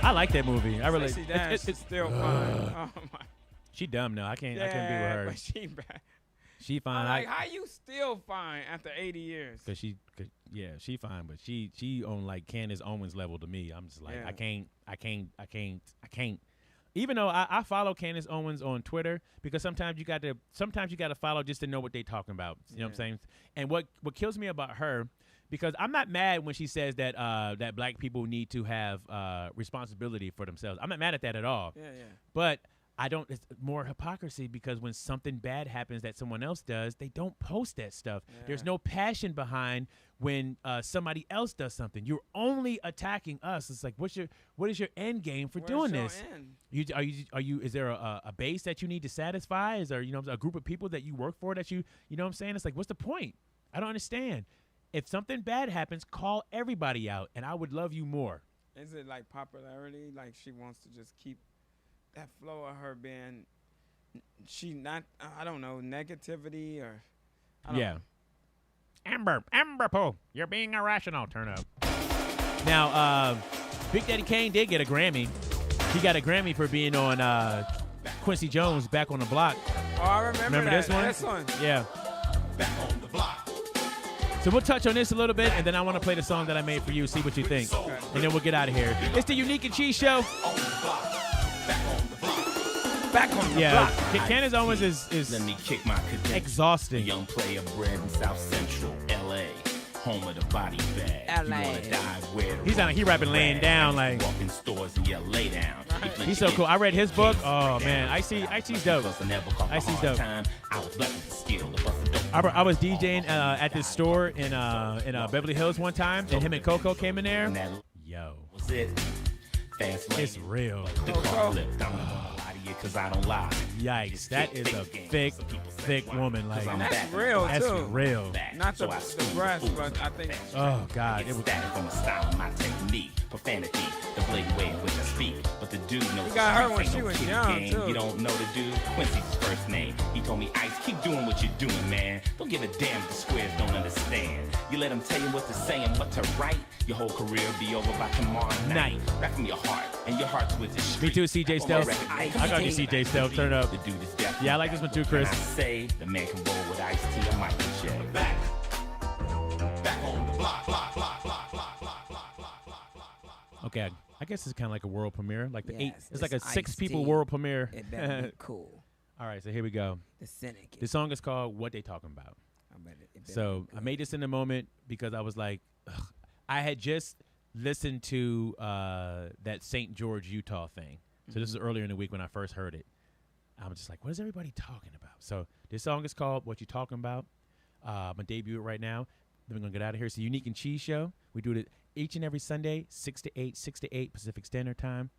I like that movie. I really. It's still fine. Oh my. She dumb now. I can't be with her. But she bad. She fine. I'm like, how you still fine after 80 years? Cause she fine, but she on like Candace Owens level to me. I'm just like, I can't. Even though I follow Candace Owens on Twitter because sometimes you got to follow just to know what they talking about. You know what I'm saying? And what kills me about her, because I'm not mad when she says that that black people need to have responsibility for themselves. I'm not mad at that at all. Yeah. But I don't. It's more hypocrisy because when something bad happens that someone else does, they don't post that stuff. Yeah. There's no passion behind when somebody else does something. You're only attacking us. It's like, what is your end game for doing this? Are you? Is there a base that you need to satisfy? Is there a group of people that you work for that you know what I'm saying? It's like, what's the point? I don't understand. If something bad happens, call everybody out, and I would love you more. Is it like popularity? Like she wants to just keep that flow of her being, she not, I don't know, negativity or, I don't know. Amber Poe, you're being irrational. Turn up. Now, Big Daddy Kane did get a Grammy. He got a Grammy for being on Quincy Jones' Back on the Block. Oh, I remember this one? This one. Yeah. Back on the block. So we'll touch on this a little bit, and then I want to play the song that I made for you, see what you think. And then we'll get out of here. It's the Unique and Cheese Show. Back on the Yeah, block. Candace Owens is Let me kick my credentials. exhausting. Young player bred in South Central LA, home of the body bag. LA. You wanna die where the He rapping laying down like. walk in stores and you lay down. He's so cool. I read his book. Oh man, Icy's dope. Icy's dope. I was blessed with the skill to bust a dope. I was DJing at this store in Beverly Hills one time, and him and Coco came in there. Yo, Was it fast lane? it's real. The car flipped. I'm not gonna lie to you 'cause I don't lie. Yikes, that is a thick woman. Like That's real, that's too. real. Not the breast, but I think. Oh God, it was. Static on my style, my technique, profanity, the blatant way in which I speak. But the dude knows You got her when ain't she no was kid young, game. too. You don't know the dude? Quincy's his first name. He told me, Ice, keep doing what you're doing, man. Don't give a damn if the squares don't understand. You let them tell you what to say and what to write. Your whole career will be over by tomorrow night. Back from your heart, and your heart's with the street. Me too, CJ Stealth. I got you, CJ Stealth. Turn it up. The dude is definitely Yeah, I like this one too, Chris. When I say the man can roll with Ice T, I might be J. Back on the block. Okay, I guess it's kind of like a world premiere, like the Yes, it's like a it's 6 people Ice-T. world premiere. It better be cool. All right, so here we go. The Cynic. The song is called "What They Talking About." I bet it better So be I made this in the moment because I was like, ugh. I had just listened to that St. George, Utah thing. So this is earlier in the week when I first heard it. I'm just like, what is everybody talking about? So this song is called "What You Talking About." I'm gonna debut it right now. Then we're gonna get out of here. It's the Unique and Cheese Show. We do it each and every Sunday, 6 to 8 Pacific Standard Time.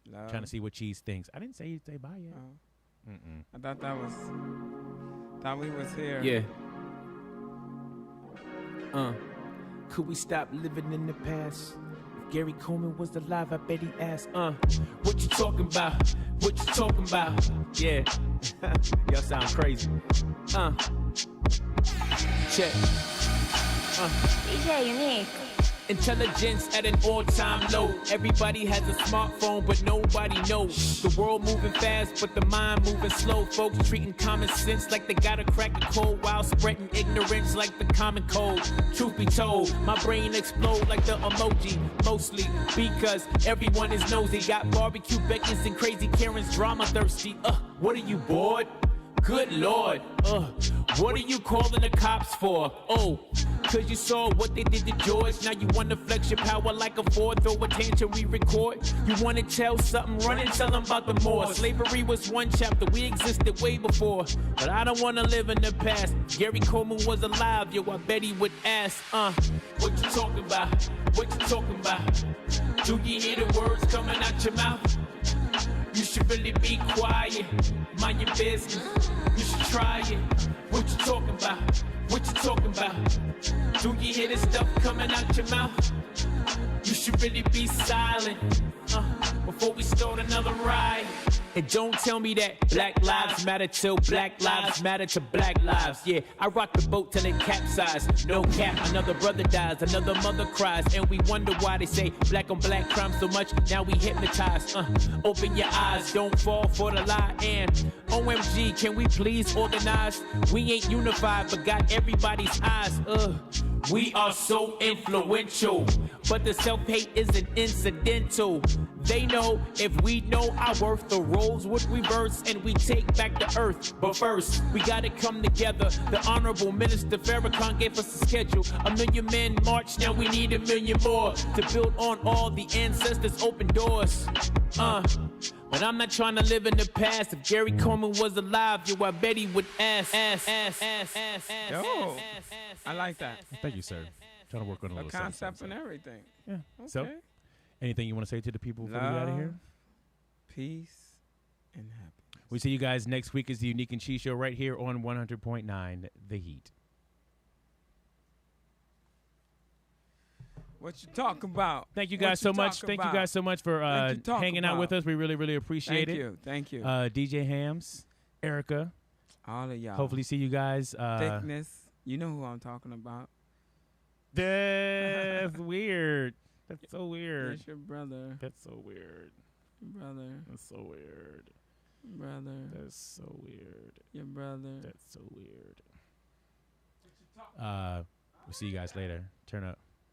Love. Trying to see what Cheese thinks. I didn't say you'd say bye yet. I thought we was here. Yeah. Could we stop living in the past? If Gary Coleman was alive, I bet he asked, what you talking about? What you talking about? Yeah. Y'all sound crazy. Check. DJ Unique. Intelligence at an all-time low. Everybody has a smartphone, but nobody knows. The world moving fast, but the mind moving slow. Folks treating common sense like they gotta crack the code while spreading ignorance like the common cold. Truth be told, my brain explode like the emoji. Mostly because everyone is nosy. Got barbecue Beckons and crazy Karens drama thirsty. What are you bored? Good Lord, what are you calling the cops for? Oh, cause you saw what they did to George. Now you wanna flex your power like a Ford, throw a tantrum, re-record. You wanna tell something, run and tell them about the more. Slavery was one chapter, we existed way before. But I don't wanna live in the past. Gary Coleman was alive, yo, I bet he would ask, what you talking about? What you talking about? Do you hear the words coming out your mouth? You should really be quiet, mind your business. You should try it. What you talking about? What you talking about? Do you hear this stuff coming out your mouth? You should really be silent before we start another ride. And don't tell me that black lives matter till black lives matter to black lives. Yeah, I rock the boat till it capsized. No cap, another brother dies, another mother cries. And we wonder why they say black on black crime so much. Now we hypnotized. Open your eyes, don't fall for the lie. And OMG, can we please organize? We ain't unified, but got everybody's eyes. We are so influential, but the self-hate isn't incidental. They know if we know our worth, the roles would reverse and we take back the earth. But first, we gotta come together. The Honorable Minister Farrakhan gave us a schedule. 1 million men march, now we need 1 million more to build on all the ancestors' open doors. But I'm not trying to live in the past. If Gary Coleman was alive, yo, I bet he would ask. Yo, I like that. Thank you, sir. Trying to work on a little concept something. and everything. Yeah. Okay. So, anything you want to say to the people before we get out of here? Love, peace, and happiness. We see you guys next week. Is the Unique and Cheese Show right here on 100.9 The Heat. What you talking about? Thank you guys so much. Thank you guys so much for hanging out with us. We really, really appreciate it. Thank you. DJ Hams, Erica. All of y'all. Hopefully see you guys. Thickness. You know who I'm talking about. That's weird. That's so weird. That's your brother. That's so weird. Your brother. That's so weird. Your brother. That's so weird. Your brother. That's so weird. We'll see you guys later. Turn up.